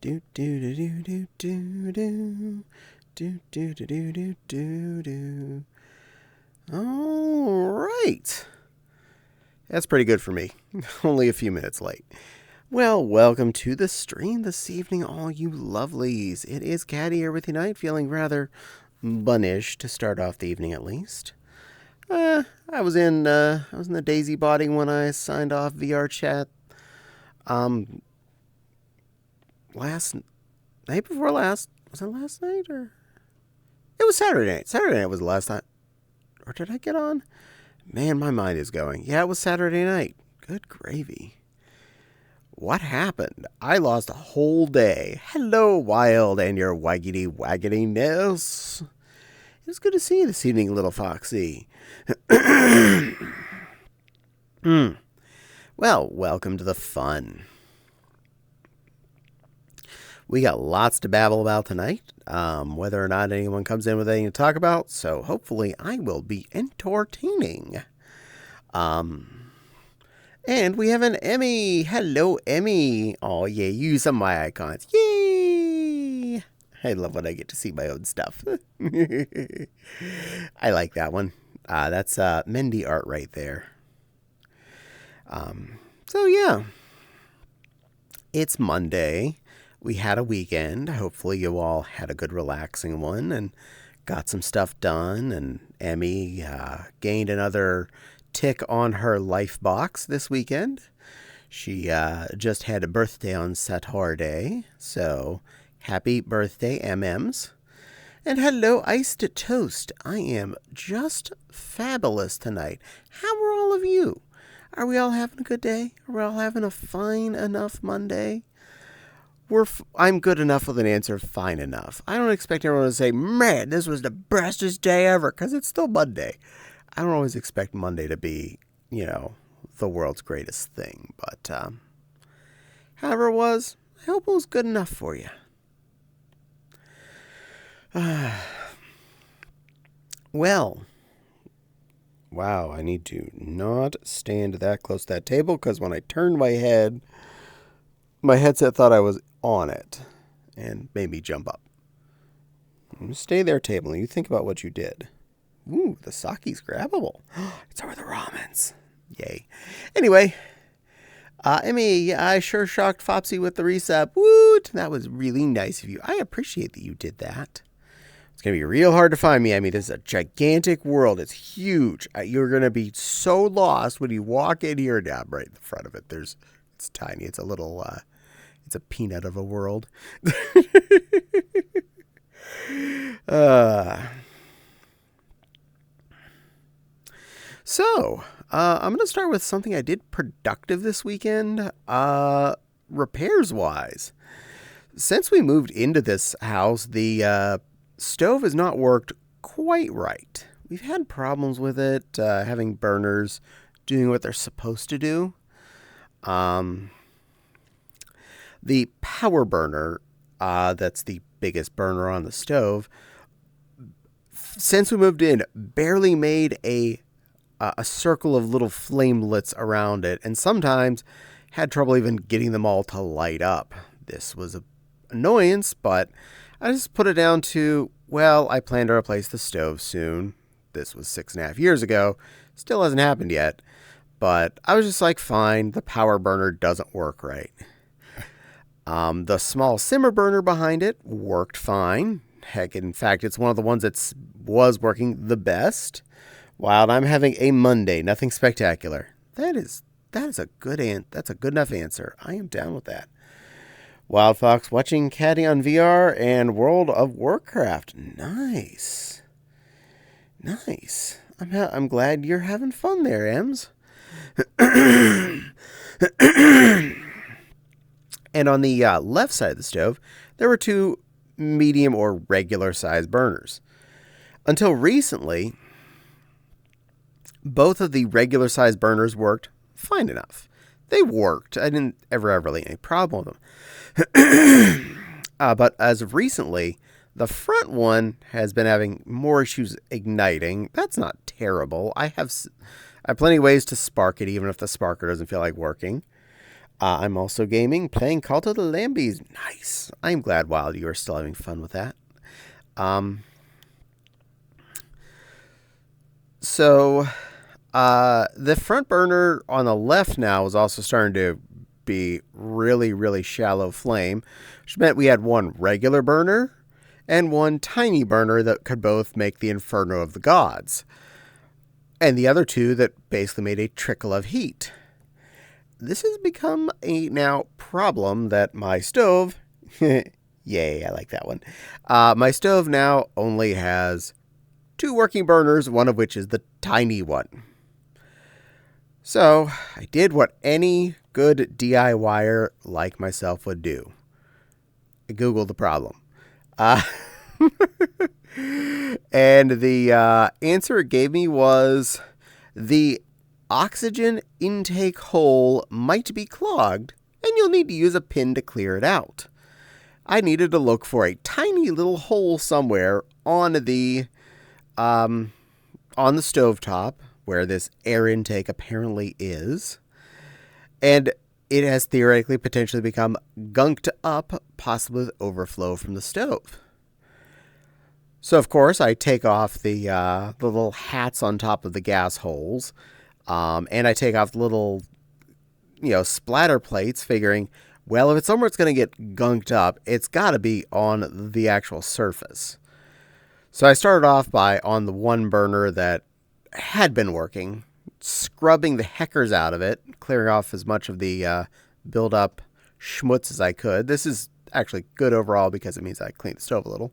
Do do do do do do do do do do do do do do. All right, that's pretty good for me. Only a few minutes late. Well, welcome to the stream this evening, all you lovelies. It is Caddie here with you tonight, feeling rather bunnish to start off the evening at least. I was in the Daisy body when I signed off VR chat. Last night before last, was it last night or? It was Saturday night. Saturday night was the last time. Or did I get on? Man, my mind is going. Yeah, it was Saturday night. Good gravy. What happened? I lost a whole day. Hello, Wild, and your waggity wagginess. It was good to see you this evening, little Foxy. Well, welcome to the fun. We got lots to babble about tonight, whether or not anyone comes in with anything to talk about, so hopefully I will be entertaining. And we have an Emmy. Hello, Emmy. Oh, yeah, use some of my icons. Yay! I love when I get to see my own stuff. I like that one. That's Mendy art right there. So, yeah. It's Monday. We had a weekend. Hopefully you all had a good relaxing one and got some stuff done. And Emmy gained another tick on her life box this weekend. She just had a birthday on Saturday. So happy birthday, MMs. And hello, Iced Toast. I am just fabulous tonight. How are all of you? Are we all having a good day? Are we all having a fine enough Monday? I'm good enough with an answer, fine enough. I don't expect everyone to say, man, this was the bestest day ever, because it's still Monday. I don't always expect Monday to be, the world's greatest thing. But however it was, I hope it was good enough for you. Well, wow, I need to not stand that close to that table, because when I turned my head, my headset thought I was on it and made me jump up. Stay there, table, and you think about what you did. Ooh, the sake's grabbable. It's over the ramens. Yay. Anyway, Emmy, I sure shocked Fopsy with the reset. Woot! That was really nice of you. I appreciate that you did that. It's going to be real hard to find me, Emmy. This is a gigantic world. It's huge. You're going to be so lost when you walk in here. Now, right in the front of it, it's tiny. It's a little... It's a peanut of a world. So, I'm going to start with something I did productive this weekend, repairs-wise. Since we moved into this house, the stove has not worked quite right. We've had problems with it, having burners doing what they're supposed to do. The power burner, that's the biggest burner on the stove, since we moved in, barely made a circle of little flamelets around it, and sometimes had trouble even getting them all to light up. This was an annoyance, but I just put it down to, well, I plan to replace the stove soon. This was 6.5 years ago. Still hasn't happened yet, but I was just like, fine, the power burner doesn't work right. The small simmer burner behind it worked fine. Heck, in fact, it's one of the ones that was working the best. While I'm having a Monday, nothing spectacular. That is a that's a good enough answer. I am down with that. Wild Fox watching Caddie on VR and World of Warcraft. Nice. I'm glad you're having fun there, Ems. And on the left side of the stove, there were two medium or regular sized burners. Until recently, both of the regular sized burners worked fine enough. They worked. I didn't ever have really any problem with them. But as of recently, the front one has been having more issues igniting. That's not terrible. I have plenty of ways to spark it, even if the sparker doesn't feel like working. I'm also gaming, playing Call to the Lambies. Nice. I'm glad, Wild, you are still having fun with that. So, the front burner on the left now is also starting to be really, really shallow flame, which meant we had one regular burner and one tiny burner that could both make the Inferno of the Gods, and the other two that basically made a trickle of heat. This has become a now problem that my stove, yay, I like that one. My stove now only has 2 working burners, one of which is the tiny one. So I did what any good DIYer like myself would do. I Googled the problem. And the answer it gave me was the oxygen intake hole might be clogged and you'll need to use a pin to clear it out. I needed to look for a tiny little hole somewhere on the stovetop where this air intake apparently is, and it has theoretically potentially become gunked up, possibly with overflow from the stove. So, of course, I take off the little hats on top of the gas holes, and I take off the little, splatter plates, figuring, well, if it's somewhere it's going to get gunked up, it's got to be on the actual surface. So I started off by, on the one burner that had been working, scrubbing the heckers out of it, clearing off as much of the build-up schmutz as I could. This is actually good overall because it means I cleaned the stove a little.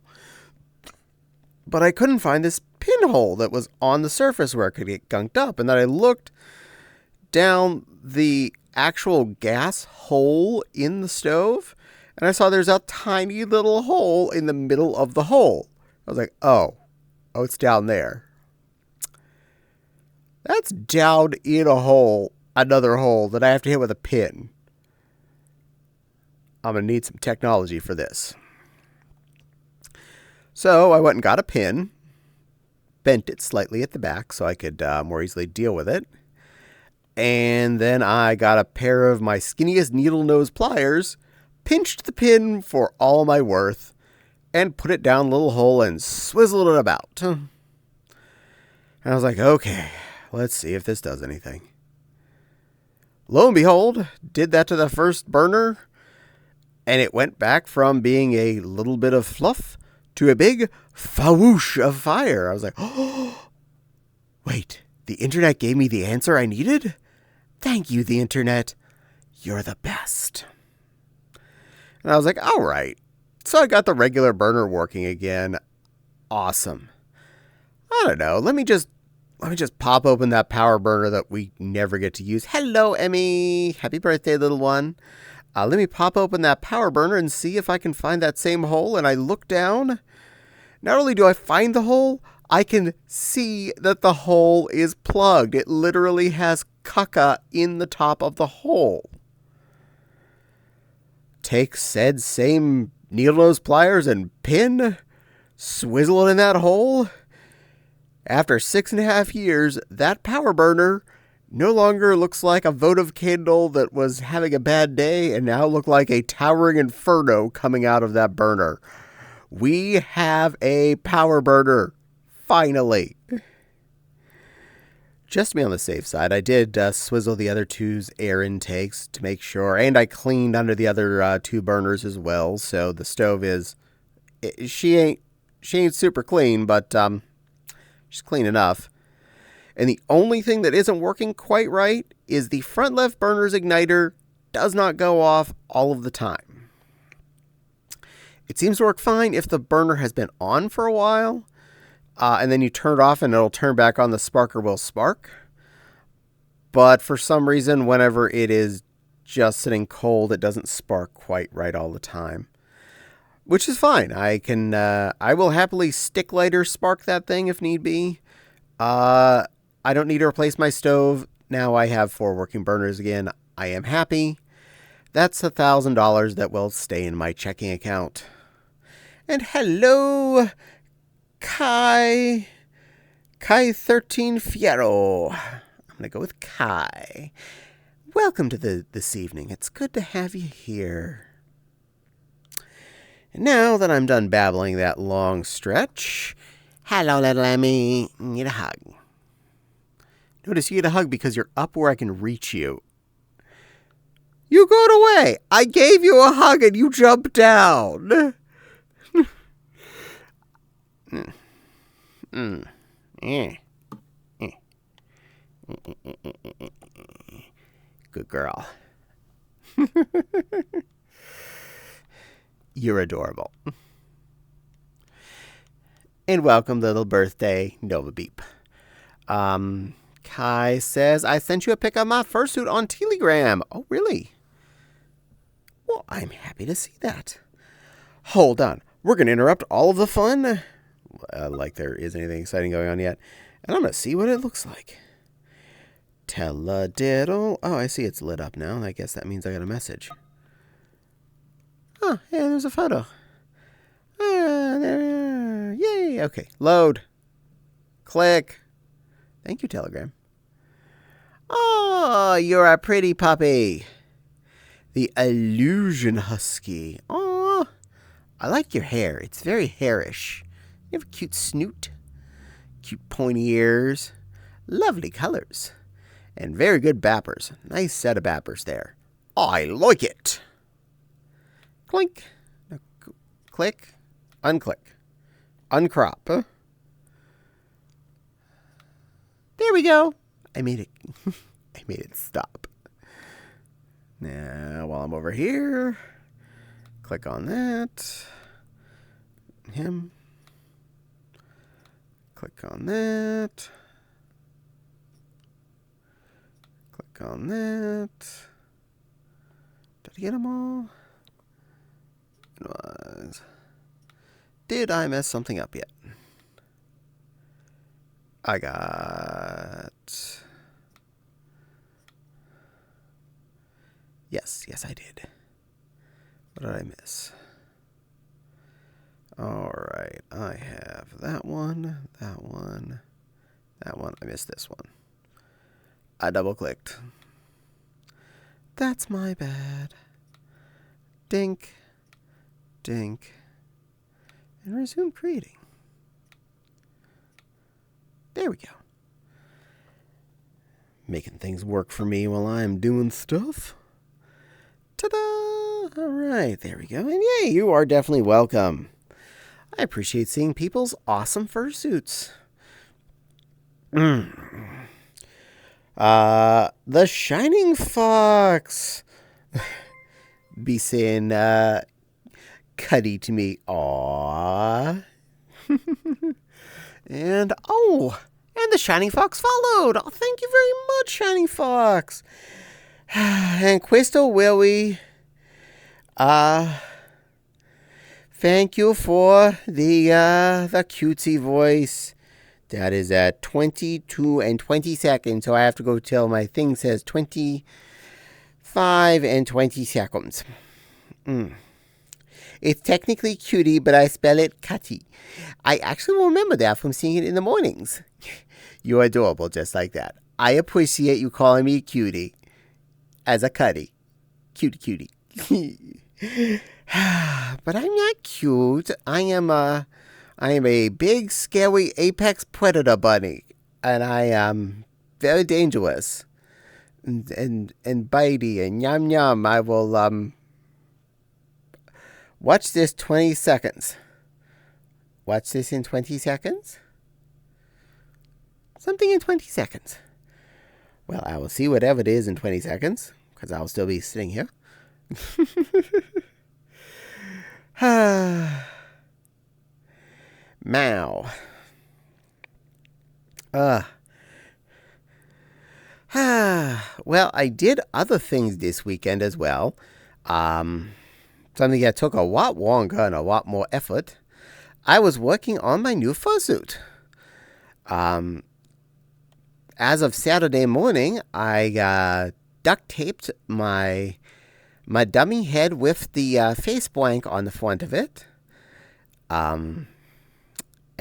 But I couldn't find this pinhole that was on the surface where it could get gunked up. And then I looked down the actual gas hole in the stove, and I saw there's a tiny little hole in the middle of the hole. I was like, oh, it's down there. That's down in a hole, another hole that I have to hit with a pin. I'm going to need some technology for this. So I went and got a pin, bent it slightly at the back so I could more easily deal with it. And then I got a pair of my skinniest needle nose pliers, pinched the pin for all my worth, and put it down the little hole and swizzled it about. And I was like, okay, let's see if this does anything. Lo and behold, did that to the first burner, and it went back from being a little bit of fluff to a big fawoosh of fire. I was like, oh, wait, the internet gave me the answer I needed? Thank you, the internet. You're the best. And I was like, all right. So I got the regular burner working again. Awesome. I don't know. Let me just pop open that power burner that we never get to use. Hello, Emmy. Happy birthday, little one. Let me pop open that power burner and see if I can find that same hole. And I look down. Not only do I find the hole, I can see that the hole is plugged. It literally has caca in the top of the hole. Take said same needle nose pliers and pin, swizzle it in that hole. After 6.5 years, that power burner no longer looks like a votive candle that was having a bad day and now look like a towering inferno coming out of that burner. We have a power burner, finally. Just to be on the safe side, I did swizzle the other two's air intakes to make sure, and I cleaned under the other 2 burners as well. So the stove is, she ain't super clean, but she's clean enough. And the only thing that isn't working quite right is the front left burner's igniter does not go off all of the time. It seems to work fine if the burner has been on for a while. And then you turn it off and it'll turn back on, the sparker will spark. But for some reason, whenever it is just sitting cold, it doesn't spark quite right all the time. Which is fine. I will happily stick lighter spark that thing if need be. I don't need to replace my stove. Now I have 4 working burners again. I am happy. That's $1,000 that will stay in my checking account. And hello, Kai 13 Fiero. I'm going to go with Kai. welcome to this evening. It's good to have you here. And now that I'm done babbling that long stretch, hello, little Emmy. Need a hug. Notice you get a hug because you're up where I can reach you. You got away. I gave you a hug and you jumped down. Good girl. You're adorable. And welcome, little birthday Nova Beep. Kai says, I sent you a pic of my fursuit on Telegram. Oh, really? Well, I'm happy to see that. Hold on. We're going to interrupt all of the fun. Like there is anything exciting going on yet. And I'm going to see what it looks like. Tell-a-diddle. Oh, I see it's lit up now. I guess that means I got a message. Oh, yeah, there's a photo. There. Yay. Okay, load. Click. Thank you, Telegram. Oh, you're a pretty puppy. The Illusion Husky. Oh, I like your hair. It's very hairish. You have a cute snoot. Cute pointy ears. Lovely colors. And very good bappers. Nice set of bappers there. I like it. Clink. Click. Unclick. Uncrop. Huh? There we go. I made it. I made it stop. Now, while I'm over here, click on that. Him. Click on that. Click on that. Did I get them all? It was. Did I mess something up yet? I got. Yes, I did. What did I miss? All right, I have that one. I missed this one. I double-clicked. That's my bad. Dink, dink, and resume creating. There we go. Making things work for me while I'm doing stuff. Ta-da! All right, there we go. And yay, you are definitely welcome. I appreciate seeing people's awesome fursuits. The Shining Fox. Be saying, Caddie to me. Aww. And the Shining Fox followed. Oh, thank you very much, Shining Fox. And questo Willie. Thank you for the cutesy voice. That is at 22 and 20 seconds, so I have to go till my thing says 25 and 20 seconds. It's technically cutie, but I spell it Caddie. I actually will remember that from seeing it in the mornings. You're adorable just like that. I appreciate you calling me cutie as a Caddie. Cutie. But I'm not cute. I am a big, scary apex predator bunny, and I am very dangerous and bitey and yum. I will watch this 20 seconds. Watch this in 20 seconds. Something in 20 seconds. Well, I will see whatever it is in 20 seconds, because I'll still be sitting here. Meow. Well, I did other things this weekend as well. Something that took a lot longer and a lot more effort. I was working on my new fursuit. As of Saturday morning, I duct taped my dummy head with the face blank on the front of it.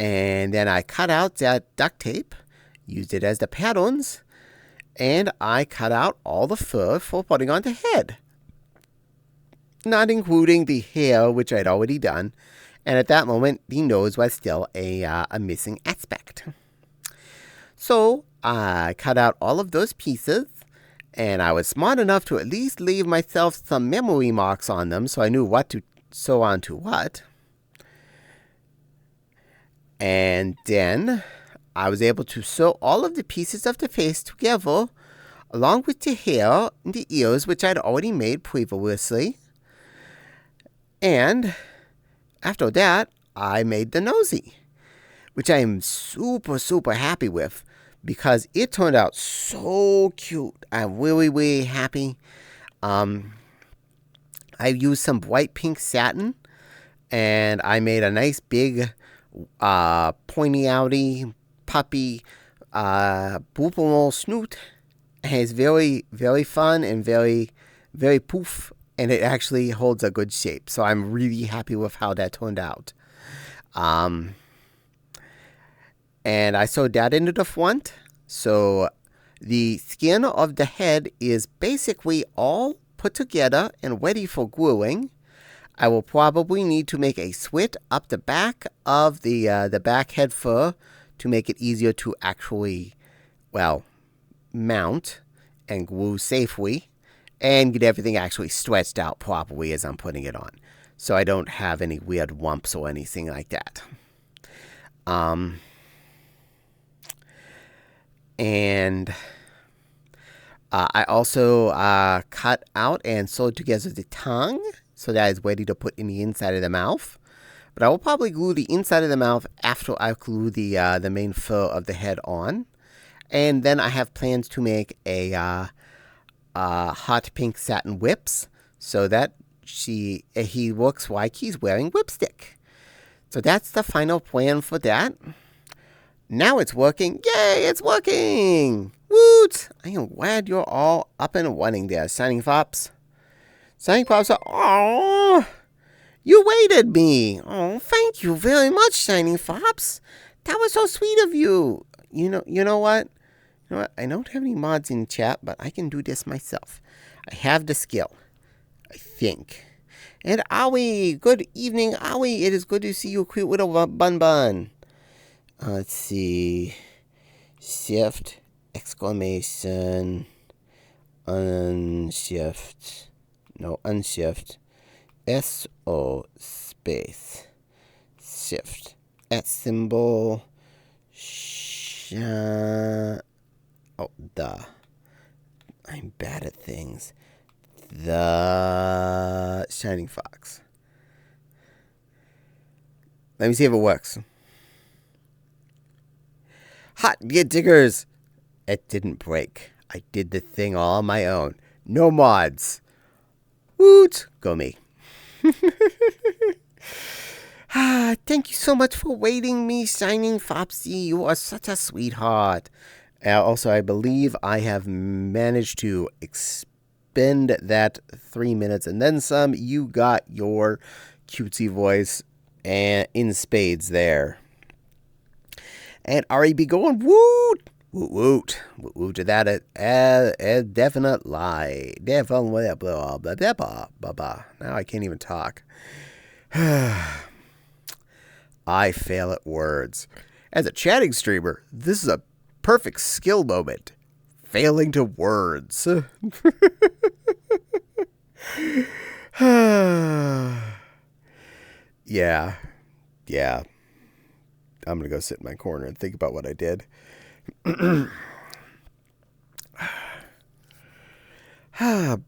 And then I cut out that duct tape, used it as the patterns, And I cut out all the fur for putting on the head, not including the hair, which I'd already done. And at that moment, the nose was still a missing aspect. So I cut out all of those pieces, and I was smart enough to at least leave myself some memory marks on them so I knew what to sew onto what. And then I was able to sew all of the pieces of the face together, along with the hair and the ears, which I'd already made previously. And after that, I made the nosy, which I am super, super happy with because it turned out so cute. I'm really, really happy. I used some white pink satin, and I made a nice big pointy-outy puppy boopable snoot. And it's very, very fun and very, very poof, and it actually holds a good shape. So I'm really happy with how that turned out. And I sewed that into the front. So the skin of the head is basically all put together and ready for gluing. I will probably need to make a slit up the back of the back head fur to make it easier to actually, mount and glue safely and get everything actually stretched out properly as I'm putting it on, so I don't have any weird lumps or anything like that. And I also cut out and sewed together the tongue, so that is ready to put in the inside of the mouth. But I will probably glue the inside of the mouth after I glue the main fur of the head on. And then I have plans to make a hot pink satin whips, so that he looks like he's wearing whipstick. So that's the final plan for that. Now it's working. Yay, it's working! Woot! I am glad you're all up and running there, Shining Fops. Shining Fops are... Aww! You waited me! Oh, thank you very much, Shining Fops. That was so sweet of you. You know what? You know what? I don't have any mods in chat, but I can do this myself. I have the skill, I think. And Aoi, good evening, Aoi. It is good to see you, cute little bun. Let's see. Shift, exclamation, unshift. No, unshift. S-O space. Shift. At symbol. I'm bad at things. The Shining Fox. Let me see if it works. Hot get diggers! It didn't break. I did the thing all on my own. No mods. Woot! Go me. Thank you so much for waiting me, Shining Fopsy. You are such a sweetheart. Also, I believe I have managed to expend that 3 minutes and then some. You got your cutesy voice in spades there. And Ari be going, woot, woot, woot, woot, woot to that. A definite lie. Definitely, blah, blah, blah, blah, blah, blah. Now I can't even talk. I fail at words. As a chatting streamer, this is a perfect skill moment. Failing to words. Yeah. I'm going to go sit in my corner and think about what I did.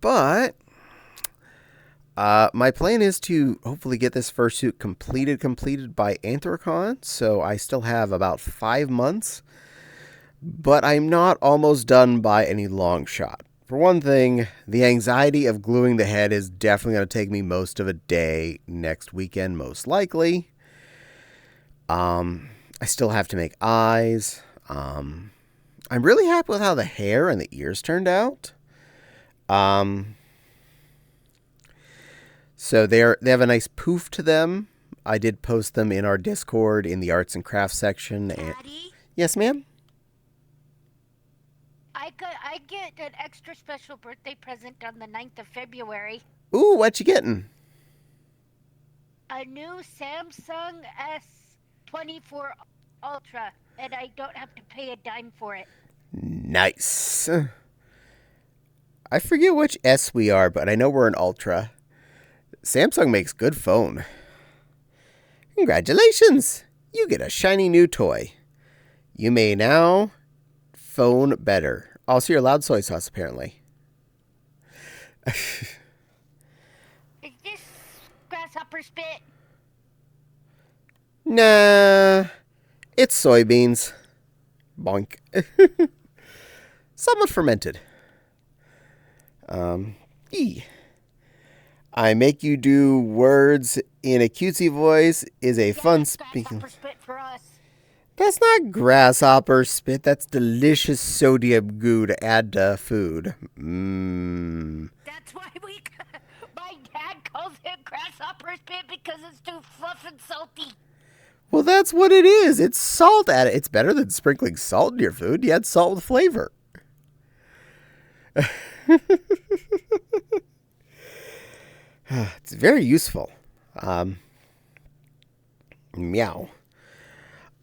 But my plan is to hopefully get this fursuit completed by Anthrocon. So I still have about 5 months. But I'm not almost done by any long shot. For one thing, the anxiety of gluing the head is definitely going to take me most of a day next weekend, most likely. I still have to make eyes. I'm really happy with how the hair and the ears turned out. So they have a nice poof to them. I did post them in our Discord in the arts and crafts section. Caddie? Yes, ma'am? I get an extra special birthday present on the 9th of February. Ooh, what you getting? A new Samsung S24 Ultra, and I don't have to pay a dime for it. Nice. I forget which S we are, but I know we're an Ultra. Samsung makes good phone. Congratulations! You get a shiny new toy. You may now phone better. Also, you're allowed soy sauce, apparently. Is this grasshopper spit? Nah, it's soybeans. Bonk. Somewhat fermented. E. I make you do words in a cutesy voice is a fun That's speaking. grasshopper spit for us. That's not grasshopper spit. That's delicious sodium goo to add to food. Mmm. That's why we. My dad calls it grasshopper spit because it's too fluff and salty. Well, that's what it is. It's salt added. It's better than sprinkling salt in your food. You add salt with flavor. It's very useful. Meow.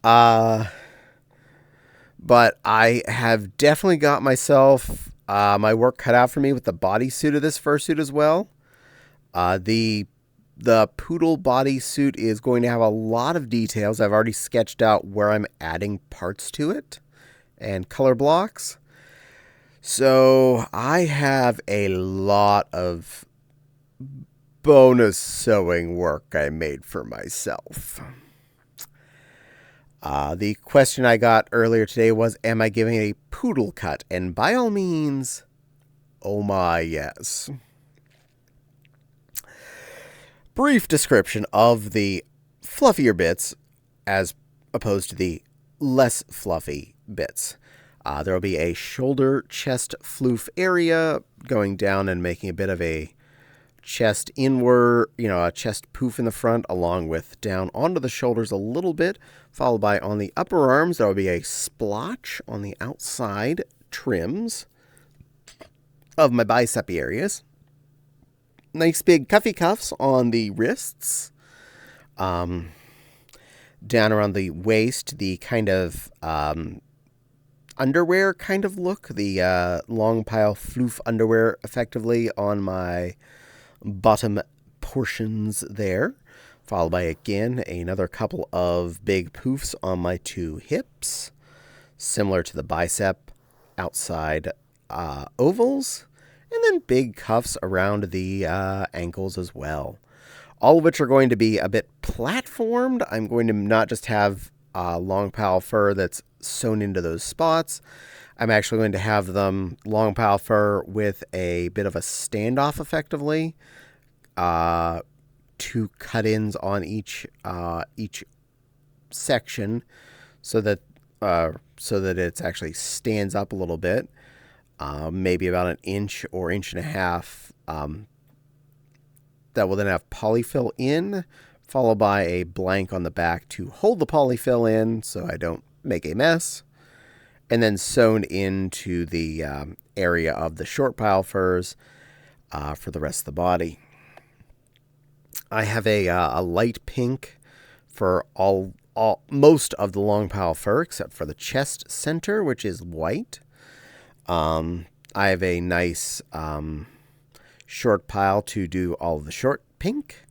Uh, but I have definitely got myself my work cut out for me with the bodysuit of this fursuit as well. The poodle bodysuit is going to have a lot of details. I've already sketched out where I'm adding parts to it and color blocks. So I have a lot of bonus sewing work I made for myself. The question I got earlier today was, am I giving a poodle cut? And by all means, oh my, yes. Brief description of the fluffier bits as opposed to the less fluffy bits. There will be a shoulder chest floof area going down and making a bit of a chest inward, a chest poof in the front, along with down onto the shoulders a little bit, followed by on the upper arms, there will be a splotch on the outside trims of my bicep areas. Nice big cuffy cuffs on the wrists. Down around the waist, the kind of underwear kind of look, the long pile floof underwear effectively on my bottom portions there, followed by again another couple of big poofs on my two hips, similar to the bicep outside ovals, and then big cuffs around the ankles as well. All of which are going to be a bit platformed. I'm going to not just have long pile fur that's sewn into those spots. I'm actually going to have them long pile fur with a bit of a standoff effectively. Two cut-ins on each section so that it actually stands up a little bit. Maybe about an inch or inch and a half. That will then have polyfill in, followed by a blank on the back to hold the polyfill in so I don't make a mess, and then sewn into the area of the short pile furs for the rest of the body. I have a light pink for most of the long pile fur, except for the chest center, which is white. I have a nice short pile to do all of the short pink,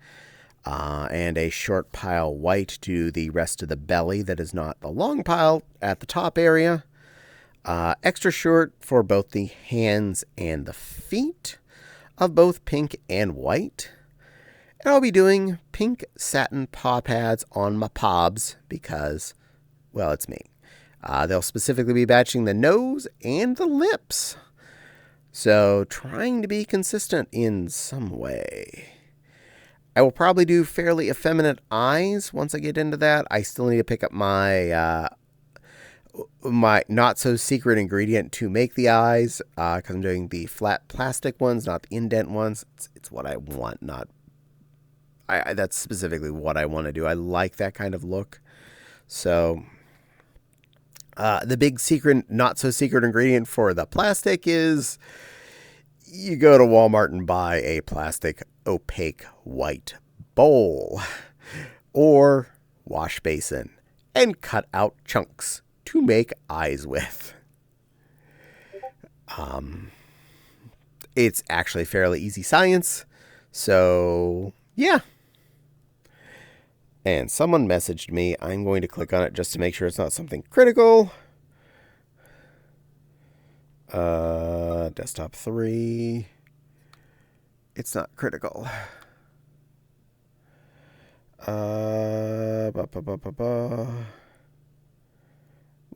and a short pile white to do the rest of the belly that is not the long pile at the top area. Extra short for both the hands and the feet of both pink and white. And I'll be doing pink satin paw pads on my pobs because, well, it's me. They'll specifically be matching the nose and the lips. So trying to be consistent in some way. I will probably do fairly effeminate eyes once I get into that. I still need to pick up my my not so secret ingredient to make the eyes because I'm doing the flat plastic ones, not the indent ones. It's what I want, not that's specifically what I want to do. I like that kind of look. So The big secret, not so secret ingredient for the plastic is you go to Walmart and buy a plastic opaque white bowl or wash basin and cut out chunks to make eyes with. It's actually fairly easy science. So, yeah. And someone messaged me. I'm going to click on it just to make sure it's not something critical. Desktop 3. It's not critical.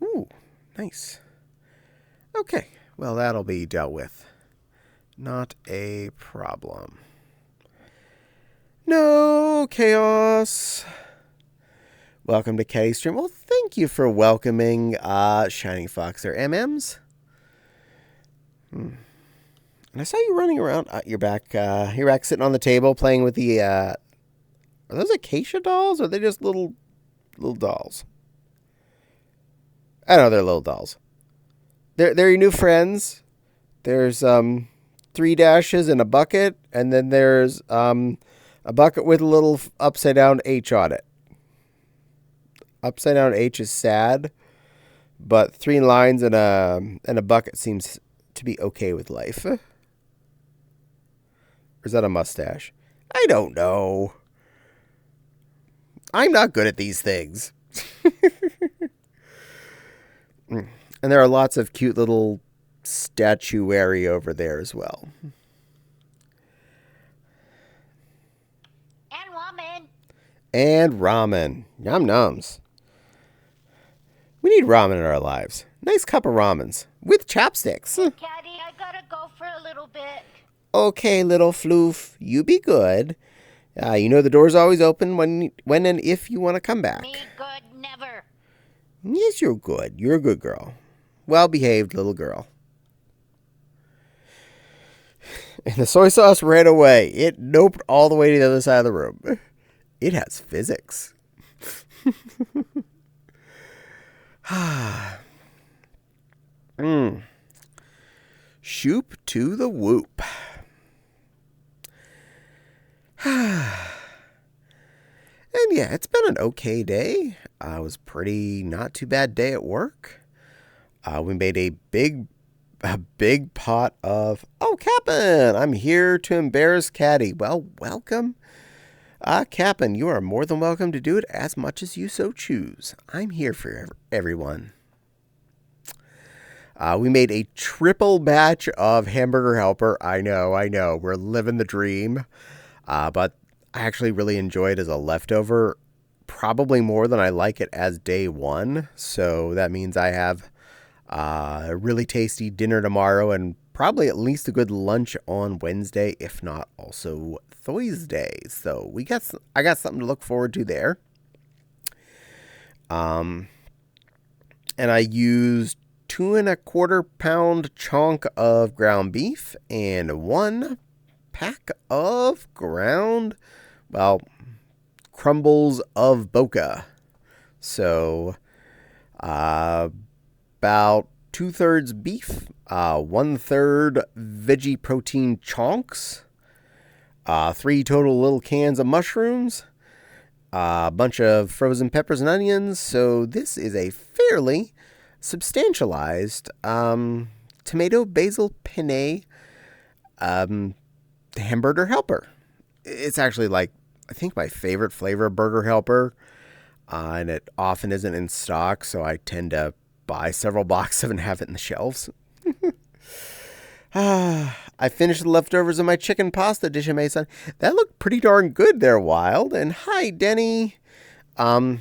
Ooh, nice. Okay, well, that'll be dealt with. Not a problem. No chaos. Welcome to Caddie Stream. Well, thank you for welcoming Shining Fox or MMs. And I saw you running around. You're back sitting on the table playing with the... are those acacia dolls or are they just little dolls? I know they're little dolls. They're your new friends. There's 3 dashes in a bucket, and then there's a bucket with a little upside down H on it. Upside down H is sad, but 3 lines and a bucket seems to be okay with life. Or is that a mustache? I don't know. I'm not good at these things. And there are lots of cute little statuary over there as well. And ramen. Yum nums. We need ramen in our lives. Nice cup of ramens. With chopsticks. Hey, Caddie, I gotta go for a little bit. Okay, little floof. You be good. You know the door's always open when and if you want to come back. Me good, never. Yes, you're good. You're a good girl. Well-behaved little girl. And the soy sauce ran away. It noped all the way to the other side of the room. It has physics. Shoop to the whoop. And yeah, it's been an okay day. It was pretty not too bad day at work. We made a big pot of... Oh, Cap'n! I'm here to embarrass Caddie. Well, welcome. Cap'n, you are more than welcome to do it as much as you so choose. I'm here for everyone. We made a triple batch of Hamburger Helper. I know. We're living the dream. But I actually really enjoy it as a leftover. Probably more than I like it as day one. So that means I have a really tasty dinner tomorrow and probably at least a good lunch on Wednesday, if not also Thursday. So I got something to look forward to there. And I used 2¼ pound chunk of ground beef and 1 pack of crumbles of boca. So, about 2/3 beef, 1/3 veggie protein chunks, 3 total little cans of mushrooms, a bunch of frozen peppers and onions. So this is a fairly substantialized tomato basil penne hamburger helper. It's actually I think my favorite flavor of burger helper, and it often isn't in stock, so I tend to buy several boxes and have it in the shelves. I finished the leftovers of my chicken pasta dish I made. That looked pretty darn good there, Wild. And hi, Denny. What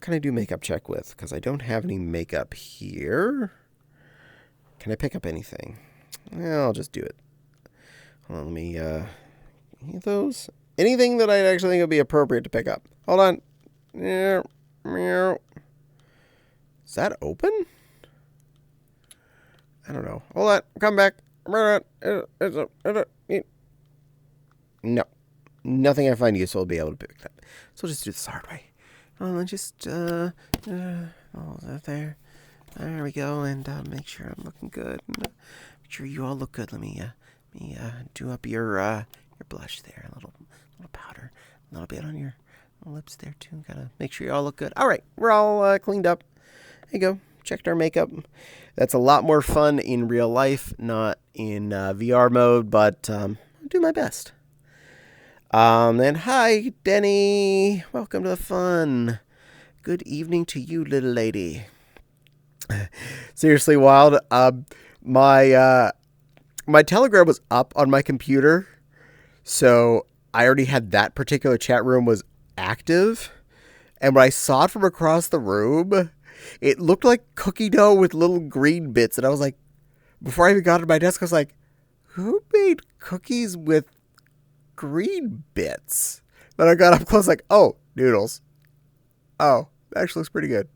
can I do makeup check with? Because I don't have any makeup here. Can I pick up anything? Well, I'll just do it. Hold on, let me, any of those? Anything that I actually think would be appropriate to pick up. Hold on. Is that open? I don't know. Hold on. Come back. No. Nothing I find useful will be able to pick that. So we'll just do this the hard way. Just, Oh, is that there? There we go. And make sure I'm looking good. And, make sure you all look good. Let me do up your blush there. A little powder. A little bit on your lips there too. Gotta make sure you all look good. All right, we're all cleaned up. There you go. Checked our makeup. That's a lot more fun in real life, not in VR mode, but I'll do my best. And hi, Denny. Welcome to the fun. Good evening to you, little lady. Seriously, Wild. My Telegram was up on my computer, so I already had that particular chat room was active. And when I saw it from across the room, it looked like cookie dough with little green bits. And I was like, before I even got to my desk, I was like, who made cookies with green bits? Then I got up close, like, oh, noodles. Oh, that actually looks pretty good.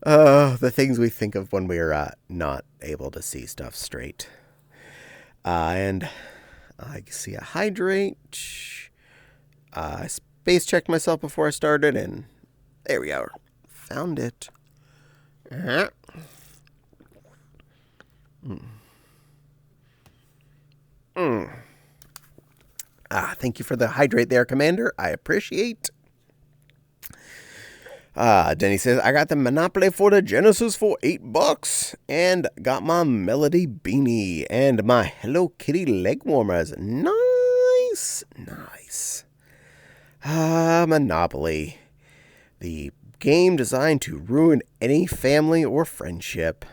The things we think of when we're not able to see stuff straight. And I see a hydrate. I space checked myself before I started, and there we are. Found it. Mm. Mm. Thank you for the hydrate there, Commander. I appreciate. Denny says, I got the Monopoly for the Genesis for $8 and got my Melody beanie and my Hello Kitty leg warmers. Nice. Monopoly. The game designed to ruin any family or friendship.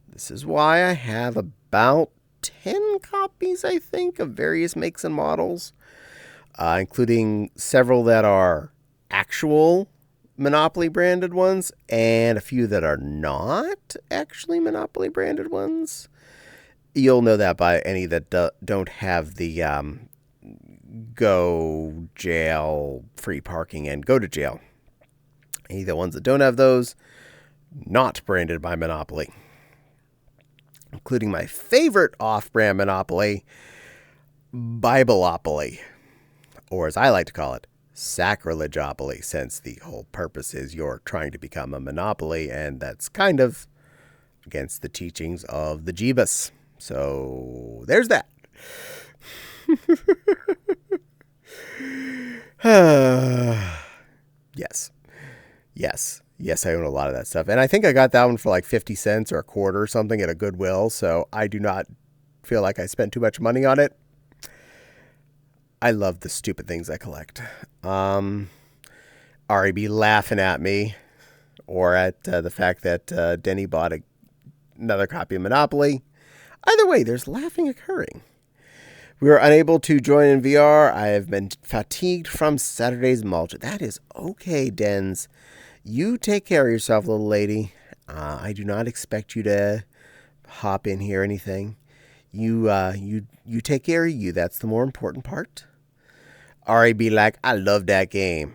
This is why I have about 10 copies, I think, of various makes and models, including several that are actual Monopoly branded ones and a few that are not actually Monopoly branded ones. You'll know that by any that don't have the go jail free parking and go to jail. Any of the ones that don't have those, not branded by Monopoly. Including my favorite off-brand Monopoly, Bibleopoly, or as I like to call it, Sacrilegeopoly, since the whole purpose is you're trying to become a monopoly, and that's kind of against the teachings of the Jeebus. So there's that. Yes, I own a lot of that stuff. And I think I got that one for like 50 cents or a quarter or something at a Goodwill, so I do not feel like I spent too much money on it. I love the stupid things I collect. Ari be laughing at me or at the fact that Denny bought another copy of Monopoly. Either way, there's laughing occurring. We were unable to join in VR. I have been fatigued from Saturday's mulch. That is okay, Dens. You take care of yourself, little lady. I do not expect you to hop in here or anything. You take care of you. That's the more important part. Ari be like, I love that game.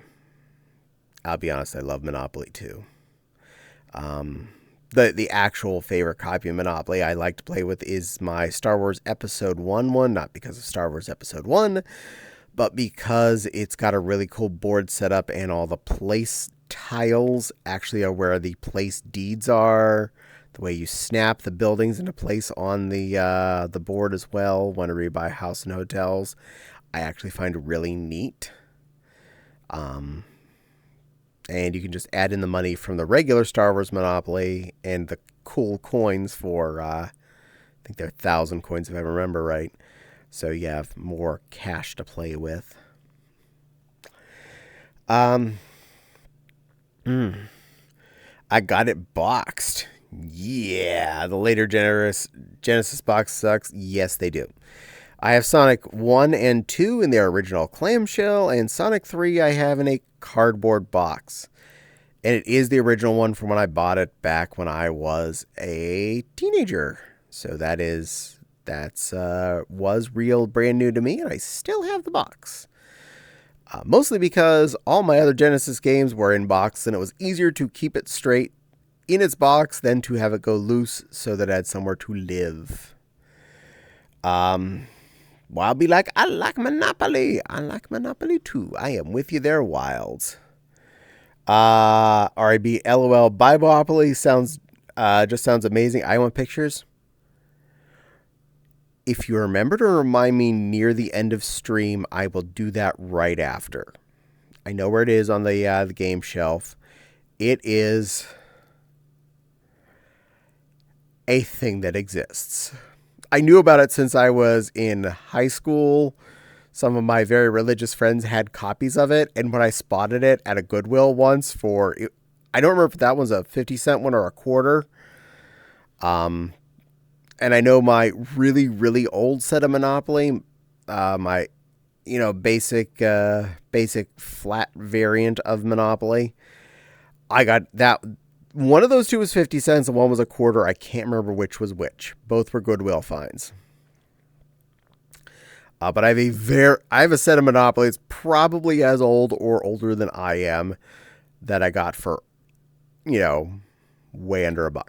I'll be honest, I love Monopoly too. The actual favorite copy of Monopoly I like to play with is my Star Wars Episode 1 one, not because of Star Wars Episode 1, but because it's got a really cool board setup and all the place tiles actually are where the place deeds are. The way you snap the buildings into place on the board as well whenever you buy a house and hotels, I actually find really neat. And you can just add in the money from the regular Star Wars Monopoly and the cool coins for, I think they're 1,000 coins if I remember right. So you have more cash to play with. I got it boxed. Yeah, the later Genesis box sucks. Yes, they do. I have Sonic 1 and 2 in their original clamshell, and Sonic 3 I have in a cardboard box. And it is the original one from when I bought it back when I was a teenager. So was real brand new to me, and I still have the box. Mostly because all my other Genesis games were in box, and it was easier to keep it straight in its box than to have it go loose so that I had somewhere to live. Well, I'll be like, I like Monopoly. I like Monopoly too. I am with you there, Wilds. RIB LOL Bibleopoly sounds just sounds amazing. I want pictures. If you remember to remind me near the end of stream, I will do that right after. I know where it is on the game shelf. It is a thing that exists. I knew about it since I was in high school. Some of my very religious friends had copies of it, and when I spotted it at a Goodwill once I don't remember if that was a 50-cent one or a quarter. And I know my really, really old set of Monopoly, my, basic flat variant of Monopoly, I got that. One of those two was 50 cents and one was a quarter. I can't remember which was which. Both were Goodwill finds. But I have a set of Monopolies probably as old or older than I am that I got for, way under $1.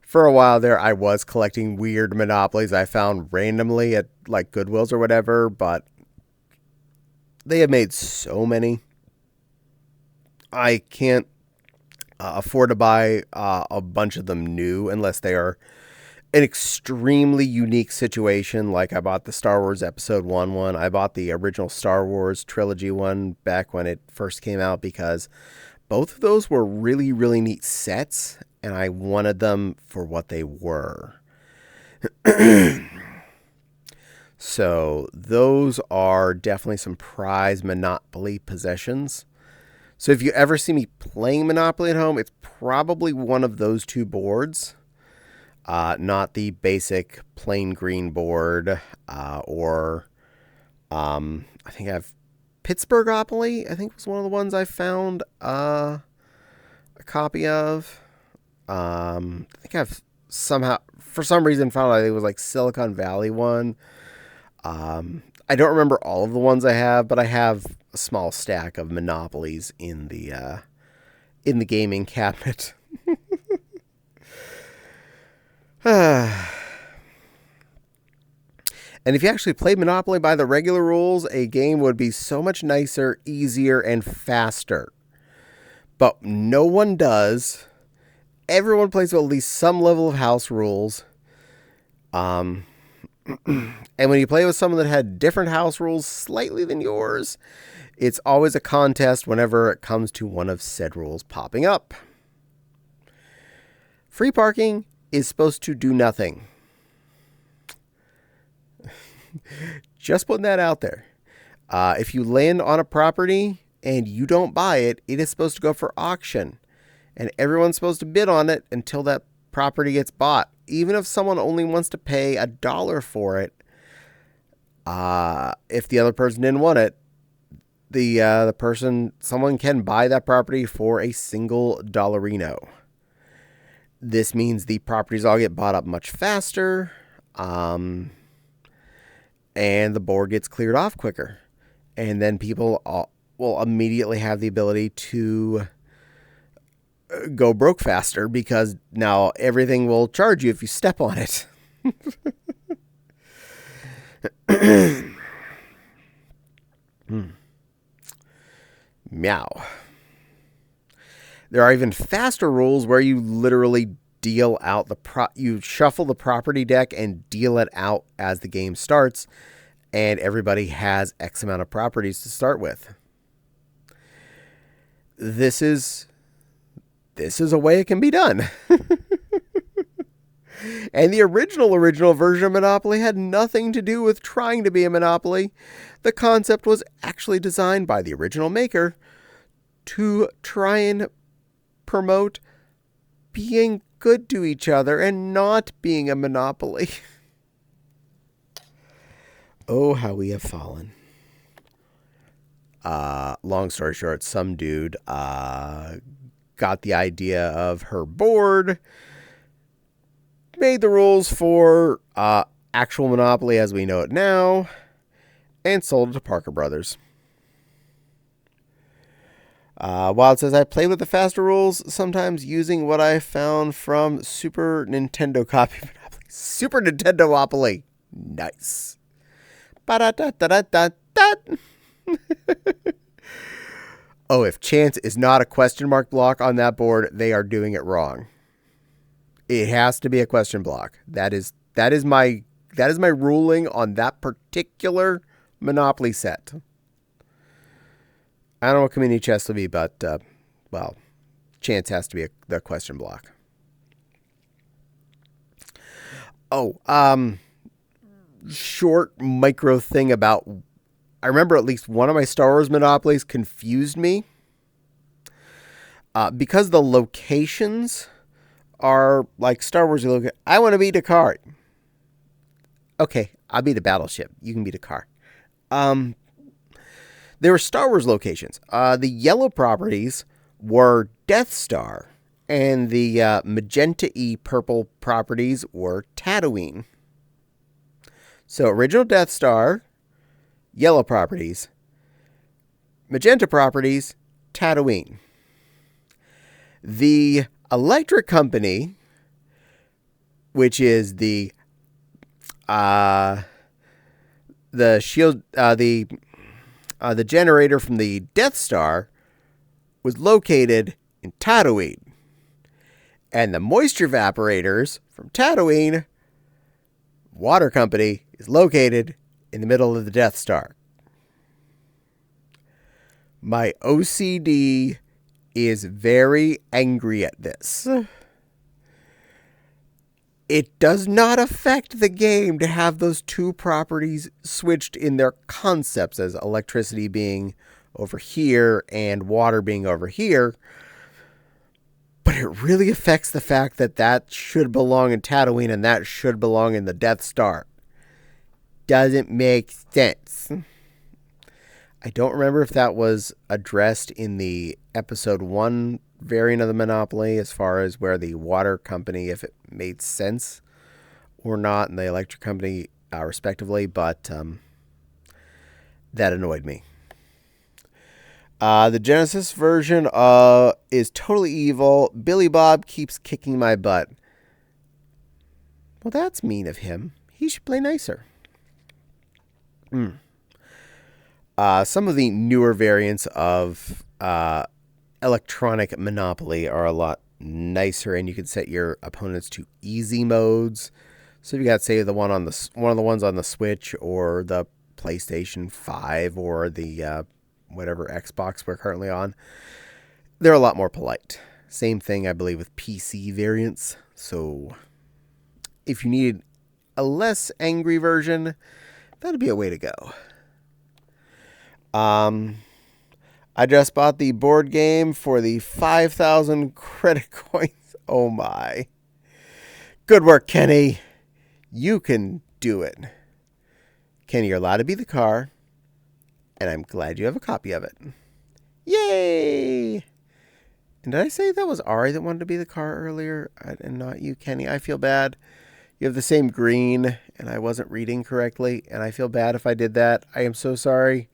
For a while there, I was collecting weird Monopolies I found randomly at like Goodwills or whatever, but they have made so many. I can't afford to buy a bunch of them new unless they are an extremely unique situation. Like I bought the Star Wars Episode 1 one. I bought the original Star Wars trilogy one back when it first came out because both of those were really, really neat sets, and I wanted them for what they were. So those are definitely some prize Monopoly possessions. So if you ever see me playing Monopoly at home, it's probably one of those two boards. Not the basic plain green board, or I think I have Pittsburghopoly, I think was one of the ones I found a copy of. I think I've somehow, for some reason, found I think it was like Silicon Valley one. I don't remember all of the ones I have, but I have a small stack of Monopolies in the gaming cabinet. And if you actually played Monopoly by the regular rules, a game would be so much nicer, easier, and faster. But no one does. Everyone plays with at least some level of house rules. And when you play with someone that had different house rules slightly than yours, it's always a contest whenever it comes to one of said rules popping up. Free parking is supposed to do nothing. Just putting that out there. If you land on a property and you don't buy it, it is supposed to go for auction. And everyone's supposed to bid on it until that property gets bought. Even if someone only wants to pay $1 for it, if the other person didn't want it, someone can buy that property for a single dollarino. This means the properties all get bought up much faster, and the board gets cleared off quicker. And then people will immediately have the ability to go broke faster because now everything will charge you if you step on it. Meow. There are even faster rules where you literally deal out you shuffle the property deck and deal it out as the game starts, and everybody has X amount of properties to start with. This is a way it can be done. And the original version of Monopoly had nothing to do with trying to be a monopoly. The concept was actually designed by the original maker to try and promote being good to each other and not being a monopoly. Oh, how we have fallen. Long story short, some dude got the idea of her board, made the rules for actual Monopoly as we know it now, and sold it to Parker Brothers. While it says I played with the faster rules, sometimes using what I found from Super Nintendo copy of Monopoly. Super Nintendo Monopoly. Nice. Ba-da-da-da-da-da. Oh, if chance is not a question mark block on that board, they are doing it wrong. It has to be a question block. That is my ruling on that particular Monopoly set. I don't know what community chess will be, but well, chance has to be the question block. Oh, short micro thing about. I remember at least one of my Star Wars Monopolies confused me because the locations are like Star Wars. You look at, I want to beat a car. Okay, I'll beat a battleship. You can beat a car. There were Star Wars locations. The yellow properties were Death Star, and the magenta-y purple properties were Tatooine. So original Death Star, yellow properties, magenta properties, Tatooine. The electric company, which is the shield, the generator from the Death Star, was located in Tatooine. And the moisture evaporators from Tatooine, water company, is located in the middle of the Death Star. My OCD is very angry at this. It does not affect the game to have those two properties switched in their concepts, as electricity being over here and water being over here. But it really affects the fact that that should belong in Tatooine and that should belong in the Death Star. Doesn't make sense. I don't remember if that was addressed in the episode 1 variant of the Monopoly, as far as where the water company, if it made sense or not, and the electric company, respectively, but that annoyed me. The Genesis version is totally evil. Billy Bob keeps kicking my butt. Well, that's mean of him. He should play nicer. Some of the newer variants of electronic Monopoly are a lot nicer, and you can set your opponents to easy modes. So if you got, say, one of the ones on the Switch or the PlayStation 5 or the whatever Xbox we're currently on, they're a lot more polite. Same thing, I believe, with PC variants. So if you need a less angry version, that'd be a way to go. I just bought the board game for the 5,000 credit coins. Oh my. Good work, Kenny. You can do it. Kenny, you're allowed to be the car, and I'm glad you have a copy of it. Yay! And did I say that was Ari that wanted to be the car earlier, and not you, Kenny? I feel bad. You have the same green, and I wasn't reading correctly, and I feel bad if I did that. I am so sorry.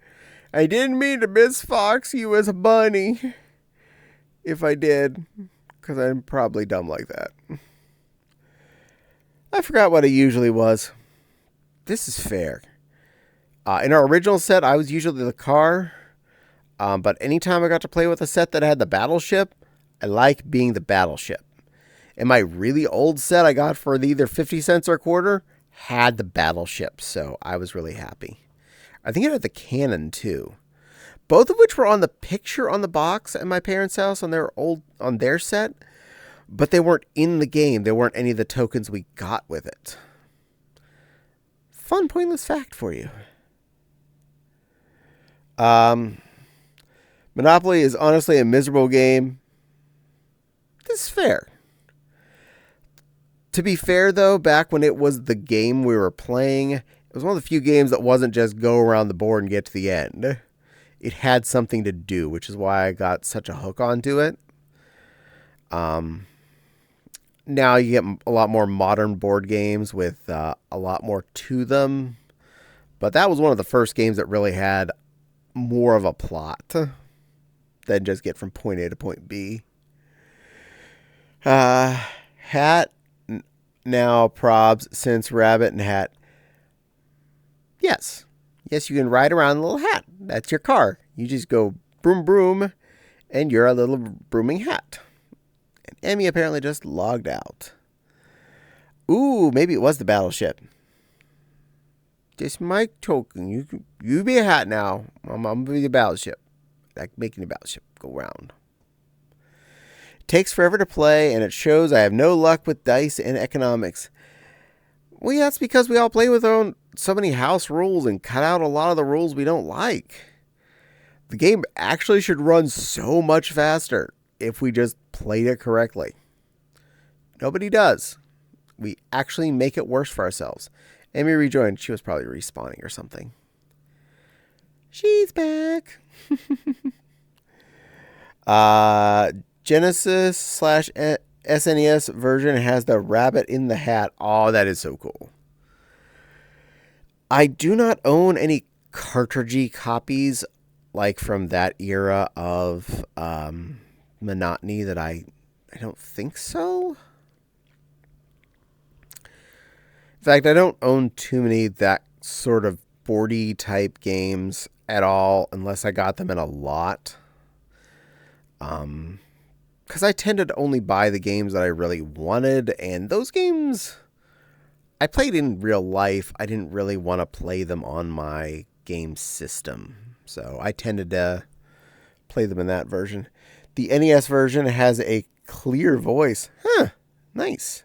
I didn't mean to misfox you as a bunny. If I did, because I'm probably dumb like that. I forgot what it usually was. This is fair. In our original set, I was usually the car. But anytime I got to play with a set that had the battleship, I like being the battleship. And my really old set I got for either 50 cents or a quarter had the battleship. So I was really happy. I think it had the cannon too. Both of which were on the picture on the box at my parents' house on their set, but they weren't in the game. There weren't any of the tokens we got with it. Fun, pointless fact for you. Monopoly is honestly a miserable game. This is fair. To be fair, though, back when it was the game we were playing, it was one of the few games that wasn't just go around the board and get to the end. It had something to do, which is why I got such a hook onto it. Now you get a lot more modern board games with a lot more to them. But that was one of the first games that really had more of a plot. than just get from point A to point B. Hat. Now, probs, since rabbit and hat. Yes. Yes, you can ride around in a little hat. That's your car. You just go broom, broom, and you're a little brooming hat. And Emmy apparently just logged out. Ooh, maybe it was the battleship. Just Mike token. You be a hat now. I'm going to be the battleship. Like making the battleship go round. It takes forever to play, and it shows I have no luck with dice and economics. Well, yeah, that's because we all play with our own so many house rules and cut out a lot of the rules we don't like. The game actually should run so much faster if we just played it correctly. Nobody does. We actually make it worse for ourselves. Amy rejoined. She was probably respawning or something. She's back. Genesis / SNES version has the rabbit in the hat. Oh, that is so cool. I do not own any cartridgey copies like from that era of Monotony that I don't think so. In fact, I don't own too many that sort of boardy type games at all unless I got them in a lot. Because I tended to only buy the games that I really wanted, and those games I played in real life. I didn't really want to play them on my game system, so I tended to play them in that version. The NES version has a clear voice. Huh, nice.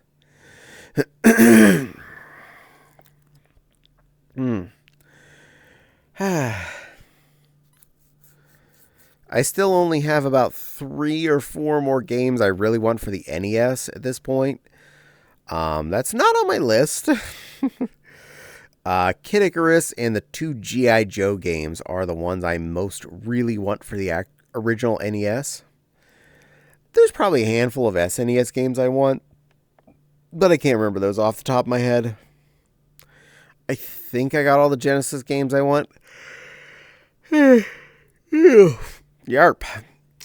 I still only have about 3 or 4 more games I really want for the NES at this point. That's not on my list. Kid Icarus and the 2 G.I. Joe games are the ones I most really want for the original NES. There's probably a handful of SNES games I want, but I can't remember those off the top of my head. I think I got all the Genesis games I want. Yarp.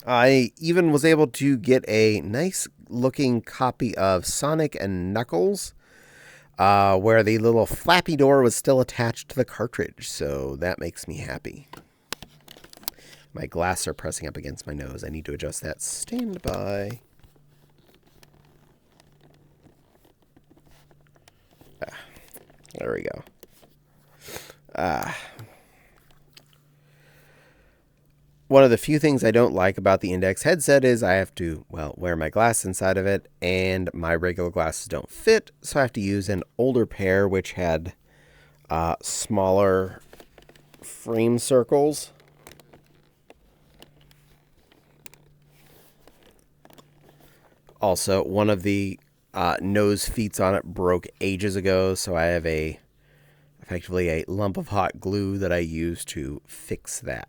I even was able to get a nice looking copy of Sonic and Knuckles, where the little flappy door was still attached to the cartridge, so that makes me happy. My glasses are pressing up against my nose. I need to adjust that. Stand by. There we go. One of the few things I don't like about the Index headset is I have to, wear my glasses inside of it, and my regular glasses don't fit, so I have to use an older pair which had smaller frame circles. Also, one of the nose feet on it broke ages ago, so I have effectively a lump of hot glue that I use to fix that.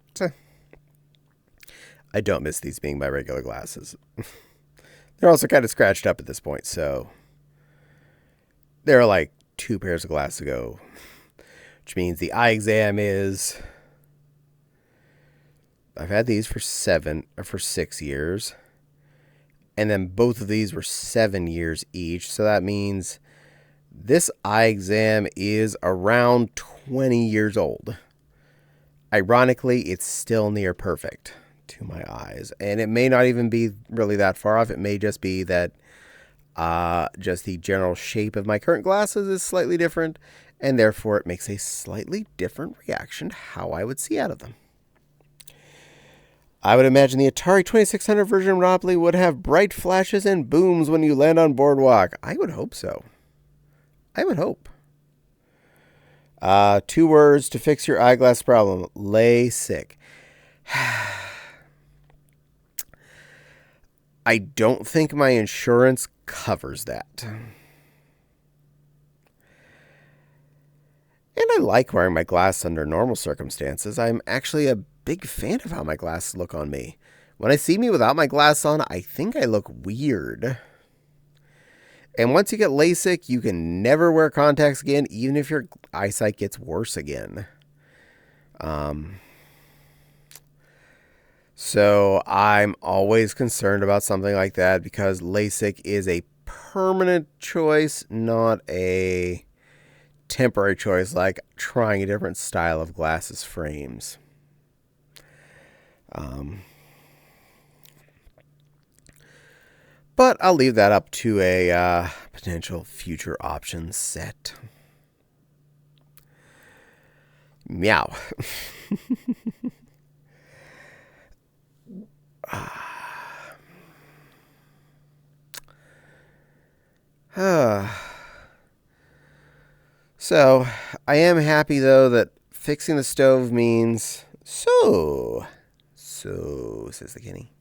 I don't miss these being my regular glasses. They're also kind of scratched up at this point, so they're like 2 pairs of glasses ago, which means the eye exam is, I've had these for 6 years, and then both of these were 7 years each, so that means this eye exam is around 20 years old. Ironically, it's still near perfect to my eyes, and it may not even be really that far off. It may just be that just the general shape of my current glasses is slightly different, and therefore it makes a slightly different reaction to how I would see out of them. I would imagine the Atari 2600 version of Monopoly would have bright flashes and booms when you land on Boardwalk. I would hope so. I would hope. 2 words to fix your eyeglass problem. LASIK. I don't think my insurance covers that. And I like wearing my glasses under normal circumstances. I'm actually a big fan of how my glasses look on me. When I see me without my glasses on, I think I look weird. And once you get LASIK, you can never wear contacts again, even if your eyesight gets worse again. So I'm always concerned about something like that because LASIK is a permanent choice, not a temporary choice like trying a different style of glasses frames. Um, but I'll leave that up to a potential future options set. Meow. So, I am happy though that fixing the stove means so says the kitty.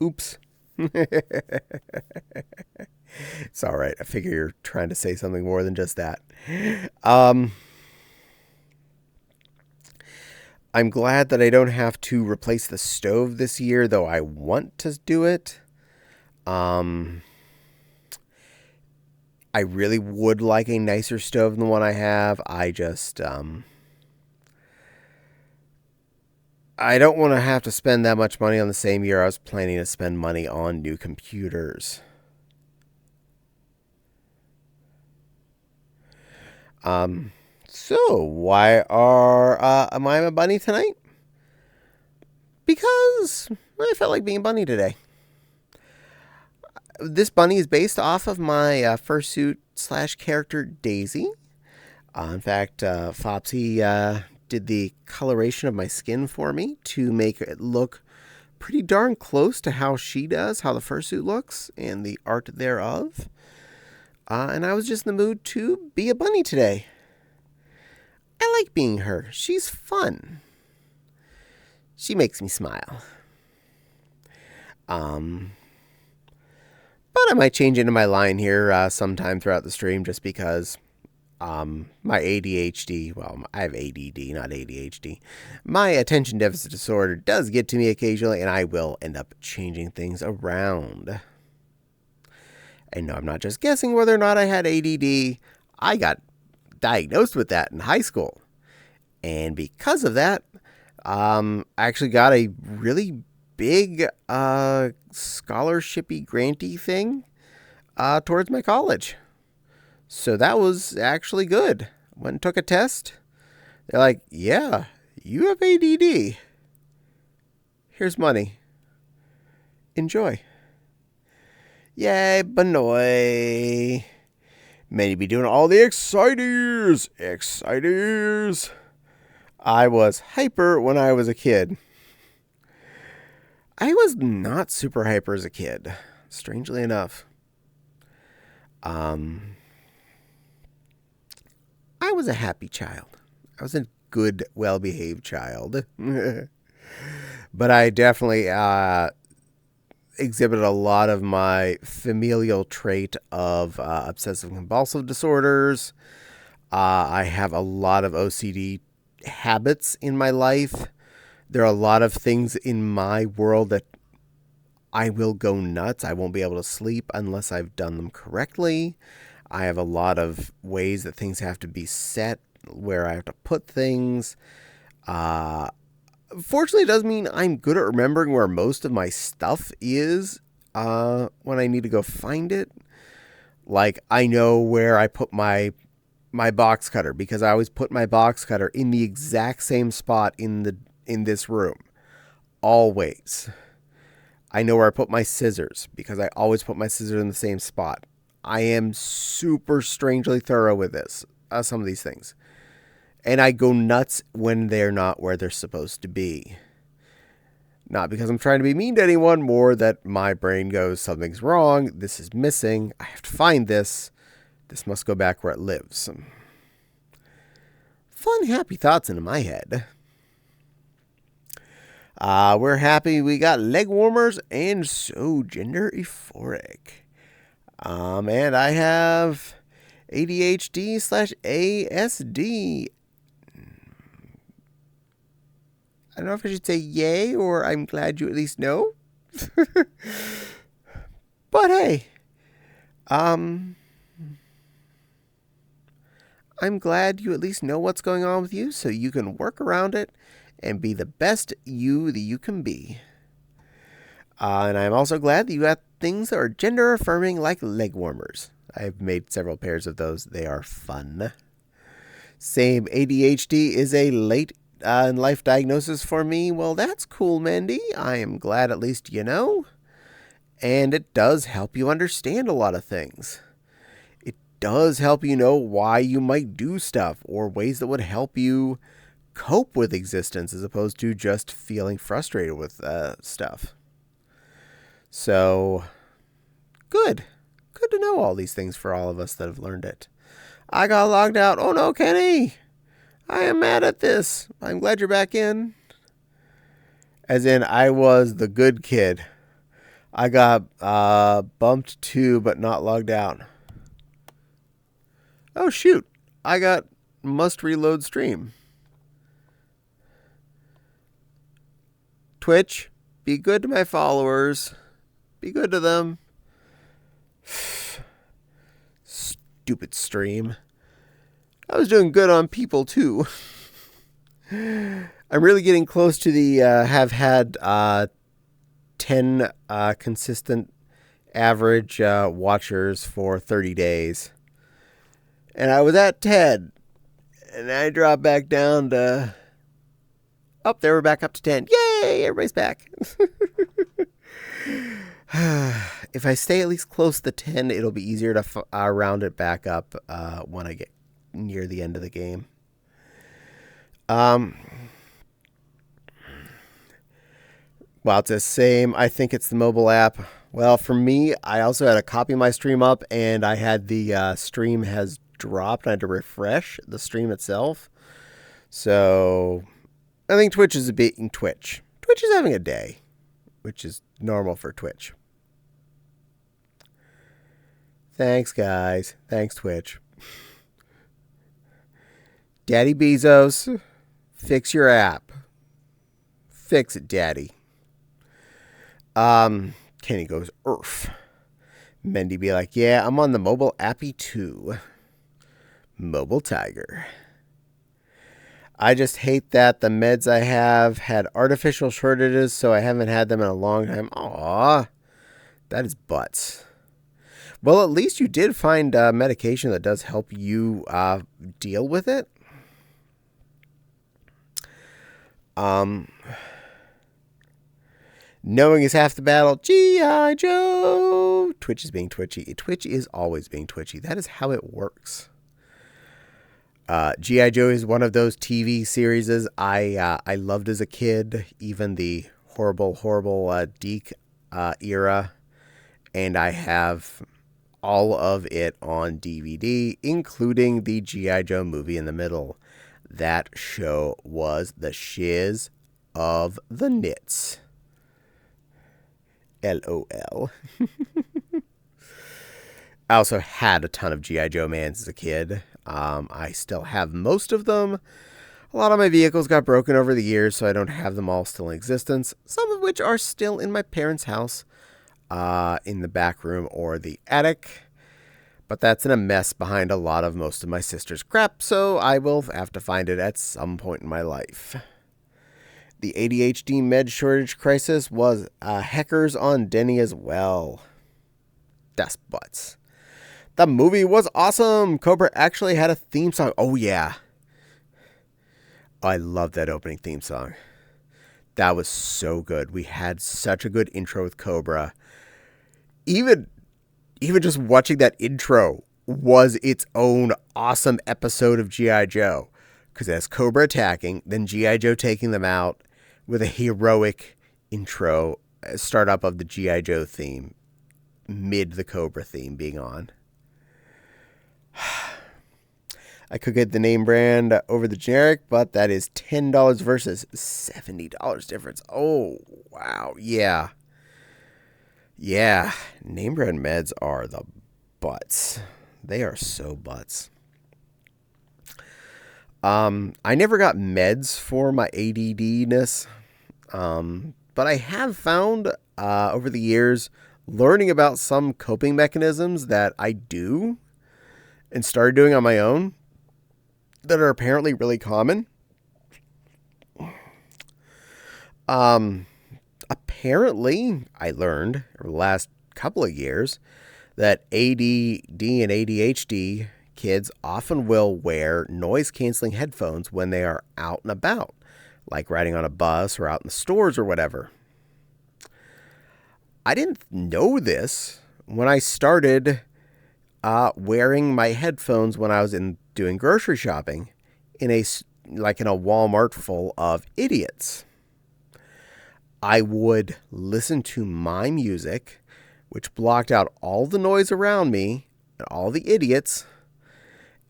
Oops. It's all right. I figure you're trying to say something more than just that. Um, I'm glad that I don't have to replace the stove this year, though I want to do it. Um, I really would like a nicer stove than the one I have. I don't want to have to spend that much money on the same year I was planning to spend money on new computers. So why am I a bunny tonight? Because I felt like being a bunny today. This bunny is based off of my fursuit / character Daisy. In fact, Fopsy did the coloration of my skin for me to make it look pretty darn close to how she does, how the fursuit looks, and the art thereof. And I was just in the mood to be a bunny today. I like being her. She's fun. She makes me smile. But I might change into my line here sometime throughout the stream just because my ADHD, well, I have ADD, not ADHD. My attention deficit disorder does get to me occasionally, and I will end up changing things around. And no, I'm not just guessing whether or not I had ADD. I got diagnosed with that in high school. And because of that, I actually got a really big scholarshipy granty thing towards my college. So that was actually good. Went and took a test. They're like, yeah, you have ADD. Here's money. Enjoy. Yay, Benoy. Many be doing all the exciters. Exciters. I was hyper when I was a kid. I was not super hyper as a kid, strangely enough. I was a happy child. I was a good, well-behaved child. But I definitely exhibited a lot of my familial trait of obsessive-compulsive disorders. I have a lot of OCD habits in my life. There are a lot of things in my world that I will go nuts. I won't be able to sleep unless I've done them correctly. I have a lot of ways that things have to be set, where I have to put things. Fortunately, it does mean I'm good at remembering where most of my stuff is when I need to go find it. Like, I know where I put my box cutter because I always put my box cutter in the exact same spot in this room. Always. I know where I put my scissors because I always put my scissors in the same spot. I am super strangely thorough with this, some of these things. And I go nuts when they're not where they're supposed to be. Not because I'm trying to be mean to anyone, more that my brain goes, something's wrong, this is missing, I have to find this. This must go back where it lives. Fun, happy thoughts into my head. We're happy we got leg warmers and so gender euphoric. And I have ADHD / ASD. I don't know if I should say yay or I'm glad you at least know. But hey, I'm glad you at least know what's going on with you so you can work around it and be the best you that you can be. And I'm also glad that you got things that are gender affirming like leg warmers. I've made several pairs of those. They are fun. Same, ADHD is a late in life diagnosis for me. Well, that's cool, Mandy. I am glad at least you know. And it does help you understand a lot of things. It does help you know why you might do stuff or ways that would help you cope with existence as opposed to just feeling frustrated with stuff. So, good. Good to know all these things for all of us that have learned it. I got logged out. Oh no, Kenny! I am mad at this. I'm glad you're back in. As in, I was the good kid. I got bumped too, but not logged out. Oh shoot. I got must reload stream. Twitch, be good to my followers. Be good to them. Stupid stream. I was doing good on people too. I'm really getting close to the have had 10 consistent average watchers for 30 days. And I was at 10. And I dropped back down to... Oh, there we're back up to 10. Yay! Everybody's back. If I stay at least close to 10, it'll be easier to round it back up when I get near the end of the game. Well, it's the same. I think it's the mobile app. Well, for me, I also had to copy my stream up, and I had the stream has dropped. I had to refresh the stream itself. So, I think Twitch is beating Twitch. Twitch is having a day, which is normal for Twitch. Thanks, guys. Thanks, Twitch. Daddy Bezos, fix your app. Fix it, Daddy. Kenny goes, Earth. Mendy be like, yeah, I'm on the mobile appy too. Mobile Tiger. I just hate that the meds I have had artificial shortages, so I haven't had them in a long time. Aw, that is butts. Well, at least you did find medication that does help you deal with it. Knowing is half the battle. G.I. Joe. Twitch is being twitchy. Twitch is always being twitchy. That is how it works. G.I. Joe is one of those TV series I loved as a kid, even the horrible Deke era. And I have all of it on DVD, including the G.I. Joe movie in the middle. That show was the shiz of the nits. LOL. I also had a ton of G.I. Joe Mans as a kid. I still have most of them. A lot of my vehicles got broken over the years, so I don't have them all still in existence. Some of which are still in my parents' house, in the back room or the attic. But that's in a mess behind a lot of most of my sister's crap, so I will have to find it at some point in my life. The ADHD med shortage crisis was heckers on Denny as well. Das butts. The movie was awesome. Cobra actually had a theme song. Oh, yeah. I love that opening theme song. That was so good. We had such a good intro with Cobra. Even just watching that intro was its own awesome episode of G.I. Joe. Because as Cobra attacking, then G.I. Joe taking them out with a heroic intro, startup of the G.I. Joe theme, mid the Cobra theme being on. I could get the name brand over the generic, but that is $10 versus $70 difference. Oh, wow. Yeah. Yeah. Name brand meds are the butts. They are so butts. I never got meds for my ADD-ness. But I have found over the years learning about some coping mechanisms that I do and started doing on my own that are apparently really common. Um, Apparently, I learned over the last couple of years that ADD and ADHD kids often will wear noise canceling headphones when they are out and about, like riding on a bus or out in the stores or whatever. I didn't know this when I started wearing my headphones when I was in doing grocery shopping in a like in a Walmart full of idiots. I would listen to my music, which blocked out all the noise around me and all the idiots,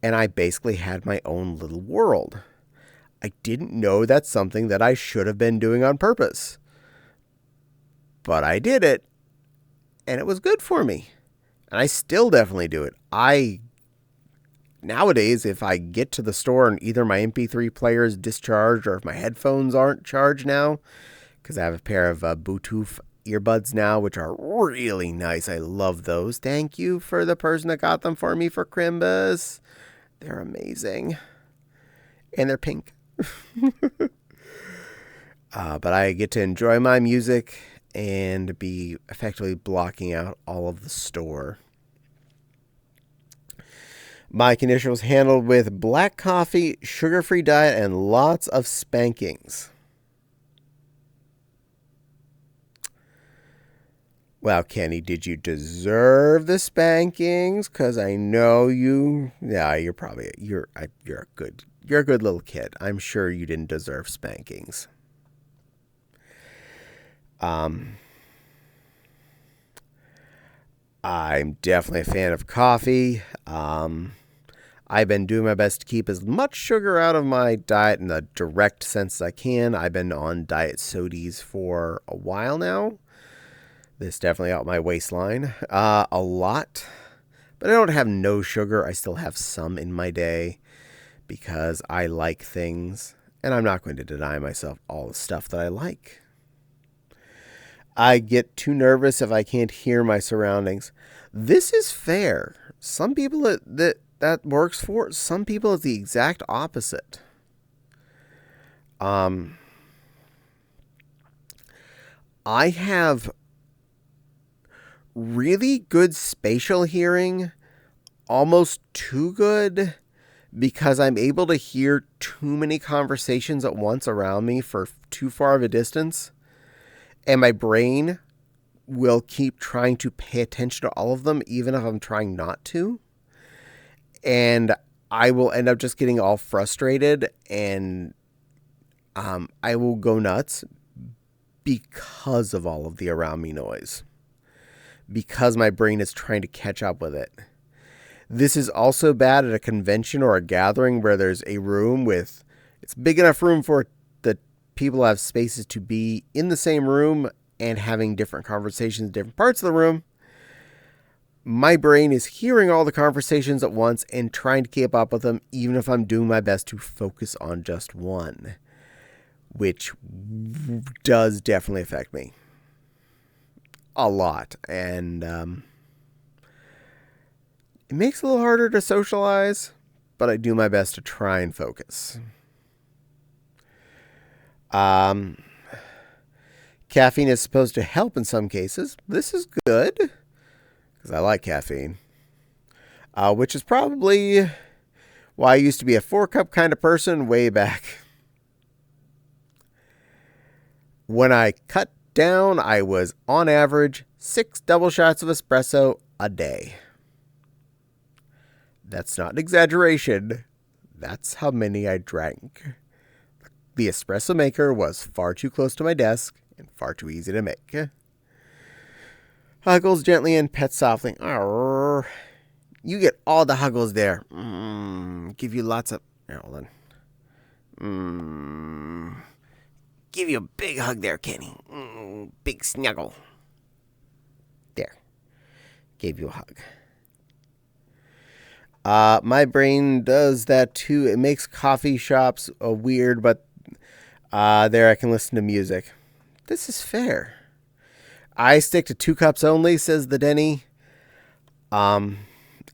and I basically had my own little world. I didn't know that's something that I should have been doing on purpose. But I did it, and it was good for me. And I still definitely do it. Nowadays, if I get to the store and either my MP3 player is discharged or if my headphones aren't charged now, because I have a pair of Bluetooth earbuds now, which are really nice. I love those. Thank you for the person that got them for me for Crimbus. They're amazing. And they're pink. But I get to enjoy my music and be effectively blocking out all of the store. My condition was handled with black coffee, sugar-free diet, and lots of spankings. Well, Kenny, did you deserve the spankings? Because I know you. Yeah, you're a good little kid. I'm sure you didn't deserve spankings. I'm definitely a fan of coffee. I've been doing my best to keep as much sugar out of my diet in the direct sense as I can. I've been on diet sodies for a while now. This definitely out my waistline. A lot. But I don't have no sugar. I still have some in my day because I like things. And I'm not going to deny myself all the stuff that I like. I get too nervous if I can't hear my surroundings. This is fair. Some people that works for. Some people it's the exact opposite. I have really good spatial hearing, almost too good, because I'm able to hear too many conversations at once around me for too far of a distance. And my brain will keep trying to pay attention to all of them, even if I'm trying not to. And I will end up just getting all frustrated, and I will go nuts because of all of the around me noise. Because my brain is trying to catch up with it. This is also bad at a convention or a gathering where there's a room with, it's big enough room for the people have spaces to be in the same room and having different conversations in different parts of the room. My brain is hearing all the conversations at once and trying to keep up with them, even if I'm doing my best to focus on just one, which does definitely affect me a lot. And it makes it a little harder to socialize, but I do my best to try and focus. Caffeine is supposed to help in some cases. This is good, because I like caffeine. Which is probably why I used to be a 4-cup kind of person way back. When I cut down, I was on average 6 double shots of espresso a day. That's not an exaggeration. That's how many I drank. The espresso maker was far too close to my desk and far too easy to make. Huggles gently and pet softly. Arr. You get all the huggles there. Give you lots of... Hold on. Give you a big hug there, Kenny. Big snuggle. There. Gave you a hug. My brain does that too. It makes coffee shops weird, but there I can listen to music. This is fair. I stick to 2 cups only, says the Denny. And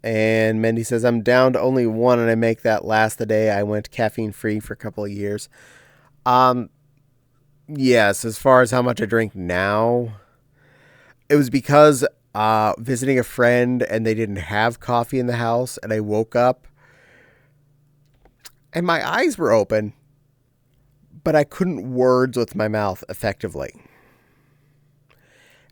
Mendy says, I'm down to only 1 and I make that last the day I went caffeine free for a couple of years. Yes, as far as how much I drink now, it was because visiting a friend and they didn't have coffee in the house, and I woke up and my eyes were open, but I couldn't words with my mouth effectively.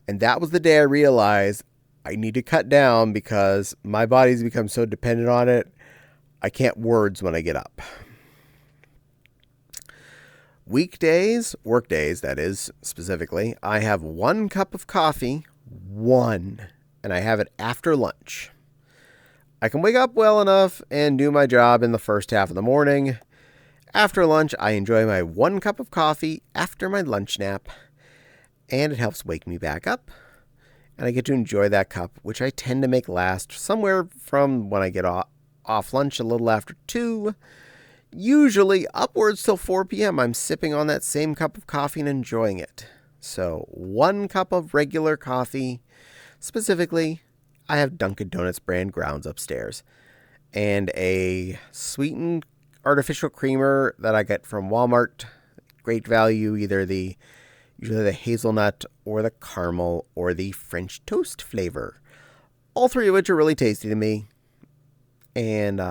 And that was the day I realized I need to cut down because my body's become so dependent on it. I can't words when I get up. Weekdays, work days, that is, specifically, I have 1 cup of coffee, and I have it after lunch. I can wake up well enough and do my job in the first half of the morning. After lunch, I enjoy my 1 cup of coffee after my lunch nap, and it helps wake me back up. And I get to enjoy that cup, which I tend to make last somewhere from when I get off lunch a little after 2. Usually upwards till 4 p.m. I'm sipping on that same cup of coffee and enjoying it. So 1 cup of regular coffee. Specifically, I have Dunkin' Donuts brand grounds upstairs. And a sweetened artificial creamer that I get from Walmart. Great value, usually the hazelnut or the caramel or the French toast flavor. All 3 of which are really tasty to me and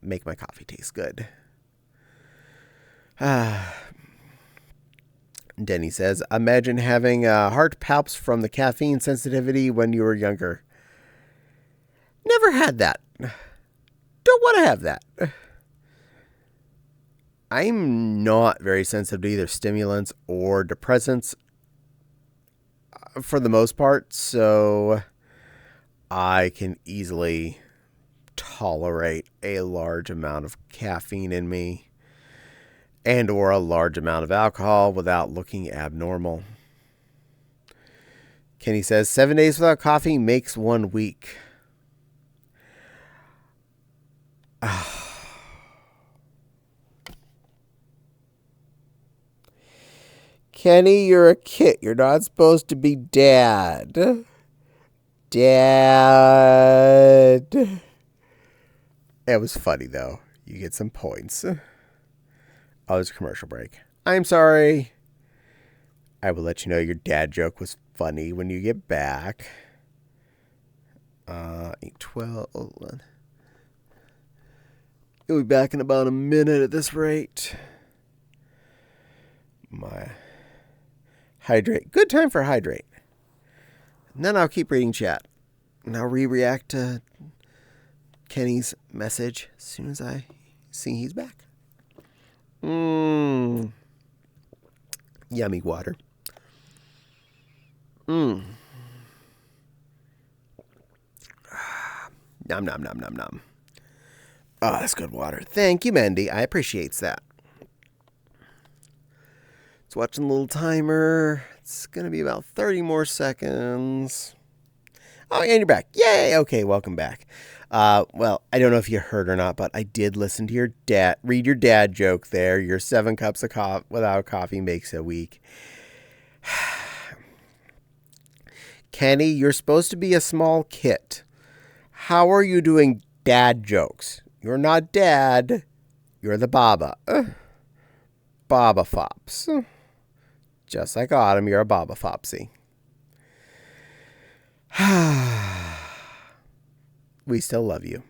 make my coffee taste good. Denny says, imagine having heart palps from the caffeine sensitivity when you were younger. Never had that. Don't want to have that. I'm not very sensitive to either stimulants or depressants for the most part, so I can easily tolerate a large amount of caffeine in me and or a large amount of alcohol without looking abnormal. Kenny says, 7 days without coffee makes 1 week. Kenny, you're a kid. You're not supposed to be dad. Dad. It was funny, though. You get some points. Oh, there's a commercial break. I'm sorry. I will let you know your dad joke was funny when you get back. 8:12. You'll be back in about a minute at this rate. My hydrate. Good time for hydrate. And then I'll keep reading chat. And I'll react to Kenny's message as soon as I see he's back. Yummy water. Nom nom nom nom nom. Oh, that's good water. Thank you, Mandy. I appreciate that. It's watching a little timer. It's going to be about 30 more seconds. Oh, and you're back. Yay! Okay, welcome back. Well, I don't know if you heard or not, but I did listen to your dad, read your dad joke there. Your 7 cups of coffee without coffee makes a week. Kenny, you're supposed to be a small kid. How are you doing dad jokes? You're not dad. You're the Baba. Baba Fops. Just like Autumn, you're a Baba Fopsy. We still love you.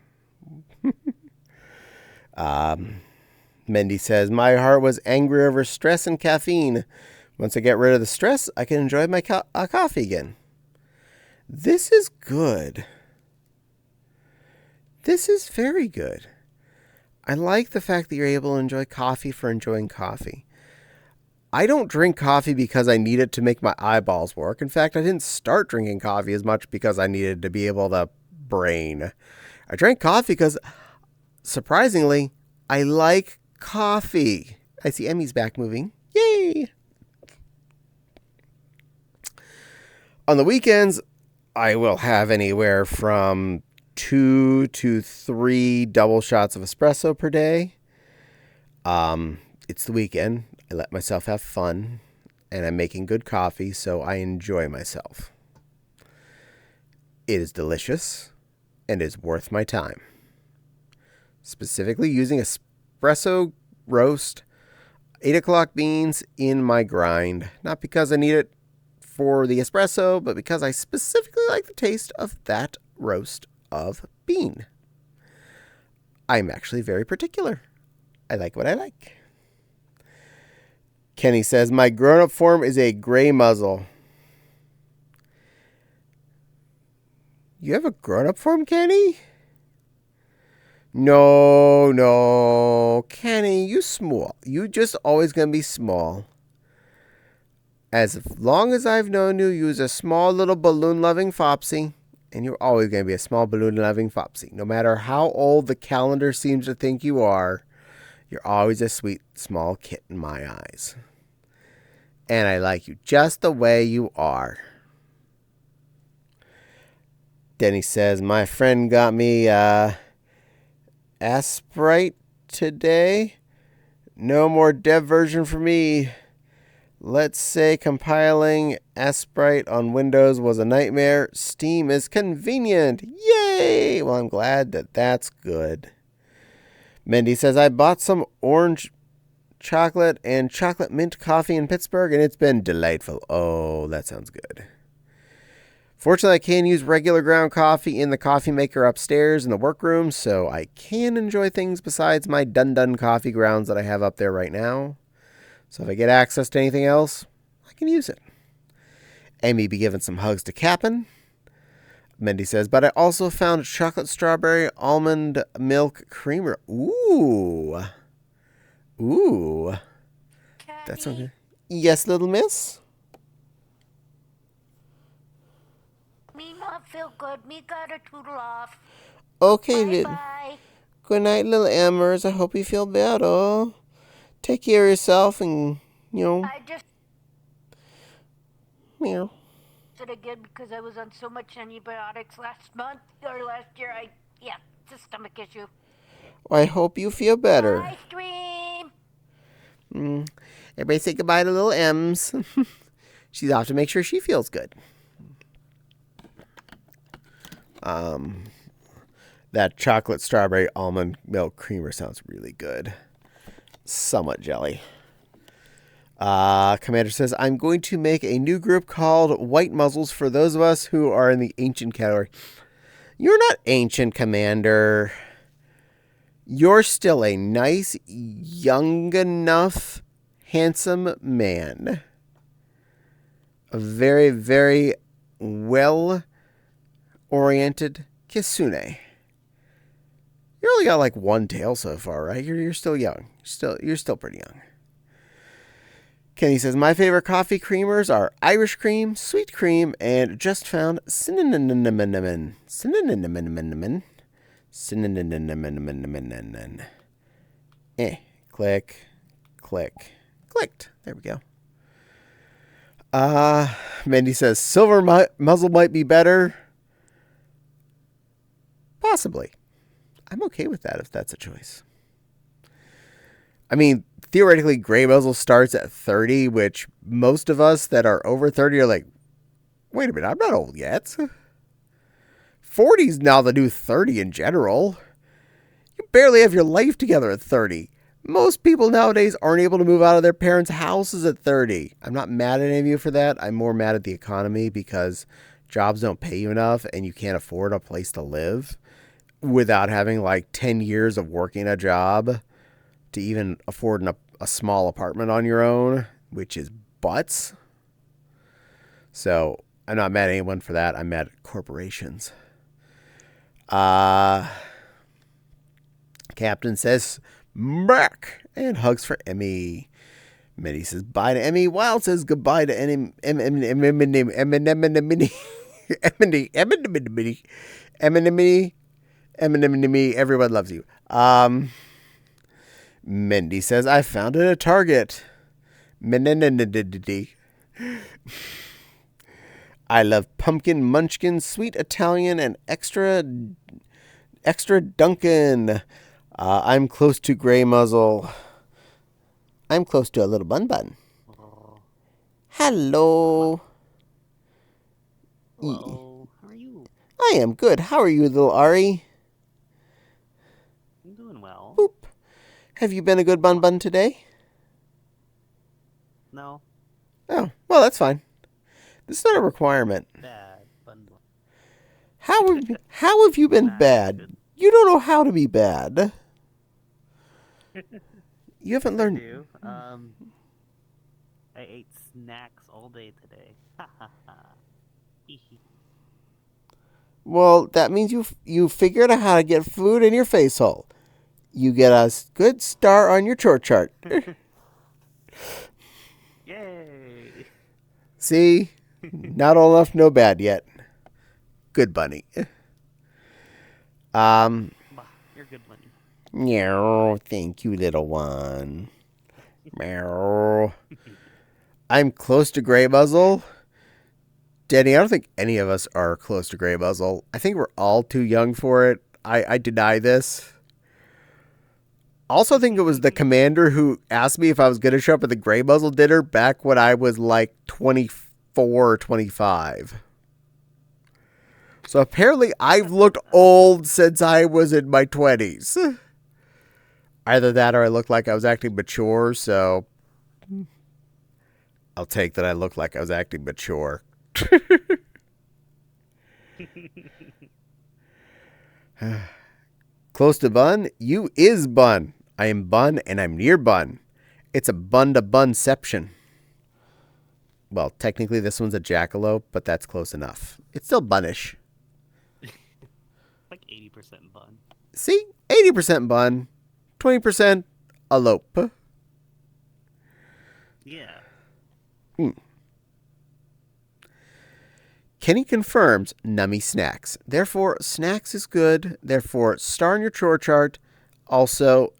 Mendy says, my heart was angry over stress and caffeine. Once I get rid of the stress, I can enjoy my coffee again. This is good. This is very good. I like the fact that you're able to enjoy coffee for enjoying coffee. I don't drink coffee because I need it to make my eyeballs work. In fact, I didn't start drinking coffee as much because I needed to be able to brain. I drank coffee because, surprisingly, I like coffee. I see Emmy's back moving. Yay! On the weekends, I will have anywhere from 2 to 3 double shots of espresso per day. It's the weekend. I let myself have fun, and I'm making good coffee, so I enjoy myself. It is delicious and is worth my time. Specifically using espresso roast, 8 o'clock beans in my grind. Not because I need it for the espresso, but because I specifically like the taste of that roast of bean. I'm actually very particular. I like what I like. Kenny says, my grown-up form is a gray muzzle. You have a grown-up form, Kenny? No. Kenny, you small. You just always going to be small. As long as I've known you, you was a small little balloon-loving fopsy. And you're always going to be a small balloon-loving fopsy. No matter how old the calendar seems to think you are, you're always a sweet, small kit in my eyes. And I like you just the way you are. Denny says, my friend got me Asprite today. No more dev version for me. Let's say compiling Asprite on Windows was a nightmare. Steam is convenient. Yay! Well, I'm glad that's good. Mindy says, I bought some orange chocolate and chocolate mint coffee in Pittsburgh, and it's been delightful. Oh, that sounds good. Fortunately, I can use regular ground coffee in the coffee maker upstairs in the workroom, so I can enjoy things besides my dun coffee grounds that I have up there right now. So if I get access to anything else, I can use it. Amy be giving some hugs to Cap'n. Mindy says, but I also found chocolate strawberry almond milk creamer. Ooh. That's okay. Yes, little miss? Me not feel good. Me gotta toodle off. Okay, Bye. Good night, little Amers. I hope you feel better. Take care of yourself and, I just meow. did again because I was on so much antibiotics last year. It's a stomach issue. Well, I hope you feel better. Bye, stream. Everybody say goodbye to little Ems. She's off to make sure she feels good. That chocolate strawberry almond milk creamer sounds really good. Somewhat jelly. Commander says, I'm going to make a new group called White Muzzles for those of us who are in the ancient category. You're not ancient, Commander. You're still a nice, young enough, handsome man. A very, very well-oriented Kitsune. You only got like one tail so far, right? You're still young. You're still pretty young. Kenny says, my favorite coffee creamers are Irish cream, sweet cream, and just found cinnamon. Clicked. There we go. Mindy says, silver muzzle might be better. Possibly. I'm okay with that if that's a choice. I mean, theoretically, gray muzzle starts at 30, which most of us that are over 30 are like, wait a minute, I'm not old yet. 40's now the new 30 in general. You barely have your life together at 30. Most people nowadays aren't able to move out of their parents' houses at 30. I'm not mad at any of you for that. I'm more mad at the economy because jobs don't pay you enough and you can't afford a place to live without having like 10 years of working a job to even afford a small apartment on your own, which is butts. So I'm not mad at anyone for that. I'm mad at corporations. Captain says, Mark, and hugs for Emmy. Minnie says bye to Emmy. Wild says goodbye to Emmy. Everyone loves you. Mindy says, I found it at Target. I love pumpkin munchkin, sweet Italian, and extra Dunkin'. I'm close to gray muzzle. I'm close to a little bun. Hello. Hello. How are you? I am good. How are you, little Ari? I'm doing well. Boop. Have you been a good bun today? No, Oh, well, that's fine. This is not a requirement. bad bun. How have you been Nah, you're bad? good. You don't know how to be bad. You haven't Yes, I learned. do. I ate snacks all day today. Ha ha ha. Hee hee. Well, that means you figured out how to get food in your face hole. You get a good star on your chore chart. Yay! See, not old enough, no bad yet. Good bunny. Bah, you're good, bunny. Meow. Thank you, little one. Meow. I'm close to gray muzzle. Danny, I don't think any of us are close to gray muzzle. I think we're all too young for it. I deny this. Also think it was the commander who asked me if I was going to show up at the gray muzzle dinner back when I was like 24 or 25. So apparently I've looked old since I was in my 20s. Either that or I look like I was acting mature, so I'll take that I look like I was acting mature. Close to bun? You is bun. I am bun and I'm near bun. It's a bun to bunception. Well, technically this one's a jackalope, but that's close enough. It's still bunnish. Like 80% bun. See? 80% bun, 20% elope. Yeah. Kenny confirms nummy snacks. Therefore, snacks is good. Therefore, star in your chore chart. Also,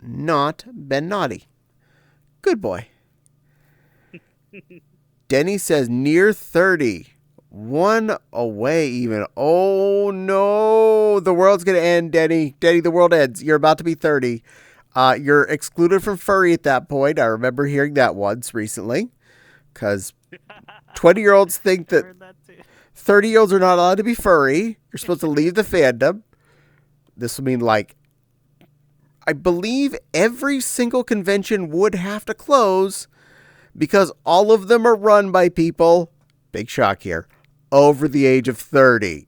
not been naughty. Good boy. Denny says near 30. One away even. Oh no. The world's going to end, Denny. Denny, the world ends. You're about to be 30. You're excluded from furry at that point. I remember hearing that once recently. Because 20-year-olds think I that heard that too. 30-year-olds are not allowed to be furry. You're supposed to leave the fandom. This will mean, like, I believe every single convention would have to close because all of them are run by people, big shock here, over the age of 30.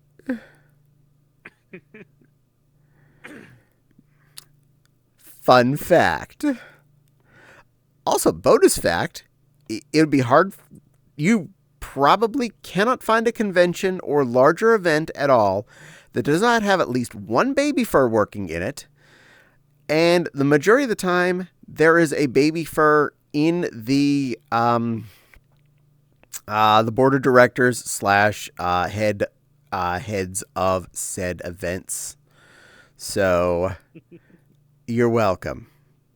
Fun fact. Also, bonus fact, it would be hard. You probably cannot find a convention or larger event at all that does not have at least one baby fur working in it. And the majority of the time, there is a baby fur in the board of directors slash heads of said events. So you're welcome.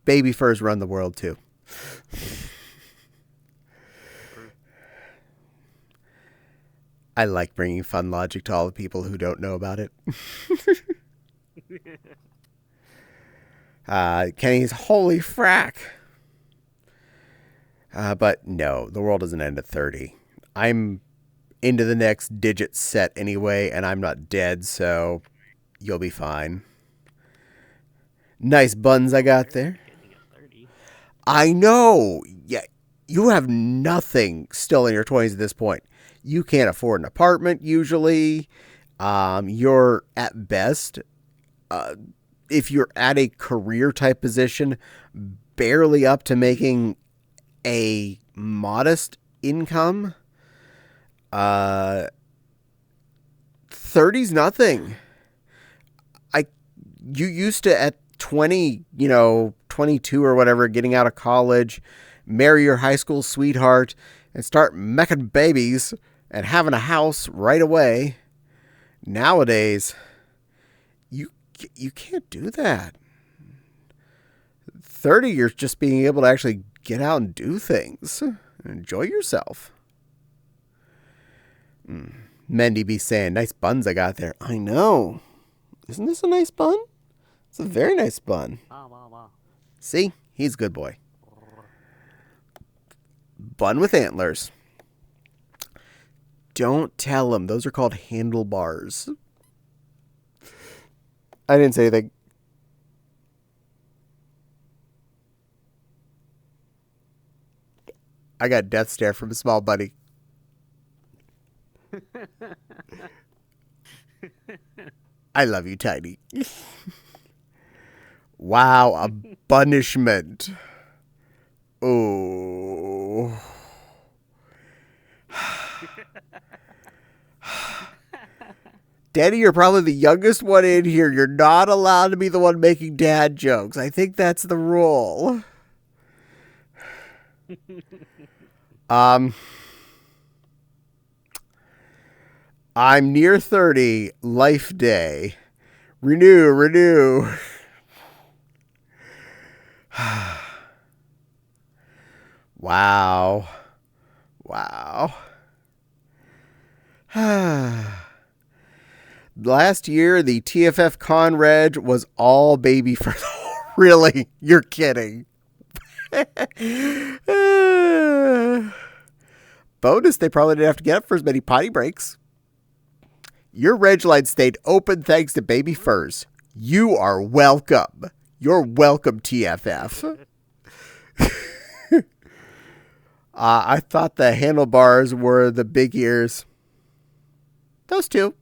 Baby furs run the world too. I like bringing fun logic to all the people who don't know about it. Kenny's holy frack. But no, the world doesn't end at 30. I'm into the next digit set anyway, and I'm not dead, so you'll be fine. Nice buns I got there. Getting at 30. I know. Yeah, you have nothing still in your 20s at this point. You can't afford an apartment usually. You're at best, if you're at a career type position, barely up to making a modest income. 30's nothing. You used to at 20, 22 or whatever, getting out of college, marry your high school sweetheart, and start mecking babies and having a house right away. Nowadays, you can't do that. 30, you're just being able to actually get out and do things. Enjoy yourself. Mendy be saying, nice buns I got there. I know. Isn't this a nice bun? It's a very nice bun. Wow. See? He's a good boy. Bun with antlers. Don't tell him. Those are called handlebars. I didn't say anything. I got death stare from a small bunny. I love you, Tiny. Wow, a punishment. Oh. Danny, you're probably the youngest one in here. You're not allowed to be the one making dad jokes. I think that's the rule. I'm near 30, life day. Renew. Wow. Last year, the TFF Conreg was all baby for. Really? You're kidding. Bonus, they probably didn't have to get up for as many potty breaks. Your reg line stayed open thanks to baby furs. You are welcome. You're welcome, TFF. I thought the handlebars were the big ears. Those two.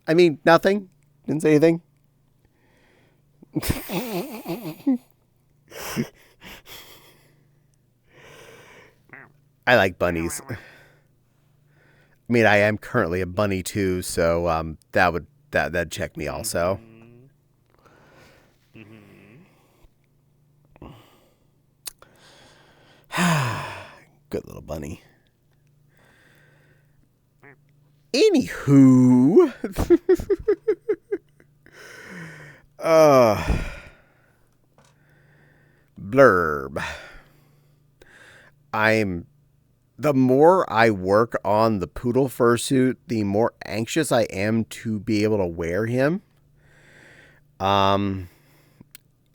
I mean, nothing. Didn't say anything. I like bunnies. I mean, I am currently a bunny too, so that'd check me also. Good little bunny. Anywho, blurb. The more I work on the poodle fursuit, the more anxious I am to be able to wear him.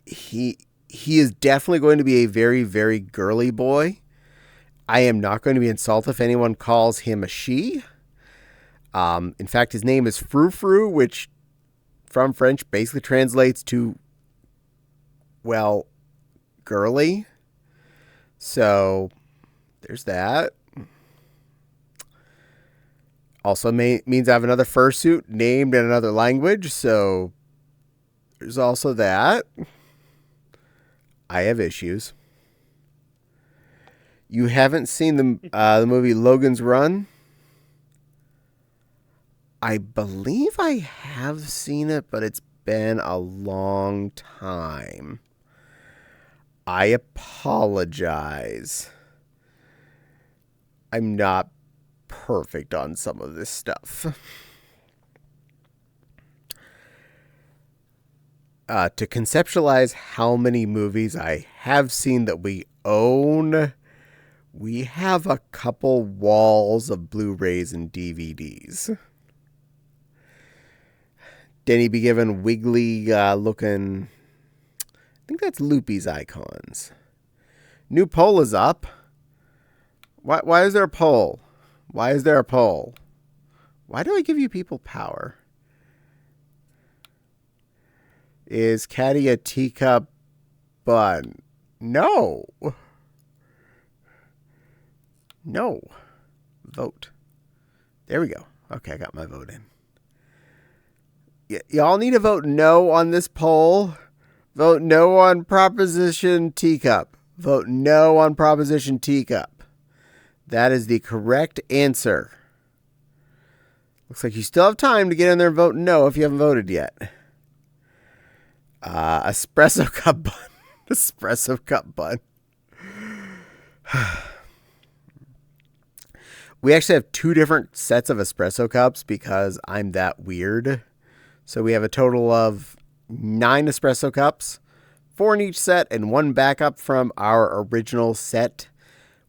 He is definitely going to be a very, very girly boy. I am not going to be insulted if anyone calls him a she. In fact, his name is Frou Frou, which from French basically translates to, well, girly. So there's that. Also means I have another fursuit named in another language, so there's also that. I have issues. You haven't seen the movie Logan's Run? I believe I have seen it, but it's been a long time. I apologize. I'm not perfect on some of this stuff. To conceptualize how many movies I have seen that we own, we have a couple walls of Blu-rays and DVDs. Denny be given wiggly looking, I think that's Loopy's icons. New poll is up. Why is there a poll? Why is there a poll? Why do I give you people power? Is Caddie a teacup bun? No. No. Vote. There we go. Okay, I got my vote in. Y'all need to vote no on this poll. Vote no on Proposition Teacup. Vote no on Proposition Teacup. That is the correct answer. Looks like you still have time to get in there and vote no if you haven't voted yet. Espresso cup bun. Espresso cup bun. We actually have 2 different sets of espresso cups because I'm that weird. So we have a total of 9 espresso cups, 4 in each set, and 1 backup from our original set,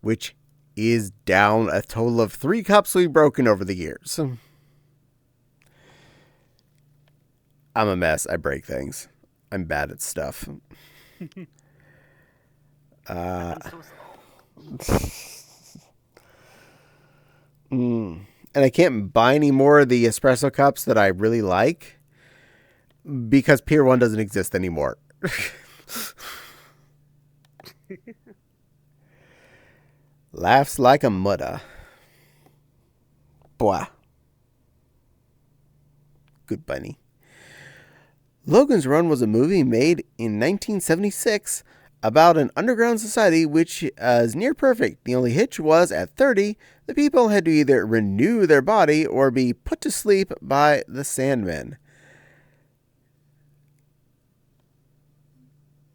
which is down a total of 3 cups we've broken over the years. I'm a mess. I break things. I'm bad at stuff. And I can't buy any more of the espresso cups that I really like because Pier 1 doesn't exist anymore. Laughs like a mudder. Boy. Good bunny. Logan's Run was a movie made in 1976 about an underground society which is near perfect. The only hitch was at 30, the people had to either renew their body or be put to sleep by the Sandmen.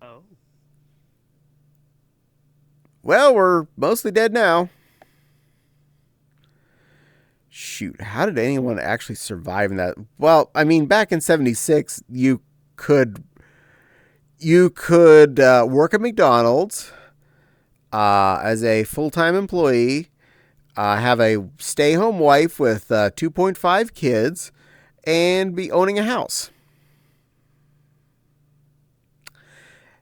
Oh. Well, we're mostly dead now. Shoot, how did anyone actually survive in that? Well, I mean, back in 76, you could work at McDonald's as a full-time employee, have a stay-home wife with 2.5 kids, and be owning a house.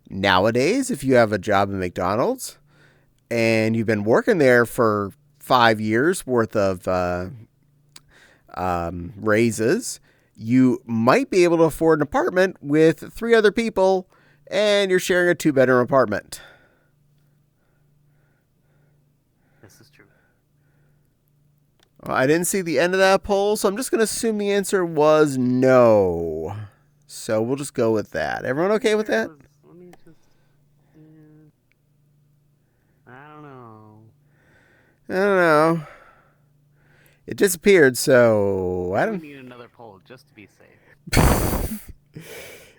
Nowadays, if you have a job at McDonald's and you've been working there for 5 years worth of raises, you might be able to afford an apartment with 3 other people, and you're sharing a 2-bedroom apartment. This is true. Well, I didn't see the end of that poll, so I'm just going to assume the answer was no. So we'll just go with that. Everyone okay with that? Let me just. I don't know. I don't know. It disappeared, so I We don't. need another poll just to be safe.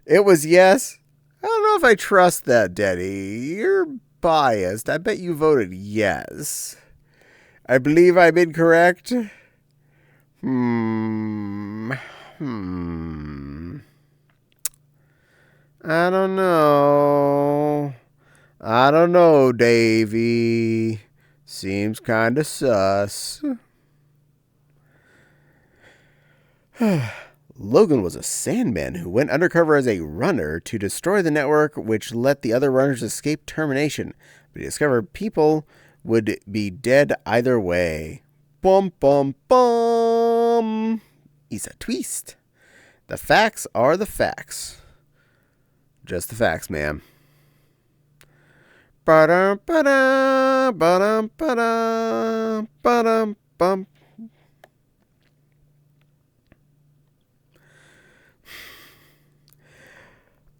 It was yes. I don't know if I trust that, Daddy. You're biased. I bet you voted yes. I believe I'm incorrect. I don't know. I don't know, Davey. Seems kinda sus. Logan was a Sandman who went undercover as a runner to destroy the network, which let the other runners escape termination. But he discovered people would be dead either way. Bum, bum, bum. It's a twist. The facts are the facts. Just the facts, ma'am. Ba-dum, ba-dum, ba-dum, ba-dum, ba-dum, bum.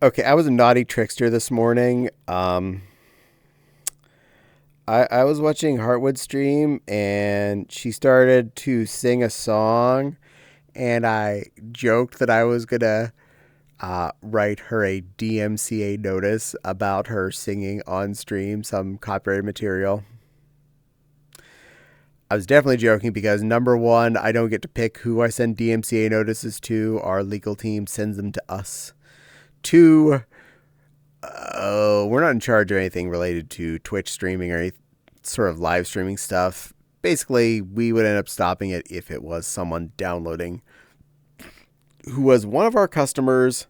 Okay, I was a naughty trickster this morning. I was watching Heartwood stream, and she started to sing a song, and I joked that I was gonna write her a DMCA notice about her singing on stream some copyrighted material. I was definitely joking because, number one, I don't get to pick who I send DMCA notices to. Our legal team sends them to us. 2, we're not in charge of anything related to Twitch streaming or any sort of live streaming stuff. Basically, we would end up stopping it if it was someone downloading who was one of our customers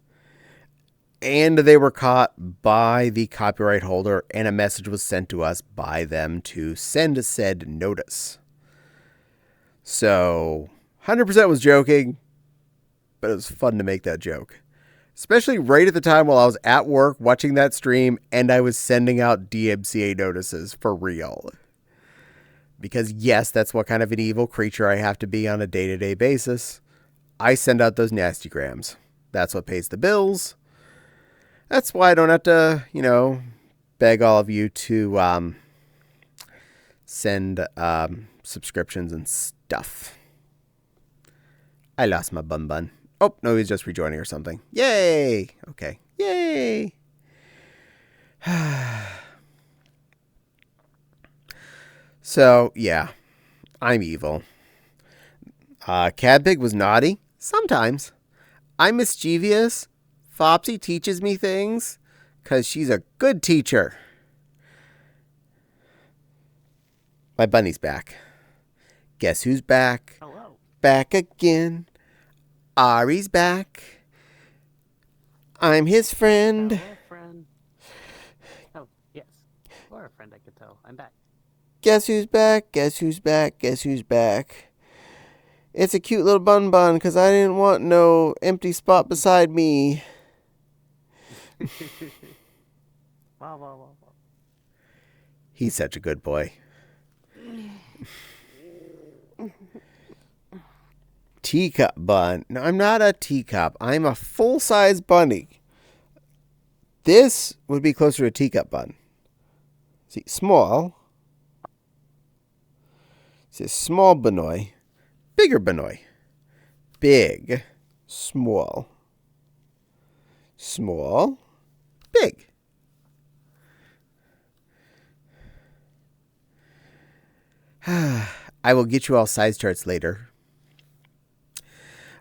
and they were caught by the copyright holder and a message was sent to us by them to send said notice. So, 100% was joking, but it was fun to make that joke. Especially right at the time while I was at work watching that stream and I was sending out DMCA notices for real. Because yes, that's what kind of an evil creature I have to be on a day-to-day basis. I send out those nasty grams. That's what pays the bills. That's why I don't have to, beg all of you to send subscriptions and stuff. I lost my bun. Oh, no, he's just rejoining or something. Yay! Okay. Yay! So, yeah. I'm evil. Cadpig was naughty. Sometimes. I'm mischievous. Fopsy teaches me things. 'Cause she's a good teacher. My bunny's back. Guess who's back? Hello. Back again. Ari's back. I'm his friend. Hello, friend. Oh, yes. You're a friend, I could tell. I'm back. Guess who's back? Guess who's back? Guess who's back? It's a cute little bun because I didn't want no empty spot beside me. Wow. He's such a good boy. Teacup bun. No, I'm not a teacup. I'm a full-size bunny. This would be closer to a teacup bun. See, small. See, small banoy. Bigger banoy. Big. Small. Small. Big. I will get you all size charts later.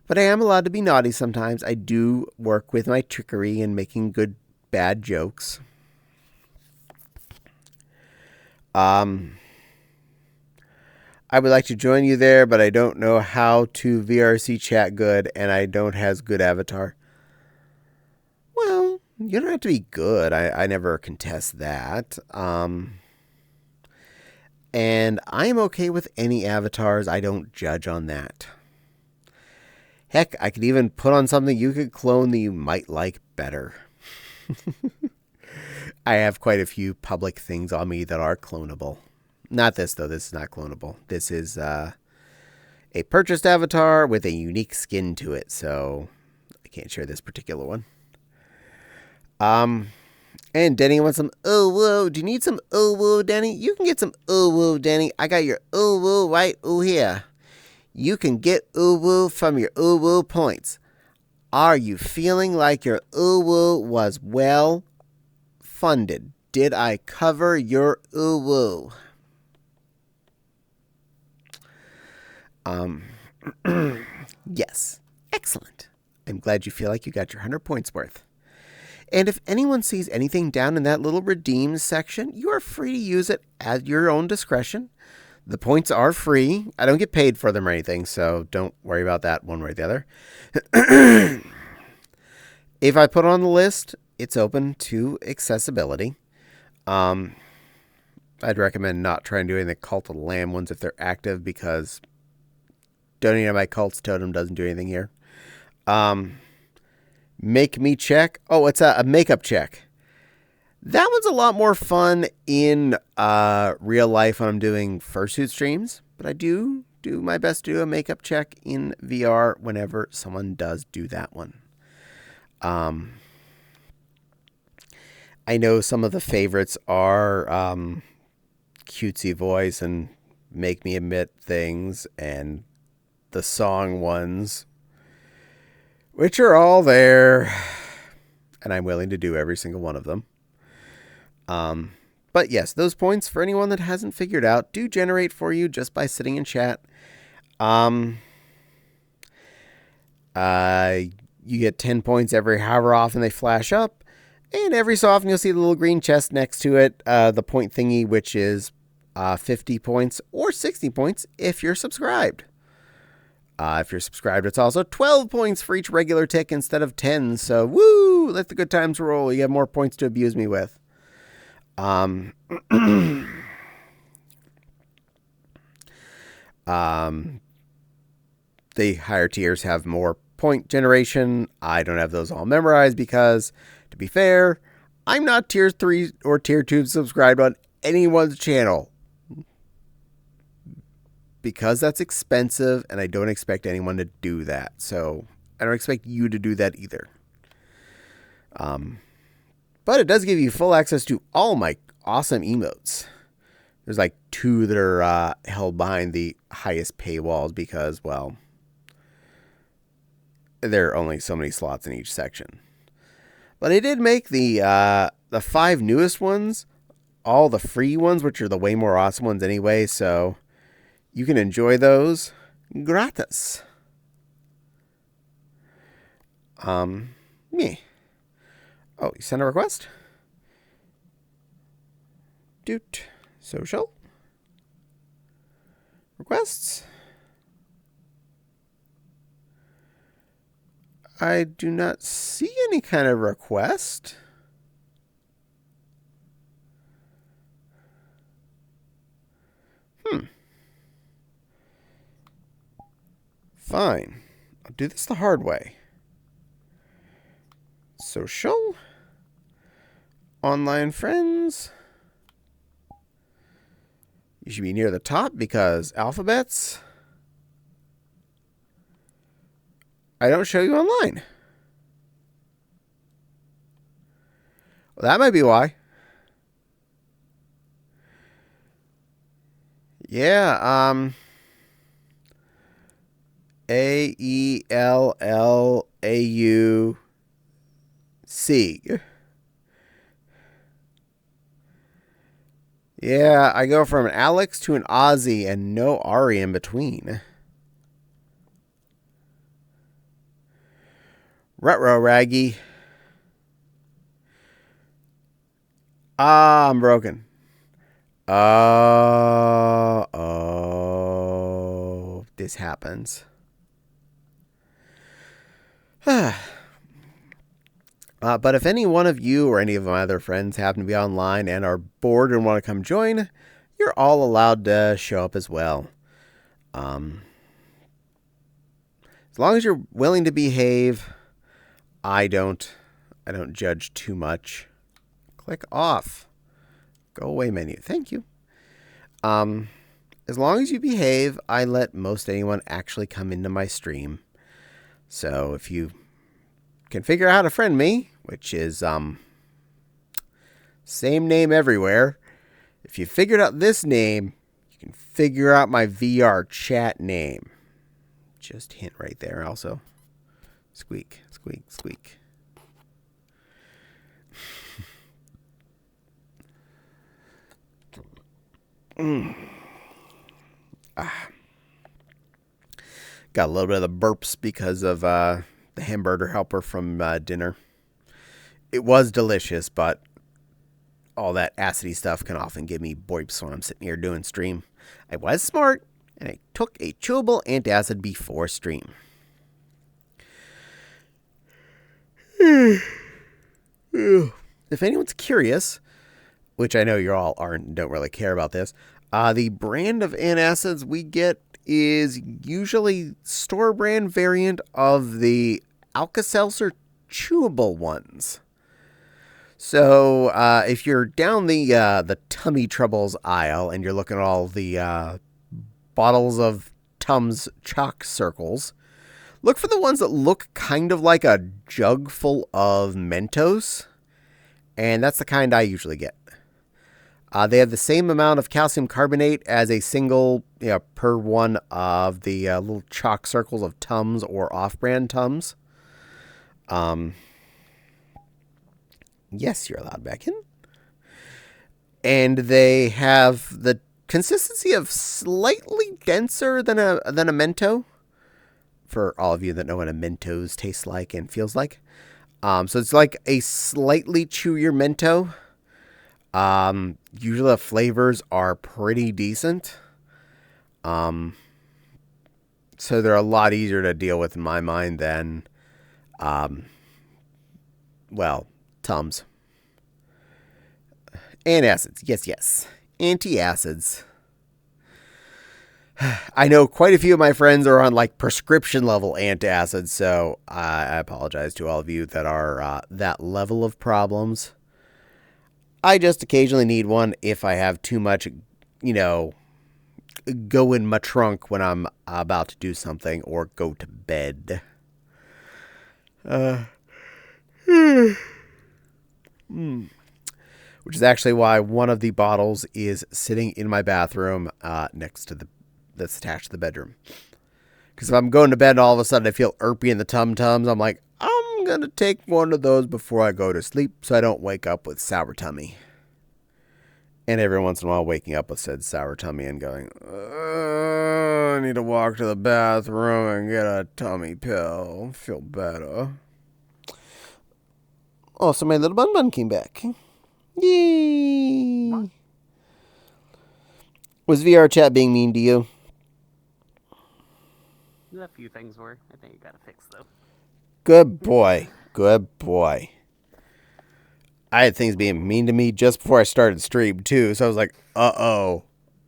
But I am allowed to be naughty sometimes. I do work with my trickery and making good, bad jokes. I would like to join you there, but I don't know how to VRC chat good, and I don't have good avatar. Well, you don't have to be good. I never contest that. And I'm okay with any avatars. I don't judge on that. Heck, I could even put on something you could clone that you might like better. I have quite a few public things on me that are clonable. Not this, though. This is not clonable. This is a purchased avatar with a unique skin to it, so I can't share this particular one. And Denny wants some whoa. Do you need some whoa, Denny? You can get some whoa, Denny. I got your whoa right here. You can get whoa from your whoa points. Are you feeling like your whoa was well funded? Did I cover your whoa? Yes. Excellent. I'm glad you feel like you got your 100 points worth. And if anyone sees anything down in that little redeem section, you are free to use it at your own discretion. The points are free. I don't get paid for them or anything, so don't worry about that one way or the other. If I put it on the list, it's open to accessibility. I'd recommend not trying to do any of the Cult of the Lamb ones if they're active, because donating my cult's totem doesn't do anything here. Make me check. Oh, it's a makeup check. That one's a lot more fun in real life when I'm doing fursuit streams, but I do my best to do a makeup check in VR whenever someone does do that one. I know some of the favorites are cutesy voice and make me admit things, and the song ones, which are all there, and I'm willing to do every single one of them. But yes, those points, for anyone that hasn't figured out, do generate for you just by sitting in chat. You get 10 points every however often they flash up, and every so often you'll see the little green chest next to it, the point thingy, which is 50 points or 60 points if you're subscribed. If you're subscribed, it's also 12 points for each regular tick instead of 10. So, woo! Let the good times roll. You have more points to abuse me with. The higher tiers have more point generation. I don't have those all memorized because, to be fair, I'm not tier 3 or tier 2 subscribed on anyone's channel, because that's expensive, and I don't expect anyone to do that. So I don't expect you to do that either. But it does give you full access to all my awesome emotes. There's like 2 that are held behind the highest paywalls because, well, there are only so many slots in each section. But I did make the 5 newest ones, all the free ones, which are the way more awesome ones anyway, so you can enjoy those gratis. Me. Oh, you sent a request? Doot. Social. Requests. I do not see any kind of request. Fine. I'll do this the hard way. Social. Online friends. You should be near the top because alphabets. I don't show you online. Well, that might be why. Yeah, AELLAUC. Yeah, I go from an Alex to an Ozzy and no Ari in between. Rutro Raggy. Ah, I'm broken. Oh, this happens. But if any one of you or any of my other friends happen to be online and are bored and want to come join, you're all allowed to show up as well. As long as you're willing to behave, I don't judge too much. Click off. Go away menu. Thank you. As long as you behave, I let most anyone actually come into my stream. So if you can figure out how to friend me, which is same name everywhere. If you figured out this name, you can figure out my VR chat name. Just hint right there also. Squeak, squeak, squeak. Got a little bit of the burps because of the hamburger helper from dinner. It was delicious, but all that acidy stuff can often give me boips when I'm sitting here doing stream. I was smart, and I took a chewable antacid before stream. If anyone's curious, which I know you all aren't and don't really care about this, the brand of antacids we get is usually store brand variant of the Alka-Seltzer chewable ones. So if you're down the tummy troubles aisle and you're looking at all the bottles of Tums chalk circles, look for the ones that look kind of like a jug full of Mentos, and that's the kind I usually get. They have the same amount of calcium carbonate as a single, per one of the little chalk circles of Tums or off-brand Tums. Yes, you're allowed back in. And they have the consistency of slightly denser than a Mento. For all of you that know what a Mentos tastes like and feels like. So it's like a slightly chewier Mento. Usually the flavors are pretty decent. So they're a lot easier to deal with in my mind than, Tums. Antacids. Yes. Antacids. I know quite a few of my friends are on like prescription level antacids, so I apologize to all of you that are that level of problems. I just occasionally need one if I have too much, go in my trunk when I'm about to do something or go to bed. Which is actually why one of the bottles is sitting in my bathroom next to that's attached to the bedroom. Because if I'm going to bed and all of a sudden I feel irpy in the tum-tums, I'm like, I'm going to take one of those before I go to sleep so I don't wake up with sour tummy. And every once in a while waking up with said sour tummy and going, I need to walk to the bathroom and get a tummy pill. Feel better. Oh, so my little bun came back. Yay! What? Was VR chat being mean to you? A few things were. I think you gotta fix though. Good boy. I had things being mean to me just before I started stream too, so I was like, uh-oh.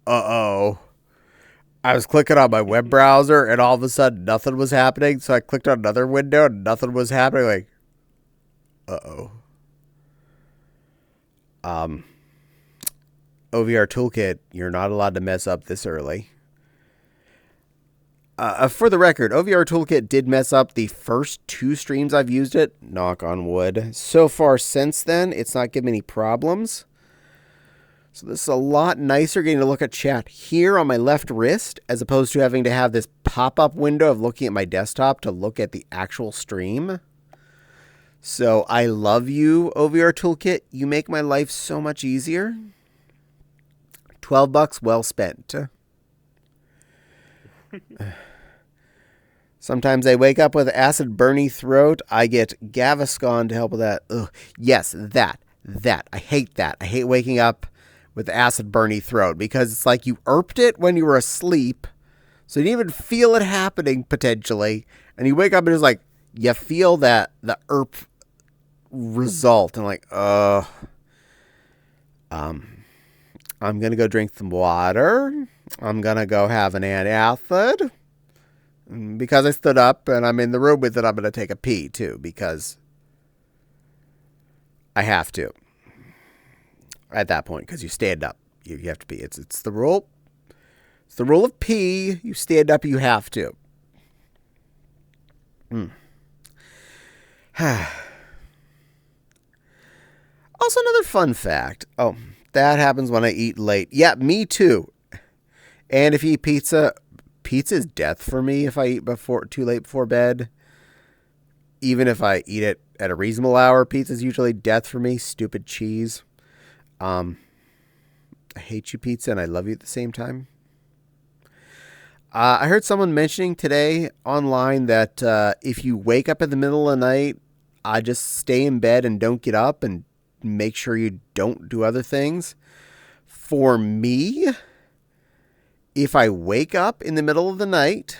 I was clicking on my web browser and all of a sudden nothing was happening, so I clicked on another window and nothing was happening, like, uh-oh. OVR Toolkit, you're not allowed to mess up this early. For the record, OVR Toolkit did mess up the first 2 streams I've used it. Knock on wood. So far since then, it's not giving me any problems. So this is a lot nicer getting to look at chat here on my left wrist as opposed to having to have this pop-up window of looking at my desktop to look at the actual stream. So I love you, OVR Toolkit. You make my life so much easier. $12 well spent. Sometimes I wake up with acid burny throat. I get Gaviscon to help with that. Ugh. Yes, that. I hate that. I hate waking up with acid burny throat because it's like you erped it when you were asleep. So you didn't even feel it happening potentially. And you wake up and it's like, you feel that the erp result. And like, I'm going to go drink some water. I'm going to go have an antacid. Because I stood up and I'm in the room with it, I'm going to take a pee too. Because I have to. At that point, because you stand up. You have to pee. It's the rule. It's the rule of pee. You stand up, you have to. Also, another fun fact. Oh, that happens when I eat late. Yeah, me too. And if you eat pizza, pizza is death for me if I eat too late before bed. Even if I eat it at a reasonable hour, pizza is usually death for me. Stupid cheese. I hate you, pizza, and I love you at the same time. I heard someone mentioning today online that if you wake up in the middle of the night, I just stay in bed and don't get up and make sure you don't do other things. For me, if I wake up in the middle of the night,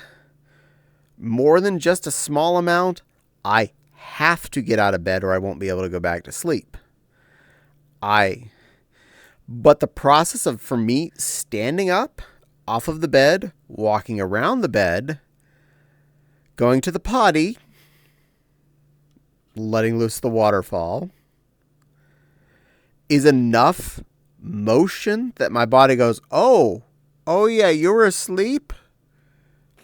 more than just a small amount, I have to get out of bed or I won't be able to go back to sleep. But the process of, for me, standing up off of the bed, walking around the bed, going to the potty, letting loose the waterfall, is enough motion that my body goes, oh yeah, you were asleep?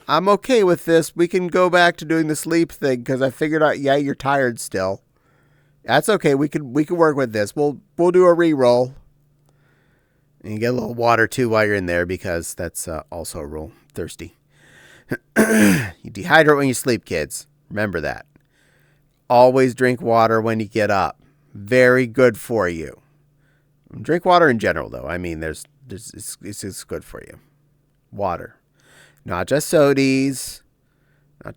I'm okay with this. We can go back to doing the sleep thing because I figured out, yeah, you're tired still. That's okay. We can work with this. We'll do a re-roll. And you get a little water, too, while you're in there, because that's also a rule. Thirsty. You dehydrate when you sleep, kids. Remember that. Always drink water when you get up. Very good for you. Drink water in general, though. I mean, it's good for you. Water. Not just sodies. Not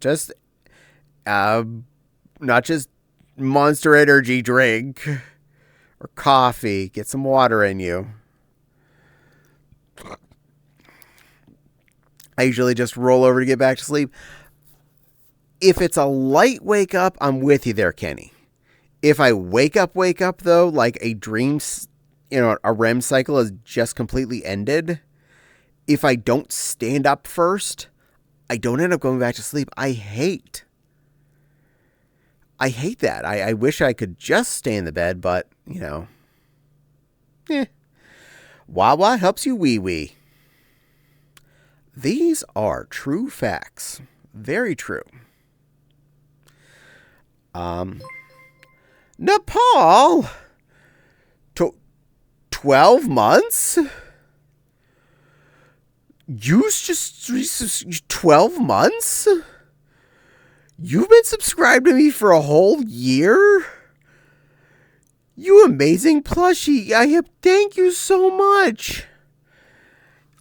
just Monster Energy drink. Or coffee. Get some water in you. I usually just roll over to get back to sleep. If it's a light wake up, I'm with you there, Kenny. If I wake up, though, like a dream, a REM cycle has just completely ended. If I don't stand up first, I don't end up going back to sleep. I hate that. I wish I could just stay in the bed, but, Wawa helps you wee-wee. These are true facts. Very true. Nepal? 12 months? You just 12 months? You've been subscribed to me for a whole year? You amazing plushie. Thank you so much.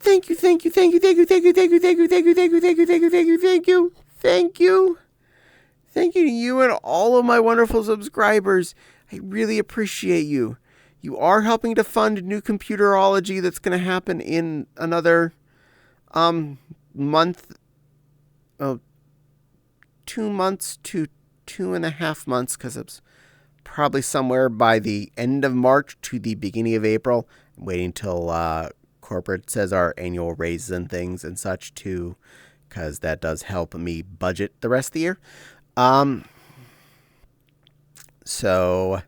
Thank you. Thank you to you and all of my wonderful subscribers. I really appreciate you. You are helping to fund new computerology that's going to happen in another month. 2 months to 2.5 months, because it's probably somewhere by the end of March to the beginning of April. I'm waiting till corporate says our annual raises and things and such too, because that does help me budget the rest of the year. So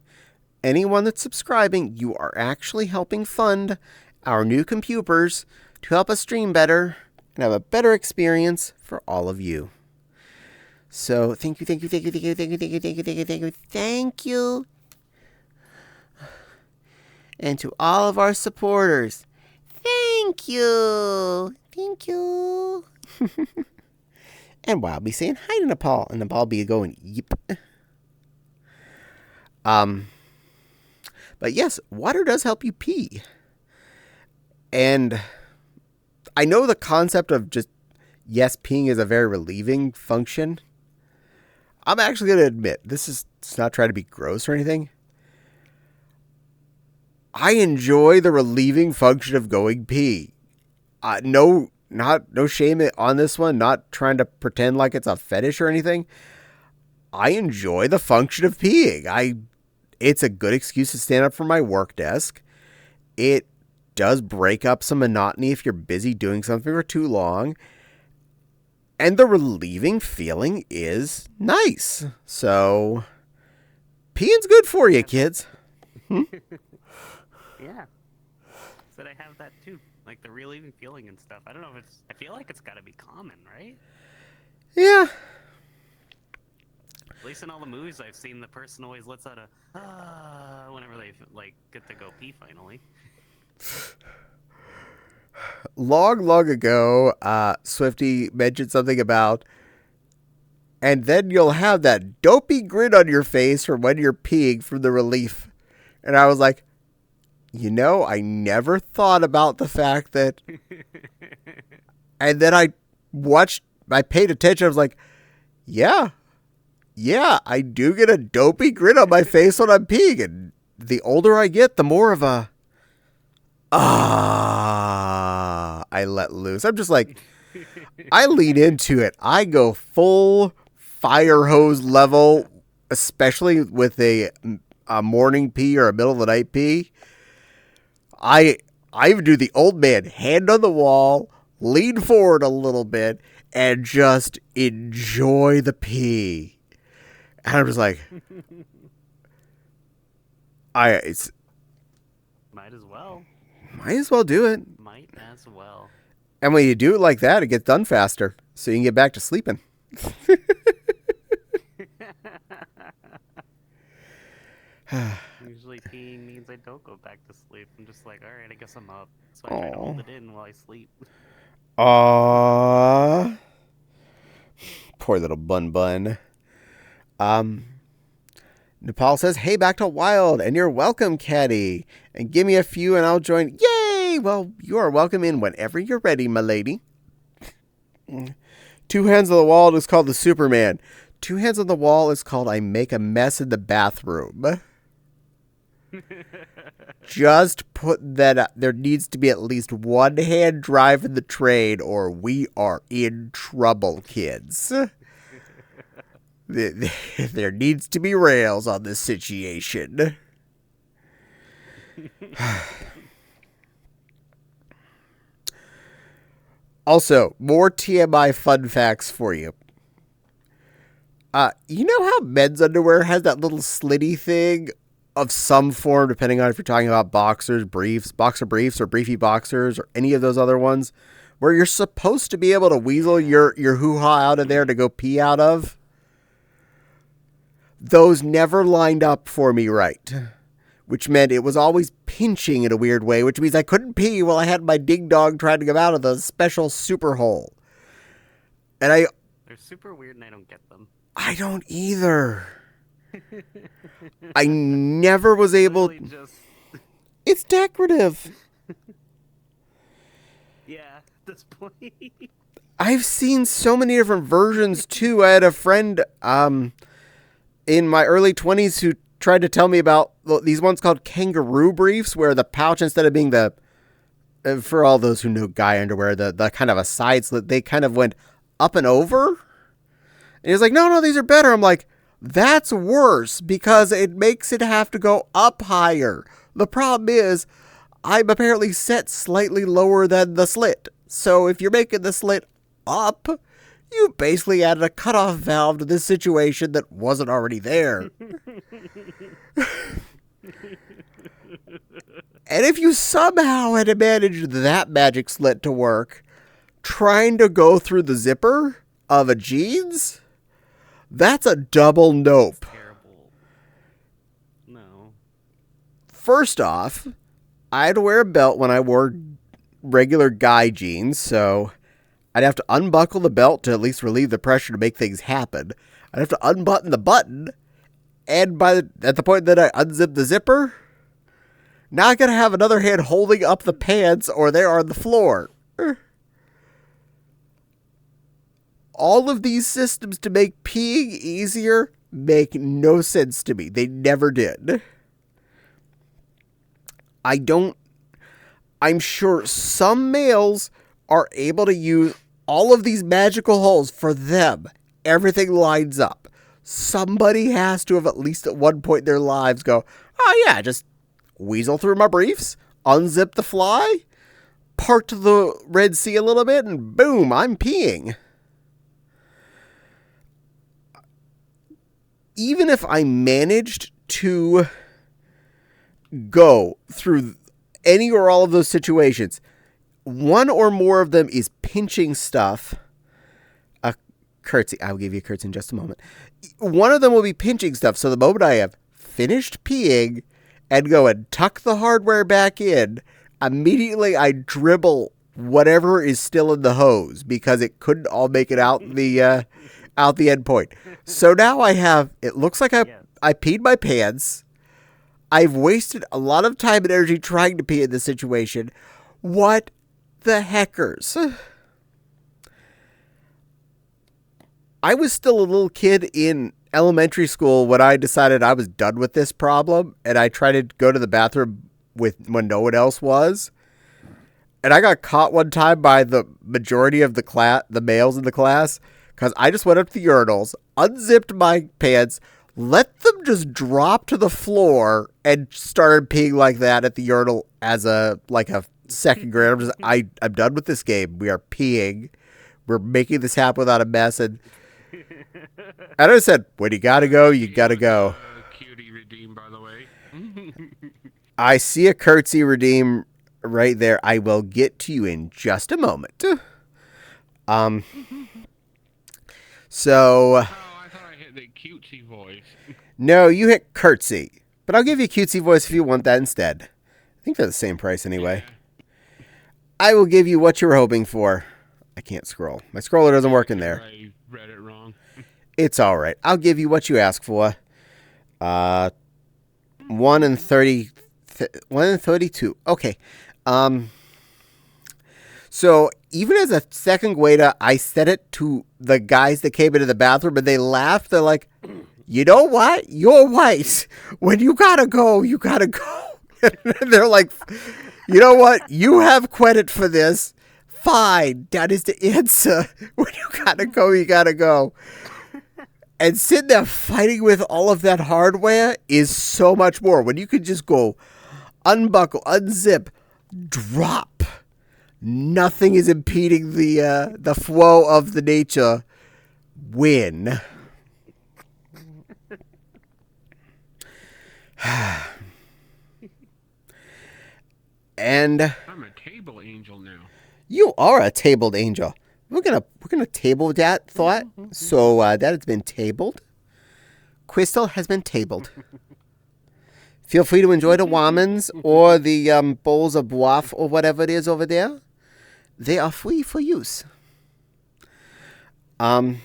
anyone that's subscribing, you are actually helping fund our new computers to help us stream better and have a better experience for all of you. So thank you, thank you, thank you, thank you, thank you, thank you, thank you, thank you, thank you, thank you. And to all of our supporters, thank you. Thank you. And I'll be saying hi to Nepal, and Nepal be going, yep. But yes, water does help you pee. And I know the concept of just, yes, peeing is a very relieving function. I'm actually going to admit, it's not trying to be gross or anything. I enjoy the relieving function of going pee. No shame on this one, not trying to pretend like it's a fetish or anything. I enjoy the function of peeing. It's a good excuse to stand up from my work desk. It does break up some monotony if you're busy doing something for too long. And the relieving feeling is nice. So, peeing's good for you, kids. Yeah. Said I have that too. Like the relieving feeling and stuff. I don't know if I feel like it's gotta be common, right? Yeah. At least in all the movies I've seen, the person always lets out a whenever they like get to go pee finally. Long ago, Swifty mentioned something about, and then you'll have that dopey grin on your face from when you're peeing from the relief. And I was like, I never thought about the fact that, and then I paid attention. I was like, yeah, I do get a dopey grin on my face when I'm peeing. And the older I get, the more of a, I let loose. I'm just like, I lean into it. I go full fire hose level, especially with a morning pee or a middle of the night pee. I even do the old man, hand on the wall, lean forward a little bit, and just enjoy the pee. And I'm just like, Might as well. Might as well do it. Might as well. And when you do it like that, it gets done faster, so you can get back to sleeping. Usually peeing means I don't go back to sleep. I'm just like, alright, I guess I'm up. So I try to hold it in while I sleep. Aww. Poor little bun. Nepal says, hey, back to Wild, and you're welcome, Caddie. And give me a few and I'll join. Yay! Well, you are welcome in whenever you're ready, my lady. Two Hands on the Wall is called the Superman. Two Hands on the Wall is called I Make a Mess in the Bathroom. Just put that up. There needs to be at least one hand driving the train or we are in trouble, kids. There needs to be rails on this situation. Also, more TMI fun facts for you. You know how men's underwear has that little slitty thing of some form, depending on if you're talking about boxer briefs, or briefy boxers, or any of those other ones, where you're supposed to be able to weasel your hoo-ha out of there to go pee out of? Those never lined up for me right, which meant it was always pinching in a weird way, which means I couldn't pee while I had my ding dong trying to come out of the special super hole. And they're super weird and I don't get them. I don't either. I never was able. It's decorative. Yeah, at this point. I've seen so many different versions too. I had a friend in my early 20s who tried to tell me about these ones called kangaroo briefs, where the pouch, instead of being for all those who know guy underwear, the kind of a side slit, they kind of went up and over. And he was like, no, these are better. I'm like, that's worse because it makes it have to go up higher. The problem is I'm apparently set slightly lower than the slit. So if you're making the slit up, you basically added a cutoff valve to this situation that wasn't already there. And if you somehow had managed that magic slit to work, trying to go through the zipper of a jeans, that's a double nope. Terrible. No. First off, I'd wear a belt when I wore regular guy jeans, so I'd have to unbuckle the belt to at least relieve the pressure to make things happen. I'd have to unbutton the button, and at the point that I unzip the zipper, now I gotta have another hand holding up the pants or they're on the floor. All of these systems to make peeing easier make no sense to me. They never did. I'm sure some males are able to use all of these magical holes. For them, everything lines up. Somebody has to have at least at one point in their lives go, oh yeah, just weasel through my briefs, unzip the fly, part to the Red Sea a little bit, and boom, I'm peeing. Even if I managed to go through any or all of those situations, one or more of them is pinching stuff. A curtsy. I'll give you a curtsy in just a moment. One of them will be pinching stuff. So the moment I have finished peeing and go and tuck the hardware back in, immediately I dribble whatever is still in the hose because it couldn't all make it out the end point. So now it looks like I peed my pants. I've wasted a lot of time and energy trying to pee in this situation. What the heckers? I was still a little kid in elementary school when I decided I was done with this problem, and I tried to go to the bathroom when no one else was. And I got caught one time by the majority of the males in the class, because I just went up to the urinals, unzipped my pants, let them just drop to the floor, and started peeing like that at the urinal as a second grader. I'm done with this game. We are peeing. We're making this happen without a mess. And I just said, when you gotta go, you gotta go. Cutie redeem, by the way. I see a curtsy redeem right there. I will get to you in just a moment. So. Oh, I thought I hit the cutesy voice. No, you hit curtsy. But I'll give you a cutesy voice if you want that instead. I think they're the same price anyway. Yeah. I will give you what you were hoping for. I can't scroll. My scroller doesn't work in there. I read it wrong. It's all right. I'll give you what you asked for. 1 and 30. 1 and 32. Okay. So even as a second grader, I said it to the guys that came into the bathroom, and they laughed. They're like, you know what? You're white. When you gotta go, you gotta go. And they're like, you know what? You have credit for this. Fine. That is the answer. When you gotta go, you gotta go. And sitting there fighting with all of that hardware is so much more. When you could just go unbuckle, unzip, drop. Nothing is impeding the flow of the nature. Win. And I'm a table angel now. you are a tabled angel. We're gonna table that thought. So that has been tabled. Crystal has been tabled. Feel free to enjoy the womans or the bowls of boif or whatever it is over there. They are free for use. I don't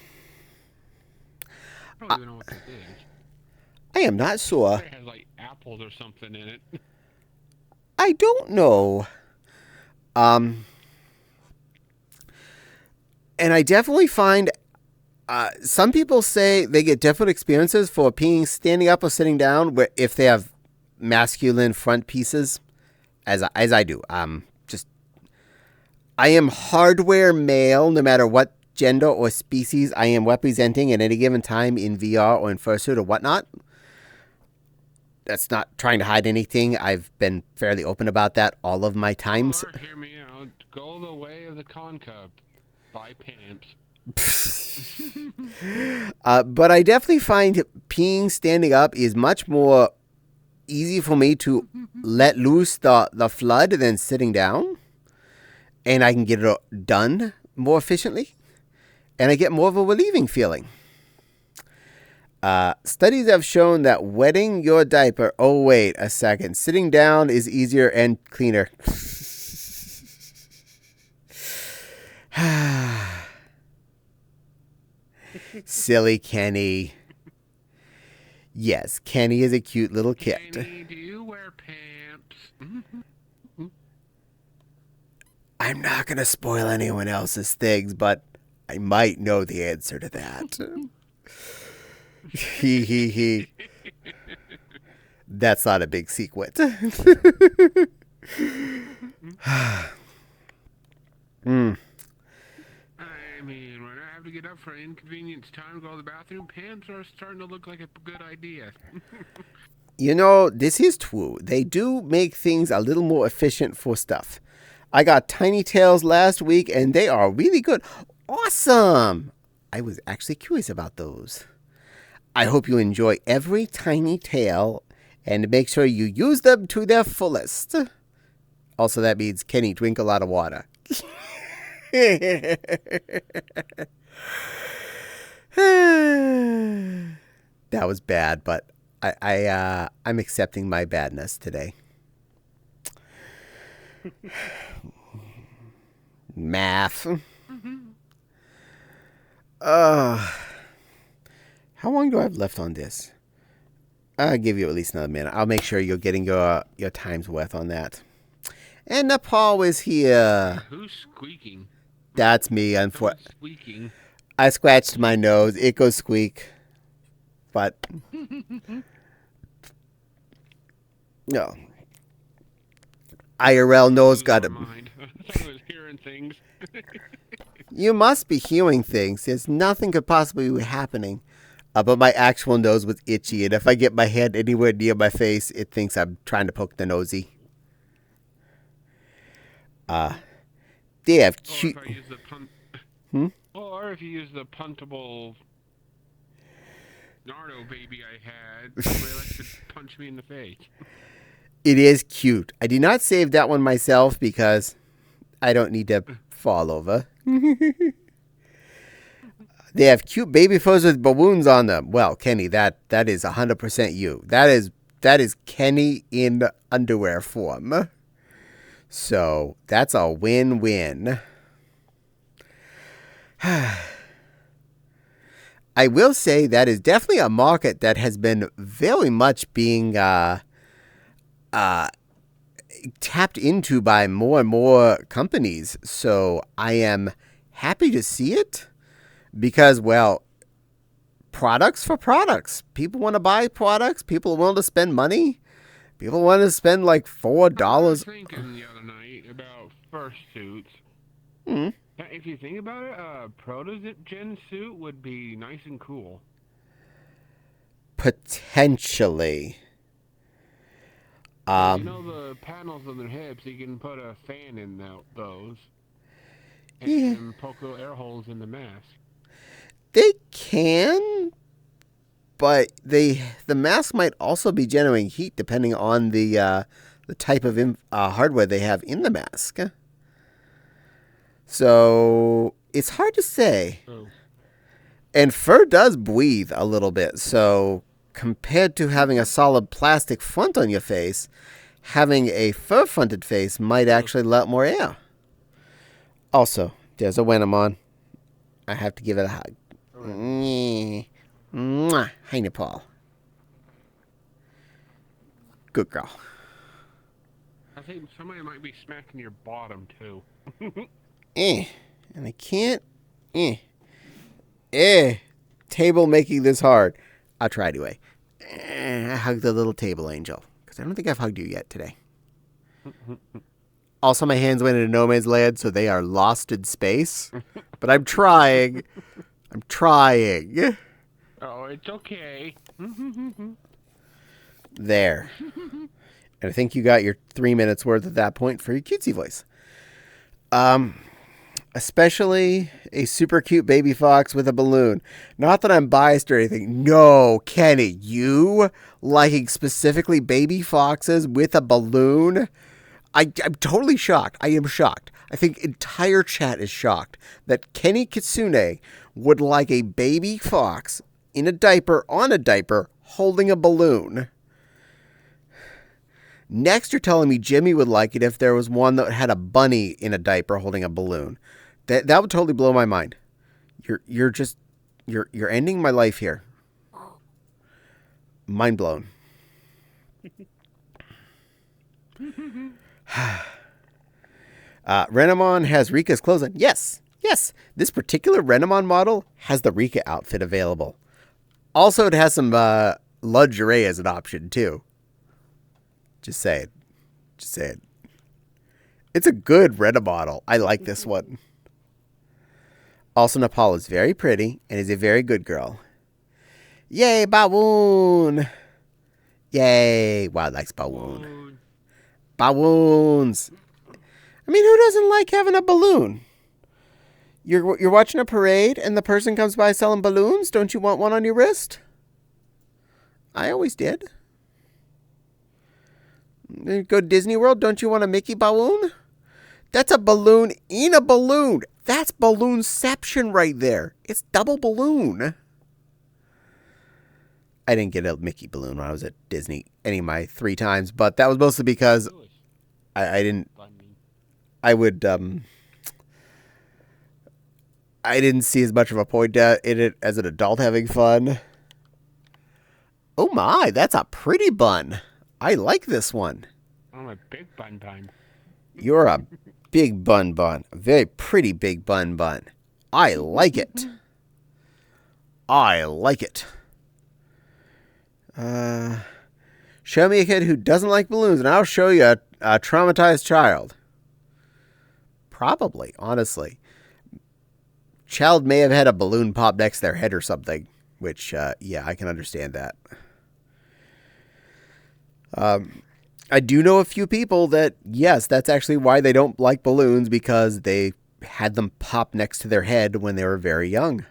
even know what this is. I am not sure. It has like apples or something in it. I don't know. And I definitely find some people say they get different experiences for peeing standing up or sitting down if they have masculine front pieces, as I do. I am hardware male, no matter what gender or species I am representing at any given time in VR or in fursuit or whatnot. That's not trying to hide anything. I've been fairly open about that all of my times. Or, hear me out. Go the way of the con cub. Buy pants. But I definitely find peeing standing up is much more easy for me to let loose the flood than sitting down. And I can get it done more efficiently, and I get more of a relieving feeling. Studies have shown that wetting your diaper, oh wait a second, sitting down is easier and cleaner. Silly Kenny. Yes, Kenny is a cute little kid. Kenny, do you wear pants? I'm not going to spoil anyone else's things, but I might know the answer to that. He. That's not a big secret. Mm. I mean, when I have to get up for an inconvenience time to go to the bathroom, pants are starting to look like a good idea. You know, this is true. They do make things a little more efficient for stuff. I got Tiny Tails last week, and they are really good. Awesome! I was actually curious about those. I hope you enjoy every Tiny Tail, and make sure you use them to their fullest. Also, that means, Kenny, drink a lot of water. That was bad, but I'm accepting my badness today. Math. How long do I have left on this? I'll give you at least another minute. I'll make sure you're getting your time's worth on that. And Nepal is here. Who's squeaking? That's me. Someone's squeaking. I scratched my nose. It goes squeak. But no. IRL nose got it. I thought I was hearing things. You must be hearing things. There's nothing could possibly be happening. But my actual nose was itchy, and if I get my hand anywhere near my face, it thinks I'm trying to poke the nosy. They have cute. Or if you use the puntable Nardo baby I had, somebody likes to punch me in the face. It is cute. I did not save that one myself because I don't need to fall over. They have cute baby furs with balloons on them. Well, Kenny, that is 100% you. That is Kenny in underwear form. So that's a win-win. I will say that is definitely a market that has been very much being tapped into by more and more companies. So I am happy to see it because, well, products for products. People want to buy products. People are willing to spend money. People want to spend like $4. I was thinking the other night about fursuits. Mm-hmm. If you think about it, a proto-gen suit would be nice and cool. Potentially. You know the panels on their hips, you can put a fan in those. And poke little air holes in the mask. They can, but the mask might also be generating heat depending on the type of hardware they have in the mask. So it's hard to say. Oh. And fur does breathe a little bit. So compared to having a solid plastic front on your face, having a fur-fronted face might actually let more air. Also, there's a Wenamon. I have to give it a hug. Mwah. Hi, Nepal. Good girl. I think somebody might be smacking your bottom, too. And I can't. Table making this hard. I'll try anyway. I hugged the little table angel. Because I don't think I've hugged you yet today. Also, my hands went into no man's land, so they are lost in space. But I'm trying. I'm trying. Oh, it's okay. There. And I think you got your 3 minutes worth at that point for your cutesy voice. Especially a super cute baby fox with a balloon. Not that I'm biased or anything. No, Kenny, you liking specifically baby foxes with a balloon? I'm totally shocked. I am shocked. I think entire chat is shocked that Kenny Kitsune would like a baby fox in a diaper, on a diaper, holding a balloon. Next, you're telling me Jimmy would like it if there was one that had a bunny in a diaper holding a balloon. That would totally blow my mind. You're ending my life here. Mind blown. Renamon has Rika's clothes on. Yes. This particular Renamon model has the Rika outfit available. Also, it has some lingerie as an option, too. Just saying. It's a good Rena model. I like this one. Also, Nepal is very pretty and is a very good girl. Yay, Bawoon! Yay! Wow, likes Bawoon. Bawoons! I mean, who doesn't like having a balloon? You're watching a parade and the person comes by selling balloons? Don't you want one on your wrist? I always did. Go to Disney World, don't you want a Mickey balloon? That's a balloon in a balloon. That's balloonception right there. It's double balloon. I didn't get a Mickey balloon when I was at Disney any of my 3 times, but that was mostly because I didn't see as much of a point in it as an adult having fun. Oh my, that's a pretty bun. I like this one. I'm a big bun bun. You're a big bun bun. A very pretty big bun bun. I like it. Show me a kid who doesn't like balloons, and I'll show you a traumatized child. Probably, honestly. Child may have had a balloon pop next to their head or something, which, yeah, I can understand that. I do know a few people that, yes, that's actually why they don't like balloons, because they had them pop next to their head when they were very young.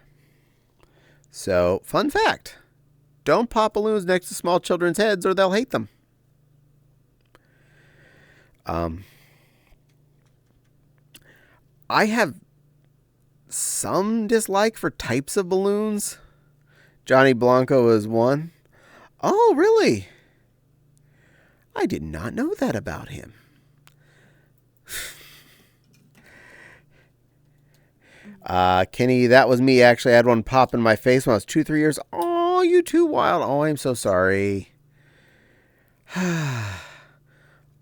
So, fun fact. Don't pop balloons next to small children's heads or they'll hate them. I have some dislike for types of balloons. Johnny Blanco is one. Oh, really? I did not know that about him. Kenny, that was me. Actually, I had one pop in my face when I was 2-3 years. Oh, you too wild. Oh, I'm so sorry.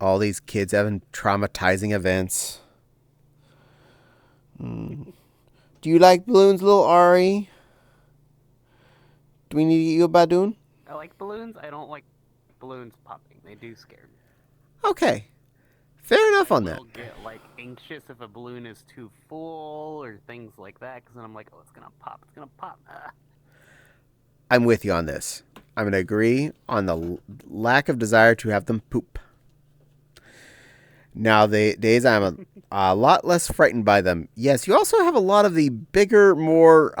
All these kids having traumatizing events. Do you like balloons, little Ari? Do we need to get you a Badoon? I like balloons. I don't like balloons popping. They do scare me. Okay. Fair enough on that. I'll get anxious if a balloon is too full or things like that, because then I'm like, oh, it's gonna pop. I'm with you on this. I'm going to agree on the lack of desire to have them poop. Now, the days I'm a lot less frightened by them. Yes, you also have a lot of the bigger, more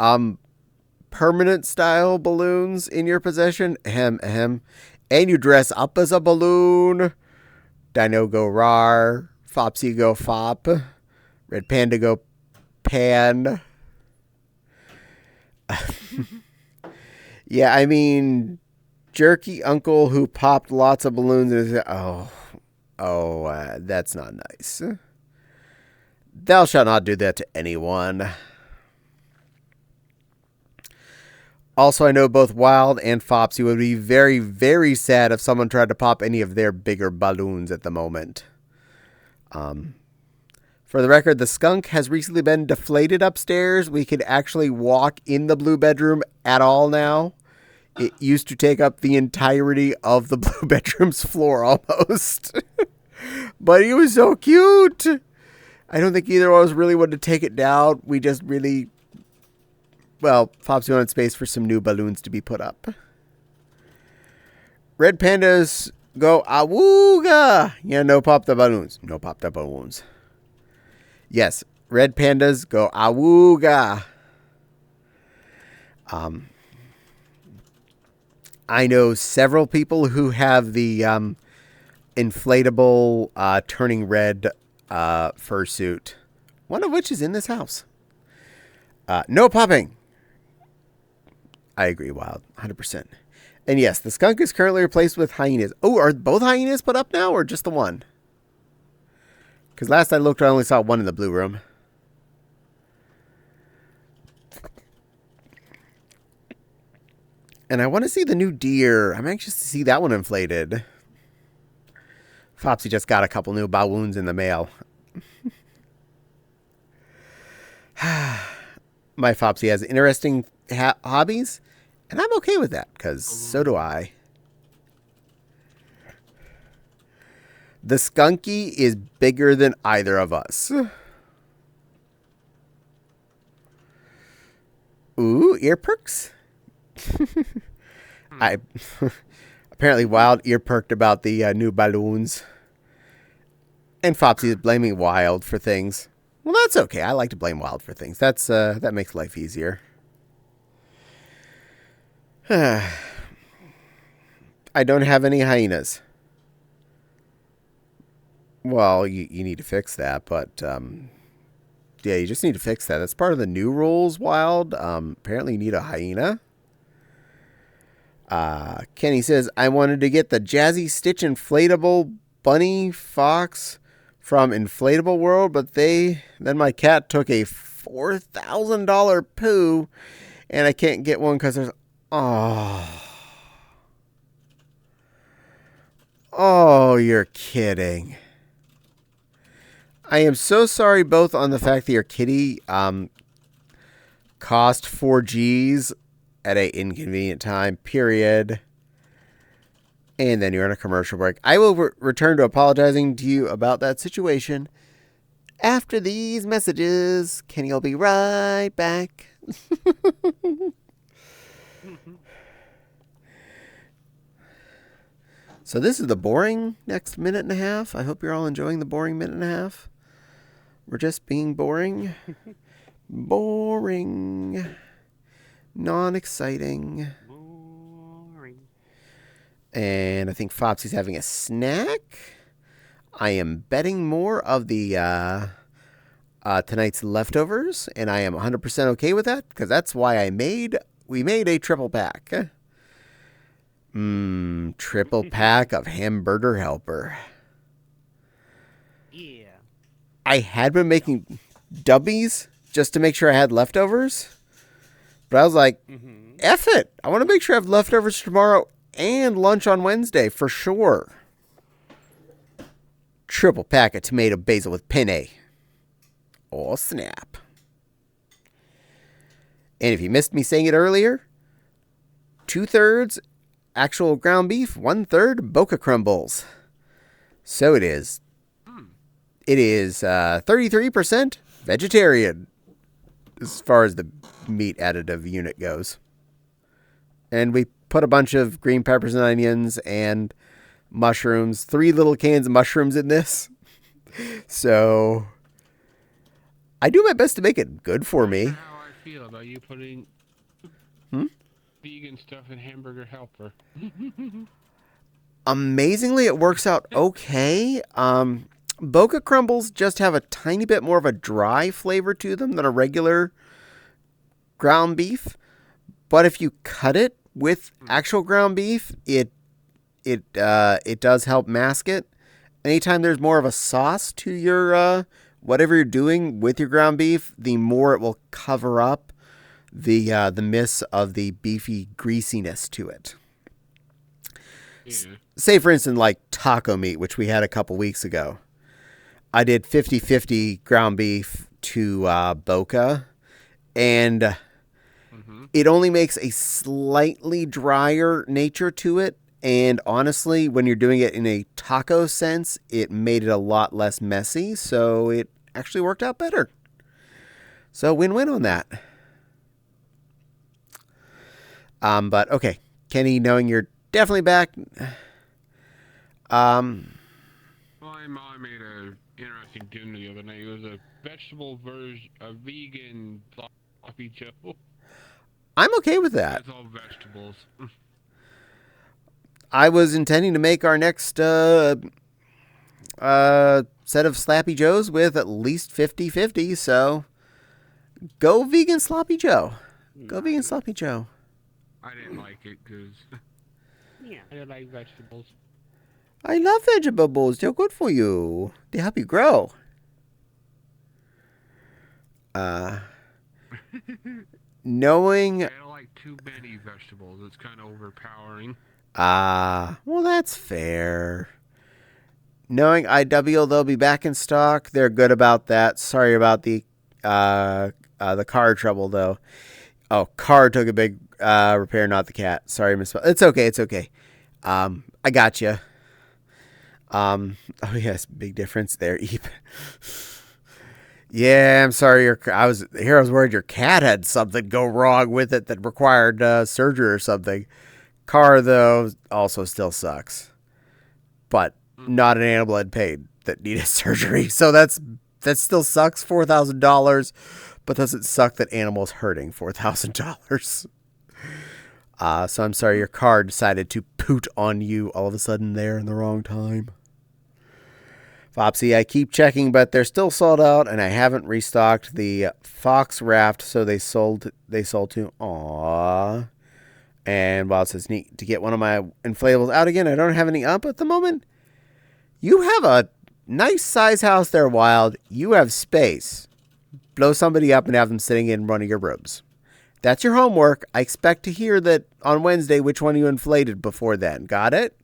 permanent style balloons in your possession. Ahem. And you dress up as a balloon. Dino go rar. Fopsy go fop. Red Panda go pan. Yeah, I mean, jerky uncle who popped lots of balloons in his... that's not nice. Thou shalt not do that to anyone. Also, I know both Wild and Fopsy would be very, very sad if someone tried to pop any of their bigger balloons at the moment. For the record, the skunk has recently been deflated upstairs. We can actually walk in the blue bedroom at all now. It used to take up the entirety of the blue bedroom's floor almost. But he was so cute. I don't think either of us really wanted to take it down. We just really... Well, Fopsy wanted space for some new balloons to be put up. Red pandas go awooga. Yeah, no pop the balloons. No pop the balloons. Yes, red pandas go awooga. I know several people who have the inflatable turning red fursuit, one of which is in this house. No popping. I agree, Wild, 100%. And yes, the skunk is currently replaced with hyenas. Oh, are both hyenas put up now, or just the one? Because last I looked, I only saw one in the blue room. And I want to see the new deer. I'm anxious to see that one inflated. Fopsy just got a couple new bawoons in the mail. My Fopsy has interesting hobbies, and I'm okay with that, because so do I. The skunky is bigger than either of us. Ooh, ear perks? I apparently Wild ear perked about the new balloons. And Fopsy is blaming Wild for things. Well, that's okay. I like to blame Wild for things. That makes life easier. I don't have any hyenas. Well, you need to fix that, but yeah, you just need to fix that. That's part of the new rules, Wild. Apparently you need a hyena. Kenny says, I wanted to get the Jazzy Stitch inflatable bunny fox from Inflatable World, but then my cat took a $4,000 poo, and I can't get one because there's... Oh, you're kidding. I am so sorry both on the fact that your kitty cost 4 Gs at an inconvenient time, period. And then you're on a commercial break. I will return to apologizing to you about that situation after these messages. Kenny will be right back. So this is the boring next minute and a half. I hope you're all enjoying the boring minute and a half. We're just being boring. Boring. Non-exciting. Boring. And I think Fopsy's having a snack. I am betting more of the tonight's leftovers, and I am 100% okay with that, because that's why we made a triple pack. Triple pack of Hamburger Helper. Yeah. I had been making dubbies just to make sure I had leftovers. But I was like, F it. I want to make sure I have leftovers tomorrow and lunch on Wednesday for sure. Triple pack of tomato basil with penne. Oh, snap. And if you missed me saying it earlier, 2/3 actual ground beef, 1/3 Boca crumbles. So it is. It is 33% vegetarian as far as the meat additive unit goes. And we put a bunch of green peppers and onions and mushrooms, 3 little cans of mushrooms in this. So I do my best to make it good for me. That's how I feel about you putting vegan stuff in Hamburger Helper. Amazingly, it works out okay. Boca crumbles just have a tiny bit more of a dry flavor to them than a regular ground beef. But if you cut it with actual ground beef, it does help mask it. Anytime there's more of a sauce to your whatever you're doing with your ground beef, the more it will cover up the miss of the beefy greasiness to it. Yeah. Say, for instance, like taco meat, which we had a couple weeks ago. I did 50-50 ground beef to Boca, and it only makes a slightly drier nature to it. And honestly, when you're doing it in a taco sense, it made it a lot less messy, so it actually worked out better. So win-win on that. But okay, Kenny, knowing you're definitely back. My mom made a interesting dinner the other night. It was a vegetable version, a vegan sloppy joe. I'm okay with that. It's all vegetables. I was intending to make our next set of Slappy Joes with at least 50-50, so go vegan Sloppy Joe. Go vegan Sloppy Joe. I didn't like it because Yeah. I don't like vegetables. I love vegetables. They're good for you. They help you grow. Knowing... I don't like too many vegetables. It's kind of overpowering. Well, that's fair. Knowing IW, they'll be back in stock. They're good about that. Sorry about the car trouble, though. Oh, car took a big repair, not the cat. Sorry, Miss. It's okay. It's okay. I got you. Oh yes, big difference there, Eep. Yeah, I'm sorry. I was worried your cat had something go wrong with it that required surgery or something. Car though also still sucks, but not an animal in pain that needed surgery. So that still sucks. $4,000, but doesn't suck that animals hurting $4,000. So I'm sorry your car decided to poot on you all of a sudden there in the wrong time. Fopsy, I keep checking, but they're still sold out, and I haven't restocked the Fox Raft, so they sold to. Aww. And while it says neat to get one of my inflatables out again, I don't have any up at the moment. You have a nice size house there, Wild. You have space. Blow somebody up and have them sitting in one of your rooms. That's your homework. I expect to hear that on Wednesday which one you inflated before then. Got it?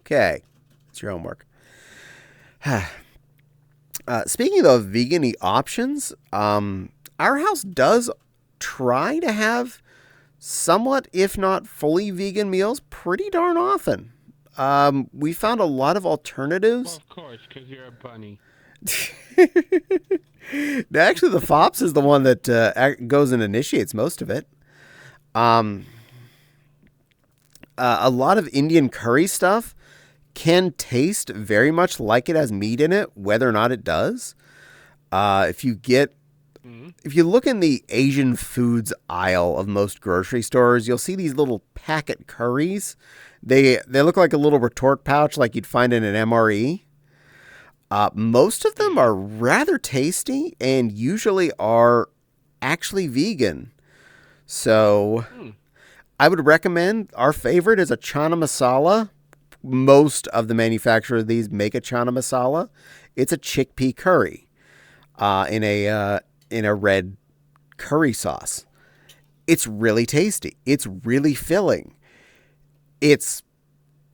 Okay. That's your homework. Speaking of vegan-y options, our house does try to have somewhat, if not fully vegan meals pretty darn often. We found a lot of alternatives. Well, of course, because you're a bunny. Actually, the Fops is the one that goes and initiates most of it. A lot of Indian curry stuff can taste very much like it has meat in it, whether or not it does. If you look in the Asian foods aisle of most grocery stores, you'll see these little packet curries. They look like a little retort pouch like you'd find in an MRE. Most of them are rather tasty and usually are actually vegan. So I would recommend, our favorite is a chana masala. Most of the manufacturers of these make a chana masala. It's a chickpea curry in a red curry sauce. It's really tasty. It's really filling. It's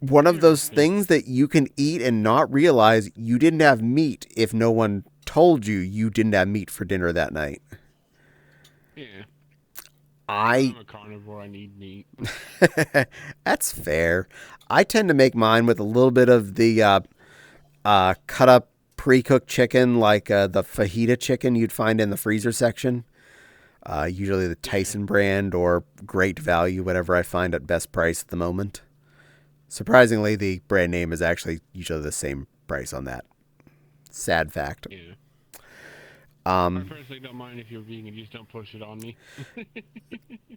one of those things that you can eat and not realize you didn't have meat if no one told you didn't have meat for dinner that night. Yeah. I'm a carnivore. I need meat. That's fair. I tend to make mine with a little bit of the cut up pre-cooked chicken, like the fajita chicken you'd find in the freezer section. Usually the Tyson brand or Great Value, whatever I find at best price at the moment. Surprisingly, the brand name is actually usually the same price on that. Sad fact. Yeah. I personally don't mind if you're vegan, just don't push it on me.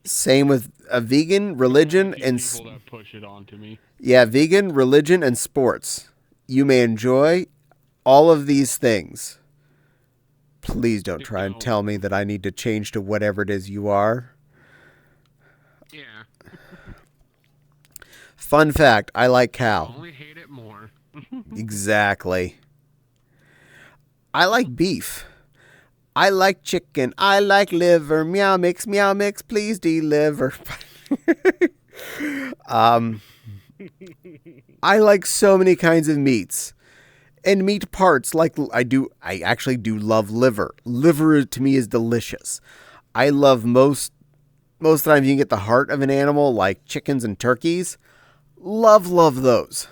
Same with a vegan, religion, and people that push it on to me. Yeah, vegan, religion, and sports. You may enjoy all of these things. Please don't try and tell me that I need to change to whatever it is you are. Yeah. Fun fact, I like cow. I only hate it more. Exactly. I like beef. I like chicken. I like liver. Meow mix, please deliver. I like so many kinds of meats. And meat parts, like I actually do love liver. Liver to me is delicious. I love most of the time you can get the heart of an animal, like chickens and turkeys. Love those.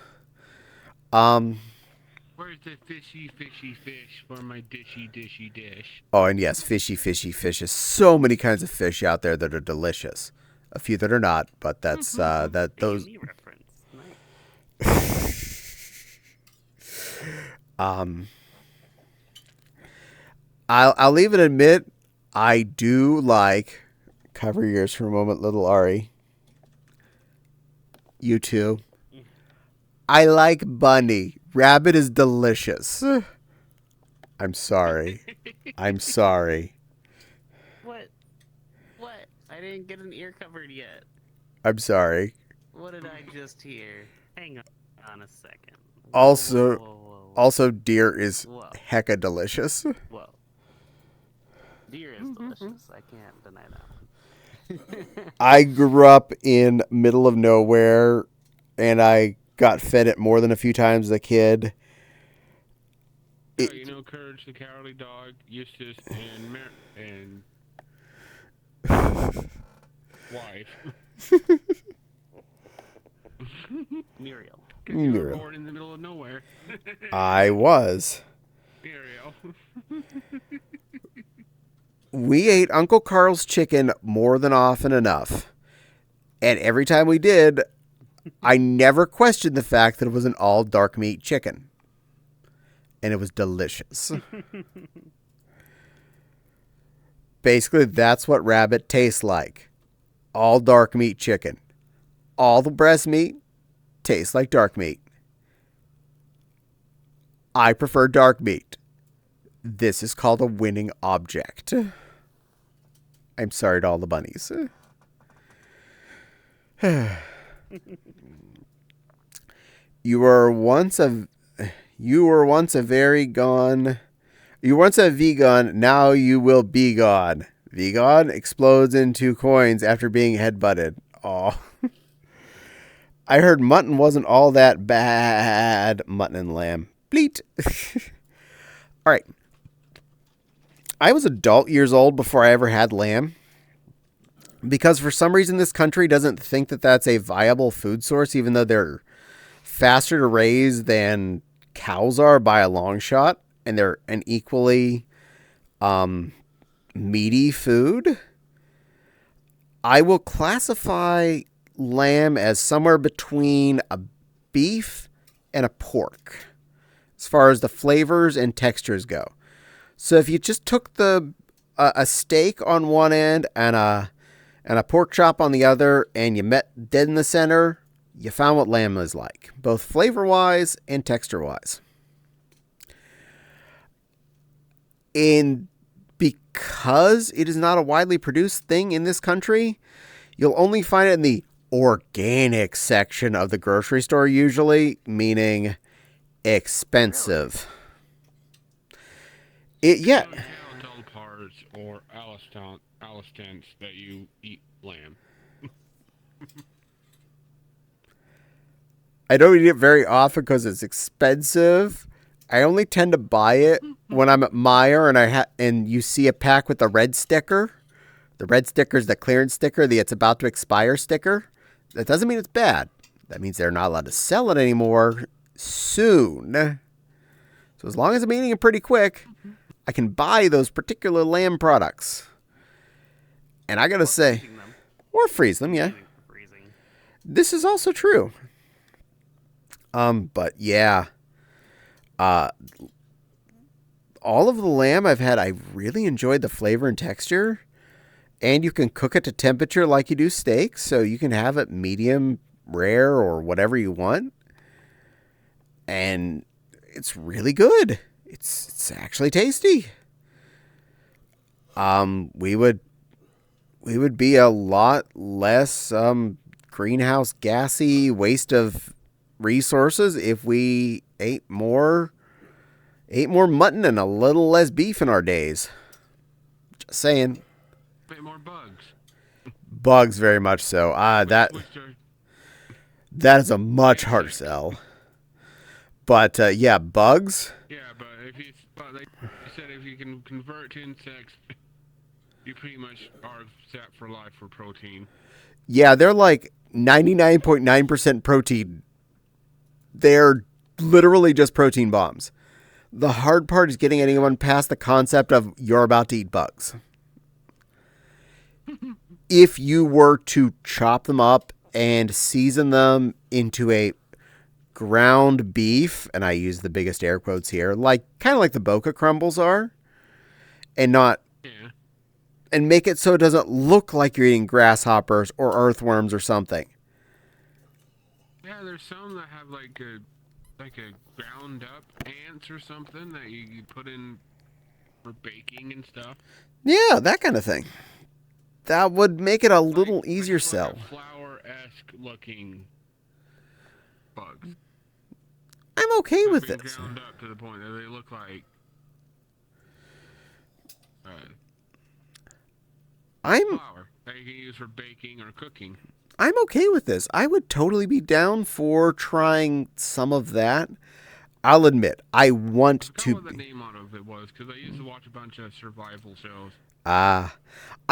Where's the fishy fish for my dishy dish? Oh, and yes, fishy fishes. So many kinds of fish out there that are delicious. A few that are not, but that's those. A&E reference. Nice. I'll even admit I do like. Cover your ears for a moment, little Ari. You too. I like bunny. Rabbit is delicious. I'm sorry. I'm sorry. What? What? I didn't get an ear covered yet. I'm sorry. What did I just hear? Hang on a second. Also, deer is Whoa. hecka delicious. Whoa. Deer is delicious. I can't deny that one. I grew up in middle of nowhere, and I got fed it more than a few times as a kid. Courage the Cowardly Dog, Eustace, and wife. Muriel. Because you were born in the middle of nowhere. I was. Muriel. We ate Uncle Carl's chicken more than often enough. And every time we did, I never questioned the fact that it was an all dark meat chicken. And it was delicious. Basically, that's what rabbit tastes like. All dark meat chicken. All the breast meat tastes like dark meat. I prefer dark meat. This is called a winning object. I'm sorry to all the bunnies. You were once a vegan, now you will be gone. Vegan explodes into coins after being headbutted. Aw. I heard mutton wasn't all that bad. Mutton and lamb. Bleat. All right. I was adult years old before I ever had lamb. Because for some reason this country doesn't think that that's a viable food source, even though they're faster to raise than cows are by a long shot. And they're an equally meaty food. I will classify lamb as somewhere between a beef and a pork as far as the flavors and textures go. So if you just took a steak on one end and a pork chop on the other, and you met dead in the center, you found what lamb is like, both flavor-wise and texture-wise. And because it is not a widely produced thing in this country, you'll only find it in the organic section of the grocery store usually, meaning expensive. Yeah. Don't count all parts or allistants that you eat lamb. I don't eat it very often because it's expensive. I only tend to buy it when I'm at Meijer and you see a pack with the red sticker. The red sticker is the clearance sticker, the it's about to expire sticker. That doesn't mean it's bad. That means they're not allowed to sell it anymore soon. So as long as I'm eating it pretty quick, I can buy those particular lamb products. And I gotta say, or freeze them, yeah. This is also true. But yeah, all of the lamb I've had, I really enjoyed the flavor and texture. And you can cook it to temperature like you do steak, so you can have it medium, rare, or whatever you want. And it's really good. It's actually tasty. We would be a lot less greenhouse gassy waste of resources if we ate more mutton and a little less beef in our days. Just saying. Bit more bugs. Bugs, very much so. That is a much harder sell. But yeah, bugs. Yeah, but like you said, if you can convert to insects, you pretty much are set for life for protein. Yeah, they're like 99.9% protein. They're literally just protein bombs. The hard part is getting anyone past the concept of you're about to eat bugs. If you were to chop them up and season them into a ground beef, and I use the biggest air quotes here, kind of like the Boca crumbles are, and make it so it doesn't look like you're eating grasshoppers or earthworms or something. Yeah, there's some that have like a like a ground up ants or something that you put in for baking and stuff. Yeah, that kind of thing. That would make it a little Like, easier like sell. a flower-esque looking bugs. I'm okay They've with been this. ground up to the point that they look like flour that you can use for baking or cooking. I'm okay with this. I would totally be down for trying some of that. I'll admit, I want I to forgot what the be. name of it was because I used to watch a bunch of survival shows. I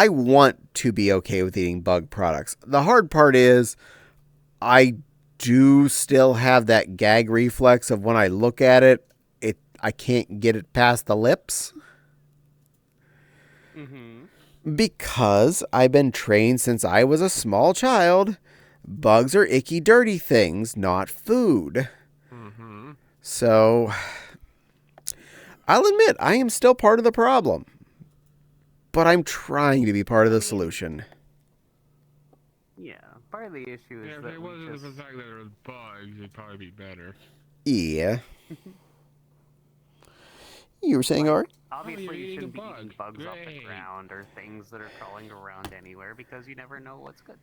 want to be okay with eating bug products. The hard part is I do still have that gag reflex of when I look at it, I can't get it past the lips. Because I've been trained since I was a small child. Bugs are icky, dirty things, not food. So, I'll admit, I am still part of the problem. But I'm trying to be part of the solution. Yeah, part of the issue is Yeah, if that it we wasn't just... for the fact that there was bugs, it'd probably be better. Yeah. You were saying, Ari? Obviously, you're you eating shouldn't be a bug. eating bugs off the Great. ground or things that are crawling around anywhere because you never know what's good.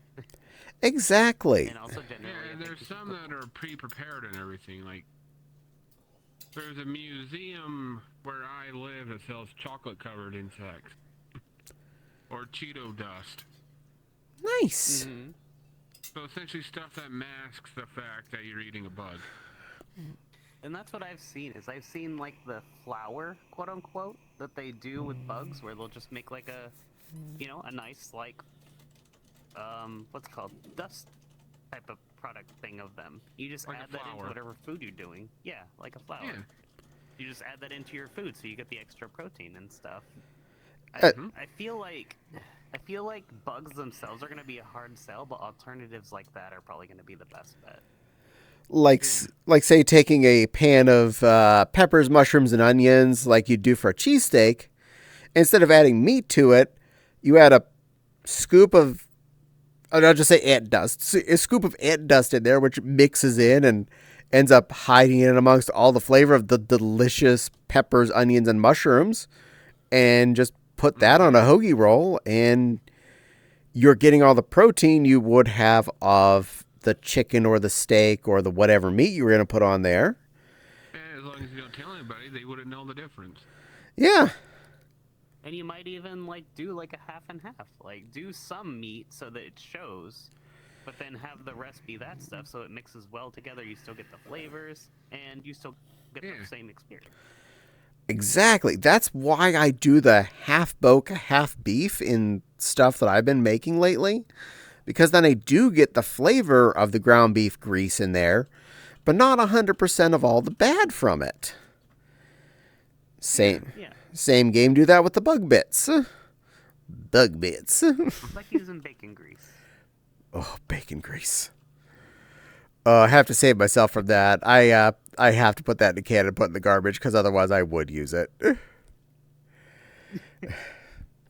Exactly. And also, generally, Yeah, I think there's you should some cook that are pre-prepared and everything. Like, there's a museum where I live that sells chocolate-covered insects. Or Cheeto dust. Nice. So essentially stuff that masks the fact that you're eating a bug. And that's what I've seen, is I've seen, like, the flour, quote-unquote, that they do with bugs, where they'll just make, like, a, you know, a nice, like, what's it called? Dust type of product thing of them. You just Like a add that into flour. whatever food you're doing. Yeah, like a flour. Yeah. You just add that into your food so you get the extra protein and stuff. Uh, I feel like bugs themselves are going to be a hard sell, but alternatives like that are probably going to be the best bet. Like say, taking a pan of peppers, mushrooms, and onions like you do for a cheesesteak. Instead of adding meat to it, you add a scoop of, I'll just say ant dust. A scoop of ant dust in there, which mixes in and ends up hiding in amongst all the flavor of the delicious peppers, onions, and mushrooms. And just put that on a hoagie roll, and you're getting all the protein you would have of the chicken or the steak or the whatever meat you were going to put on there. And as long as you don't tell anybody, they wouldn't know the difference. Yeah. And you might even like do like a half and half. Like do some meat so that it shows, but then have the rest be that stuff so it mixes well together. You still get the flavors and you still get the same experience. Exactly. That's why I do the half boca, half beef in stuff that I've been making lately. Because then I do get the flavor of the ground beef grease in there, but not 100% of all the bad from it. Same game, do that with the bug bits. Bug bits. It's like using bacon grease. Oh, bacon grease. I have to save myself from that. I have to put that in a can and put it in the garbage because otherwise I would use it.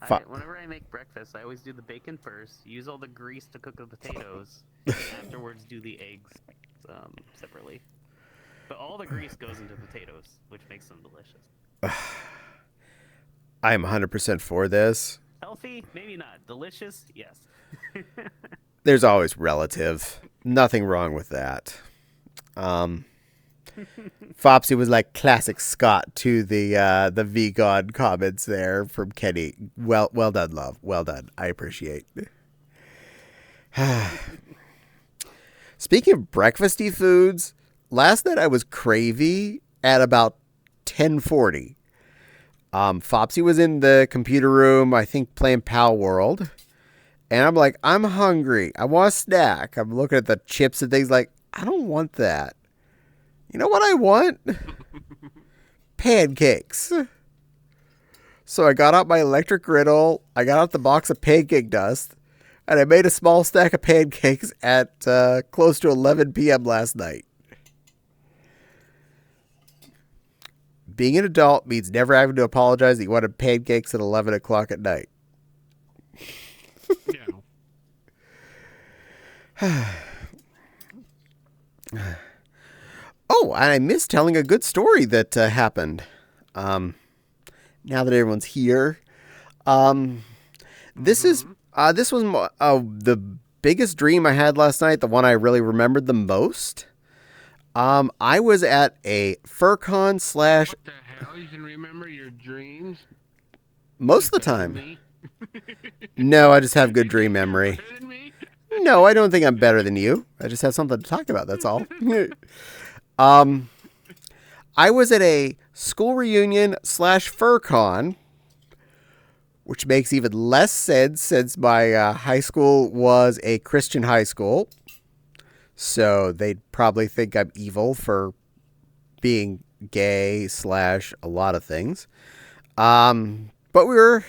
Whenever I make breakfast, I always do the bacon first, use all the grease to cook the potatoes, and afterwards do the eggs separately. But all the grease goes into potatoes, which makes them delicious. I'm 100% for this. Healthy? Maybe not. Delicious? Yes. There's always relative. Nothing wrong with that. Fopsy was like classic Scott to the vegan comments there from Kenny. Well done, love. Well done. I appreciate. Speaking of breakfasty foods, last night I was cravey at about 10:40. Fopsy was in the computer room, I think playing Pal World. And I'm like, I'm hungry. I want a snack. I'm looking at the chips and things like, I don't want that. You know what I want? Pancakes. So I got out my electric griddle. I got out the box of pancake dust. And I made a small stack of pancakes at close to 11 p.m. last night. Being an adult means never having to apologize that you wanted pancakes at 11 o'clock at night. Oh, know. I miss telling a good story that happened. Now that everyone's here, this is this was the biggest dream I had last night. The one I really remembered the most. I was at a FurCon slash. What the hell? You can remember your dreams? Most of the time. No, I just have good dream memory. Better than me? No, I don't think I'm better than you. I just have something to talk about. That's all. I was at a school reunion slash FurCon, which makes even less sense since my high school was a Christian high school. So they'd probably think I'm evil for being gay slash a lot of things. But we were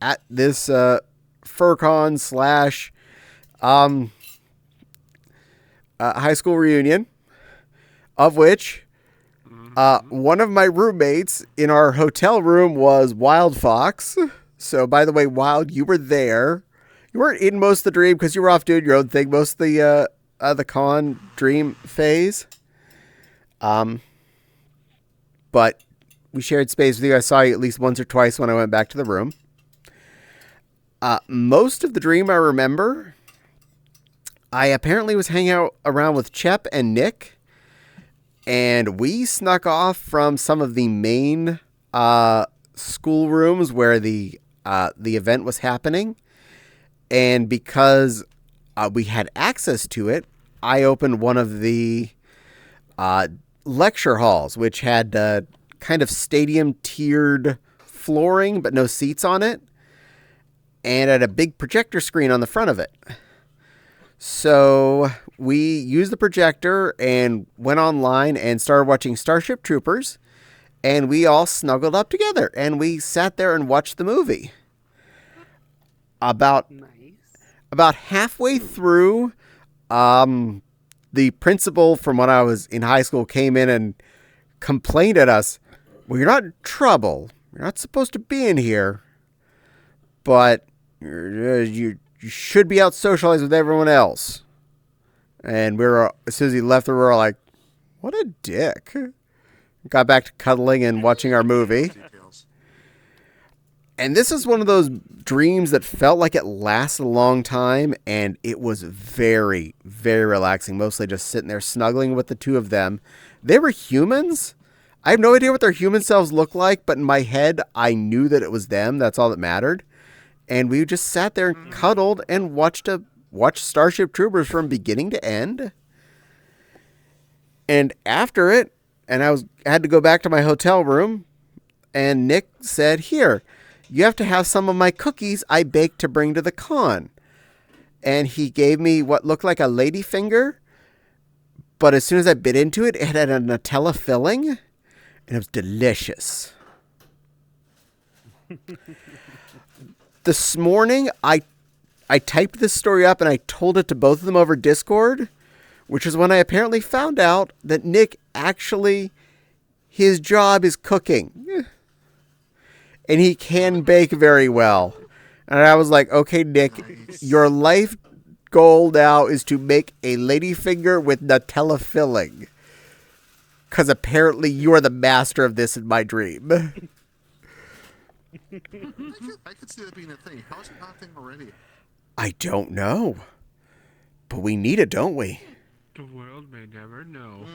at this FurCon slash high school reunion, of which one of my roommates in our hotel room was Wild Fox. So, by the way, Wild, you were there. You weren't in most of the dream because you were off doing your own thing most of the con dream phase. But we shared space with you. I saw you at least once or twice when I went back to the room. Most of the dream I remember, I apparently was hanging out around with Chep and Nick, and we snuck off from some of the main school rooms where the event was happening. And because we had access to it, I opened one of the lecture halls, which had kind of stadium-tiered flooring, but no seats on it, and had a big projector screen on the front of it. So we used the projector and went online and started watching Starship Troopers, and we all snuggled up together, and we sat there and watched the movie. About halfway through, the principal from when I was in high school came in and complained at us. Well, you're not in trouble. You're not supposed to be in here, but you should be out socializing with everyone else. And as soon as he left, we were all like, what a dick. Got back to cuddling and watching our movie. And this is one of those dreams that felt like it lasted a long time, and it was very, very relaxing, mostly just sitting there snuggling with the two of them. They were humans. I have no idea what their human selves look like, but in my head, I knew that it was them. That's all that mattered. And we just sat there and cuddled and watched Starship Troopers from beginning to end. And after it, and I had to go back to my hotel room, and Nick said, here, you have to have some of my cookies I baked to bring to the con. And he gave me what looked like a ladyfinger, but as soon as I bit into it, it had a Nutella filling, and it was delicious. This morning, I typed this story up and I told it to both of them over Discord, which is when I apparently found out that Nick actually, his job is cooking. And he can bake very well. And I was like, okay, Nick, your life goal now is to make a ladyfinger with Nutella filling. Because apparently you are the master of this in my dream. I could see that being a thing. How is it not a thing already? I don't know. But we need it, don't we? The world may never know.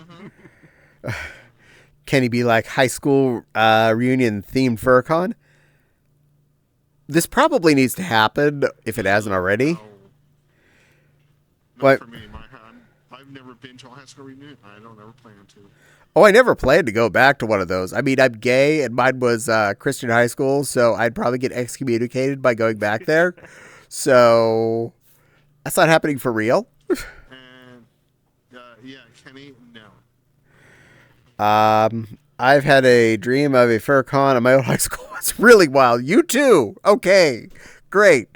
Can he be like high school reunion themed FurCon? This probably needs to happen if it hasn't already. No. Not What? for me. I've never been to a high school reunion. I don't ever plan to. Oh, I never planned to go back to one of those. I mean, I'm gay, and mine was Christian high school, so I'd probably get excommunicated by going back there. So that's not happening for real. And yeah, Kenny, no. I've had a dream of a FurCon at my old high school. It's really wild. You too. Okay, great.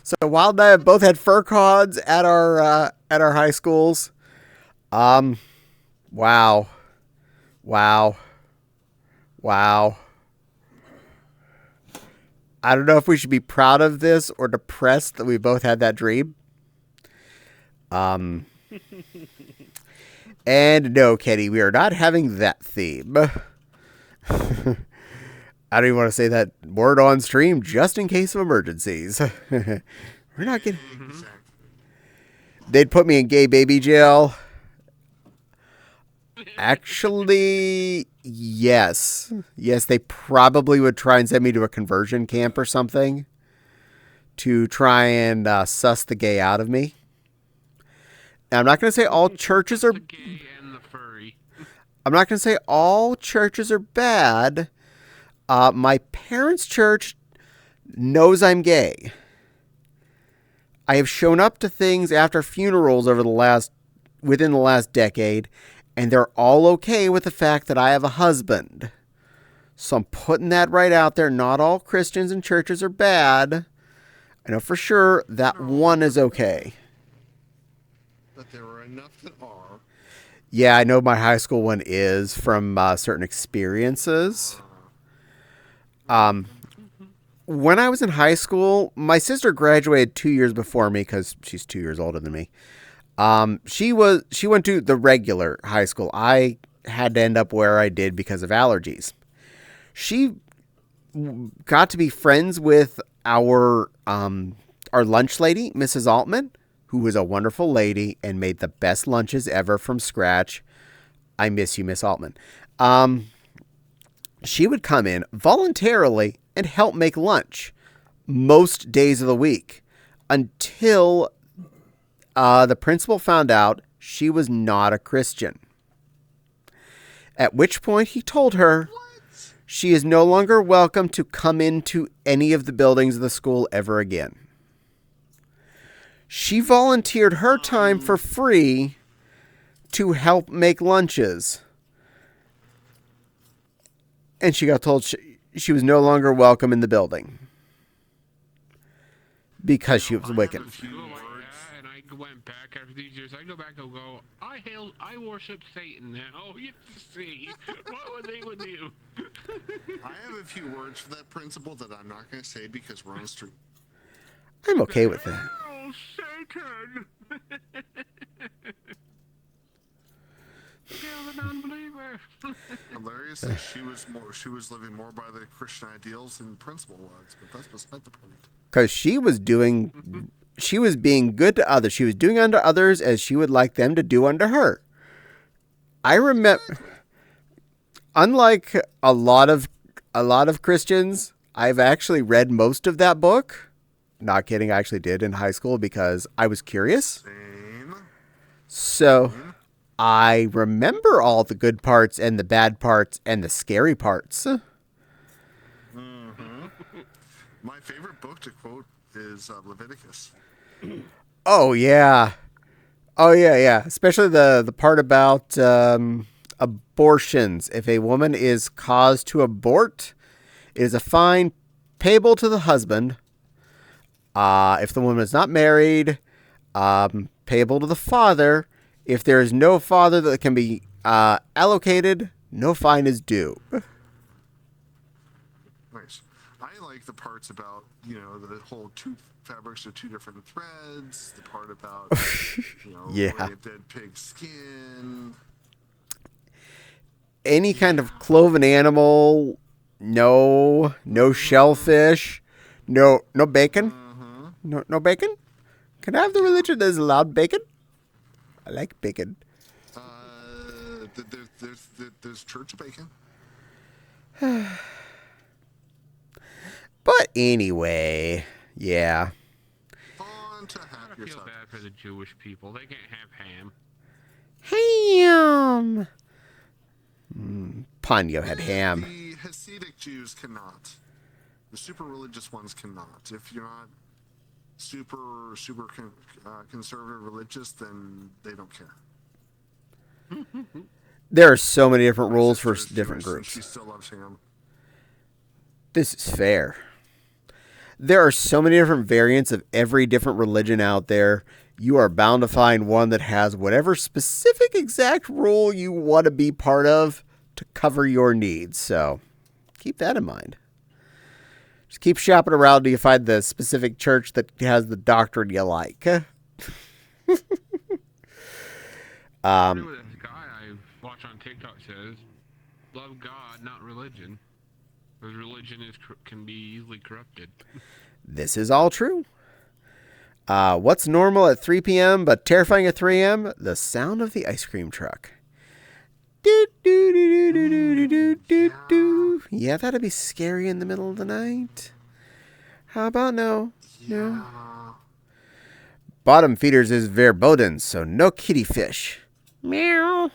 So Wild and I have both had FurCons at our high schools. Wow. I don't know if we should be proud of this or depressed that we both had that dream. And no, Caddie, we are not having that theme. I don't even want to say that word on stream just in case of emergencies. We're not getting. Exactly. They'd put me in gay baby jail. Actually, yes. Yes, they probably would try and send me to a conversion camp or something to try and suss the gay out of me. Now, I'm not going to say all churches are. The gay and the furry. I'm not going to say all churches are bad. My parents' church knows I'm gay. I have shown up to things after funerals within the last decade, and they're all okay with the fact that I have a husband. So I'm putting that right out there. Not all Christians and churches are bad. I know for sure that one is okay. But there are enough that are. Yeah, I know my high school one is from certain experiences. When I was in high school, my sister graduated 2 years before me because she's 2 years older than me. She went to the regular high school. I had to end up where I did because of allergies. She got to be friends with our lunch lady, Mrs. Altman, who was a wonderful lady and made the best lunches ever from scratch. I miss you, Miss Altman. She would come in voluntarily and help make lunch most days of the week until the principal found out she was not a Christian. At which point he told her she is no longer welcome to come into any of the buildings of the school ever again. She volunteered her time for free to help make lunches. And she got told she was no longer welcome in the building. Because she was wicked. And I went back after these years. I go back and go, I worship Satan now. You see, what they would do. I have a few words for that principal that I'm not going to say because we're on the street. I'm okay with that. Oh, Satan! Kill the non-believer. Hilariously, she was living more by the Christian ideals than the principal was, but that's beside the point. Because she was being good to others. She was doing unto others as she would like them to do unto her. I remember, unlike a lot of Christians, I've actually read most of that book. Not kidding, I actually did in high school because I was curious. Same. So I remember all the good parts and the bad parts and the scary parts. My favorite book to quote is Leviticus. Oh yeah. Especially the part about abortions. If a woman is caused to abort, it is a fine payable to the husband. If the woman is not married, payable to the father. If there is no father that can be allocated, no fine is due. Nice. I like the parts about, the whole two fabrics are two different threads, the part about, Yeah. dead pig skin. Any kind of cloven animal, no shellfish, no bacon. No bacon? Can I have the religion that is allowed bacon? I like bacon. There's church bacon. But anyway, yeah. Fun to have I feel yourself. bad for the Jewish people. They can't have ham. Ham! Ponyo had ham. The Hasidic Jews cannot. The super religious ones cannot. If you're not super conservative religious, then they don't care. There are so many different rules for Sister is different Jewish, and groups. She still loves ham. This is fair. There are so many different variants of every different religion out there. You are bound to find one that has whatever specific exact rule you want to be part of to cover your needs. So keep that in mind. Just keep shopping around till you find the specific church that has the doctrine you like. I know what this guy I watch on TikTok says. Love God, not religion. Because religion can be easily corrupted. This is all true. What's normal at 3 p.m. but terrifying at 3 a.m.? The sound of the ice cream truck. Yeah, that'd be scary in the middle of the night. How about no? No. Yeah. Bottom feeders is verboten, so no kitty fish. Meow.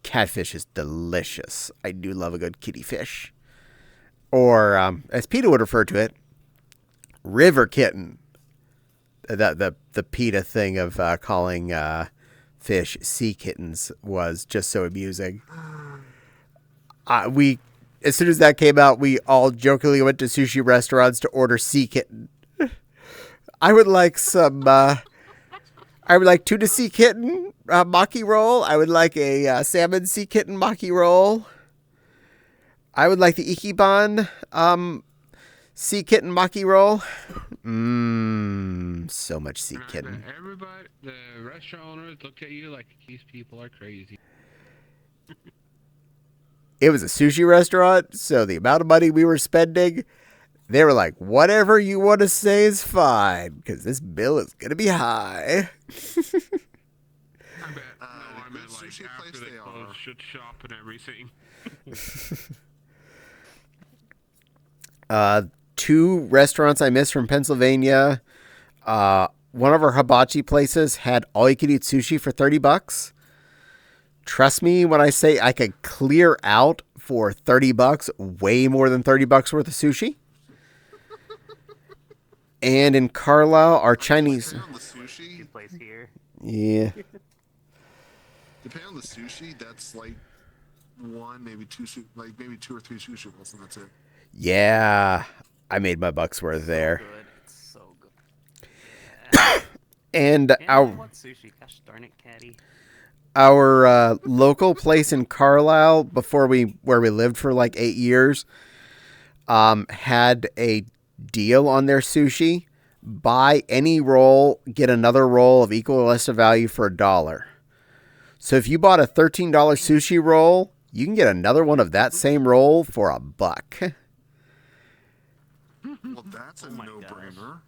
Catfish is delicious. I do love a good kitty fish. Or, as PETA would refer to it, river kitten. The PETA thing of calling fish sea kittens was just so amusing. As soon as that came out, we all jokingly went to sushi restaurants to order sea kitten. I would like tuna sea kitten maki roll. I would like a salmon sea kitten maki roll. I would like the Ichiban sea kitten maki roll. So much sea kitten. Everybody, the restaurant owners looked at you like these people are crazy. It was a sushi restaurant, so the amount of money we were spending, they were like, whatever you want to say is fine, because this bill is going to be high. I bet. No, I meant like sushi after place they they closed are. shop and everything. 2 restaurants I missed from Pennsylvania. One of our hibachi places had all-you-can-eat sushi for $30. Trust me when I say I could clear out for $30, way more than $30 worth of sushi. And in Carlisle, our Chinese... Depending on the sushi, Place here. Yeah. depending on the sushi, that's like one, maybe two, maybe 2 or 3 sushi rolls, and that's it. Yeah. I made my bucks worth there. Good. It's so good. And And I our... want sushi. Gosh darn it, Caddie. Our local place in Carlisle, where we lived for like 8 years, had a deal on their sushi. Buy any roll, get another roll of equal or lesser value for $1. So if you bought a $13 sushi roll, you can get another one of that same roll for $1. Well, that's a my no-brainer.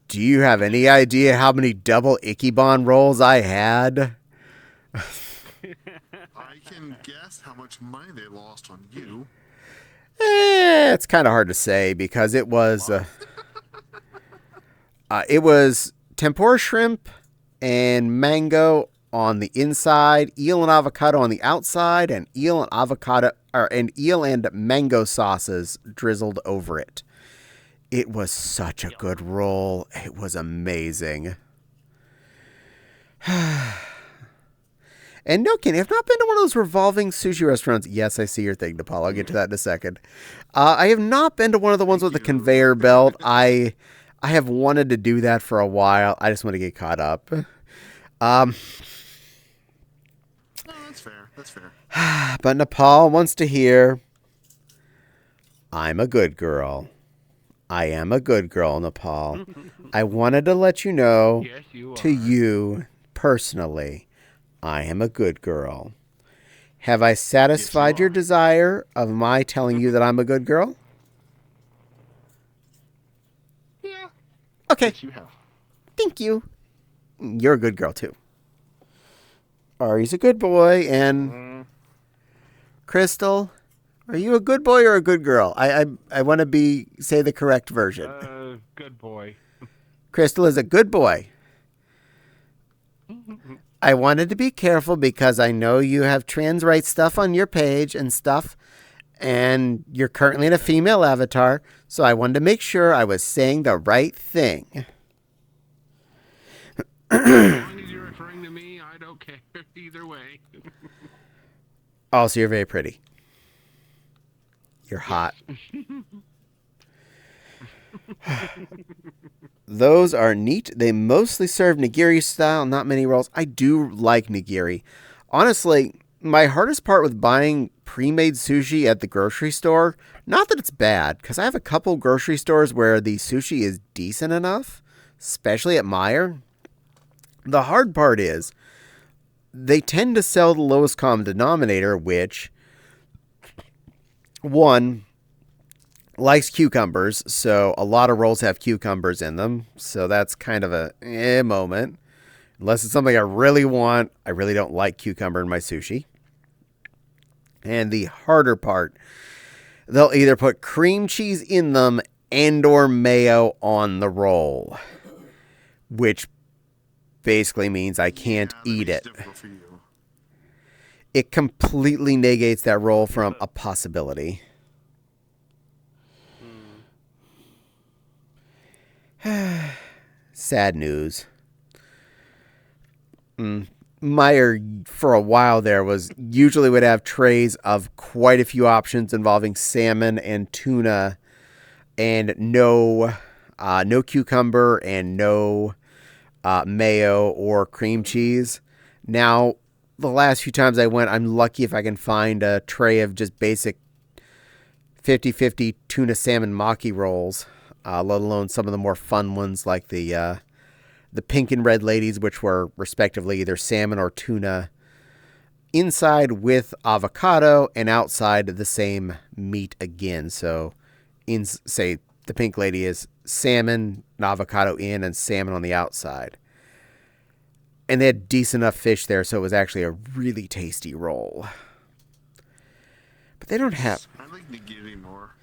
Do you have any idea how many double Ichiban rolls I had? I can guess how much money they lost on you. It's kind of hard to say because it was tempura shrimp and mango on the inside, eel and avocado on the outside, and eel and mango sauces drizzled over it. It was such a good roll. It was amazing. And no kidding, I've not been to one of those revolving sushi restaurants. Yes, I see your thing, Nepal. I'll get to that in a second. I have not been to one of the ones with the conveyor belt. I have wanted to do that for a while. I just want to get caught up. No, that's fair. That's fair. But Nepal wants to hear, I'm a good girl. I am a good girl, Nepal. I wanted to let you know, Yes, you to are. you personally, I am a good girl. Have I satisfied your are. desire of my telling you that I'm a good girl? Yeah. Okay, Yes, you have. thank you. You're a good girl, too. Ari's a good boy, and Crystal, are you a good boy or a good girl? I want to say the correct version. Good boy. Crystal is a good boy. I wanted to be careful because I know you have trans rights stuff on your page and stuff, and you're currently in a female avatar, so I wanted to make sure I was saying the right thing. As long as you're referring to me, I don't care either way. Also, you're very pretty. You're hot. Those are neat. They mostly serve nigiri style, not many rolls. I do like nigiri. Honestly, my hardest part with buying pre-made sushi at the grocery store, not that it's bad, because I have a couple grocery stores where the sushi is decent enough, especially at Meijer. The hard part is they tend to sell the lowest common denominator, which, one, likes cucumbers, so a lot of rolls have cucumbers in them, so that's kind of a moment. Unless it's something I really want, I really don't like cucumber in my sushi. And the harder part, they'll either put cream cheese in them and or mayo on the roll, which basically means I can't eat it. Difficult for you. It completely negates that roll from a possibility. Sad news. Meyer, for a while there, was usually would have trays of quite a few options involving salmon and tuna, and no cucumber and no mayo or cream cheese. Now, the last few times I went, I'm lucky if I can find a tray of just basic 50-50 tuna salmon maki rolls, let alone some of the more fun ones like the pink and red ladies, which were respectively either salmon or tuna, inside with avocado and outside the same meat again. So, say the pink lady is salmon and avocado in and salmon on the outside. And they had decent enough fish there, so it was actually a really tasty roll. But they don't have... I like nigiri more.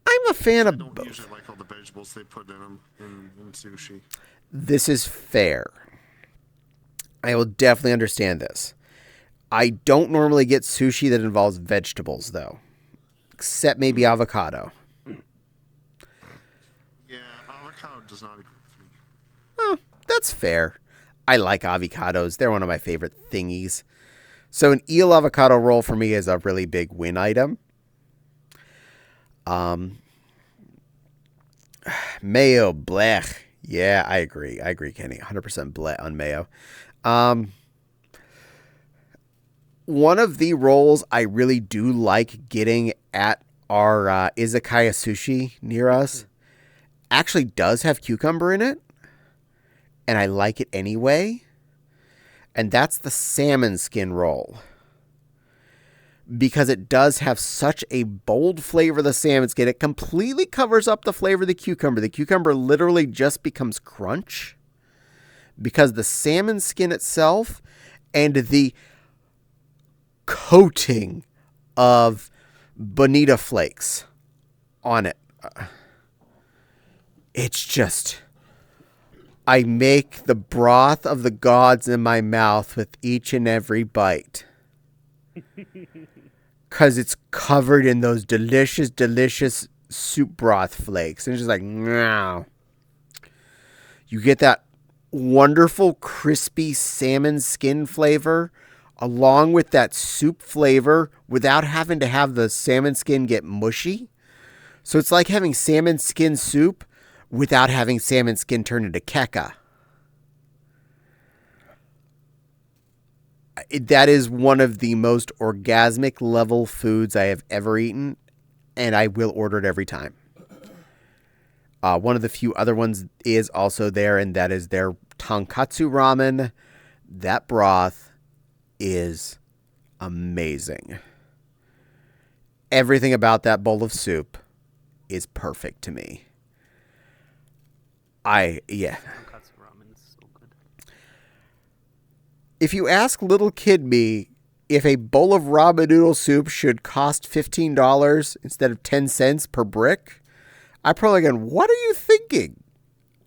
I'm a fan I of don't both. usually like all the vegetables they put in them in sushi. This is fair. I will definitely understand this. I don't normally get sushi that involves vegetables, though. Except maybe avocado. Yeah, avocado does not agree with me. Oh, that's fair. I like avocados. They're one of my favorite thingies. So an eel avocado roll for me is a really big win item. Mayo, blech. Yeah, I agree, Kenny. 100% blech on mayo. One of the rolls I really do like getting at our izakaya sushi near us actually does have cucumber in it. And I like it anyway. And that's the salmon skin roll. Because it does have such a bold flavor of the salmon skin. It completely covers up the flavor of the cucumber. The cucumber literally just becomes crunch. Because the salmon skin itself and the coating of bonita flakes on it. It's just... I make the broth of the gods in my mouth with each and every bite. Because it's covered in those delicious, delicious soup broth flakes. And it's just like, no. You get that wonderful, crispy salmon skin flavor along with that soup flavor without having to have the salmon skin get mushy. So it's like having salmon skin soup without having salmon skin turn into keka. That is one of the most orgasmic level foods I have ever eaten, and I will order it every time. One of the few other ones is also there, and that is their tonkatsu ramen. That broth is amazing. Everything about that bowl of soup is perfect to me. Tonkatsu ramen is so good. If you ask little kid me if a bowl of ramen noodle soup should cost $15 instead of 10 cents per brick, I probably go, what are you thinking?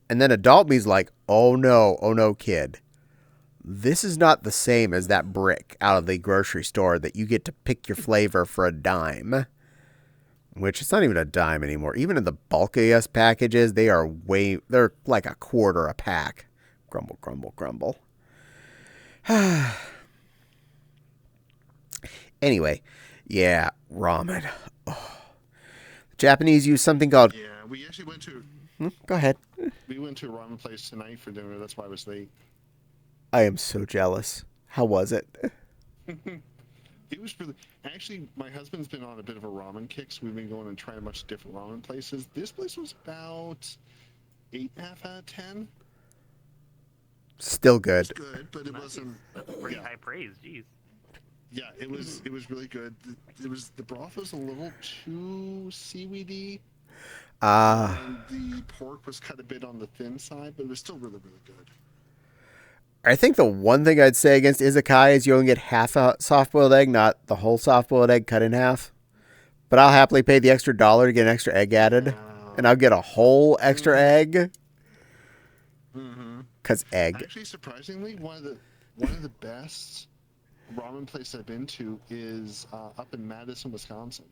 And then adult me's like, oh no, kid. This is not the same as that brick out of the grocery store that you get to pick your flavor for a dime. Which it's not even a dime anymore. Even in the bulkiest packages, they're like a quarter a pack. Grumble, grumble, grumble. Anyway, yeah, ramen. Oh. Japanese use something called... Yeah, we actually went to... Go ahead. We went to a ramen place tonight for dinner. That's why I was late. I am so jealous. How was it? It was really... Actually, my husband's been on a bit of a ramen kick, so we've been going and trying a bunch of different ramen places. This place was about 8.5 out of 10. Still It was good. good, but it Nice. wasn't. Pretty Yeah, high praise, jeez. yeah, it was really good. The broth was a little too seaweedy, and the pork was cut a bit on the thin side, but it was still really good. I think the one thing I'd say against izakaya is you only get half a soft-boiled egg, not the whole soft-boiled egg cut in half. But I'll happily pay the extra $1 to get an extra egg added, and I'll get a whole extra egg. Mm-hmm. Cause egg. Actually, surprisingly, one of the best ramen places I've been to is up in Madison, Wisconsin.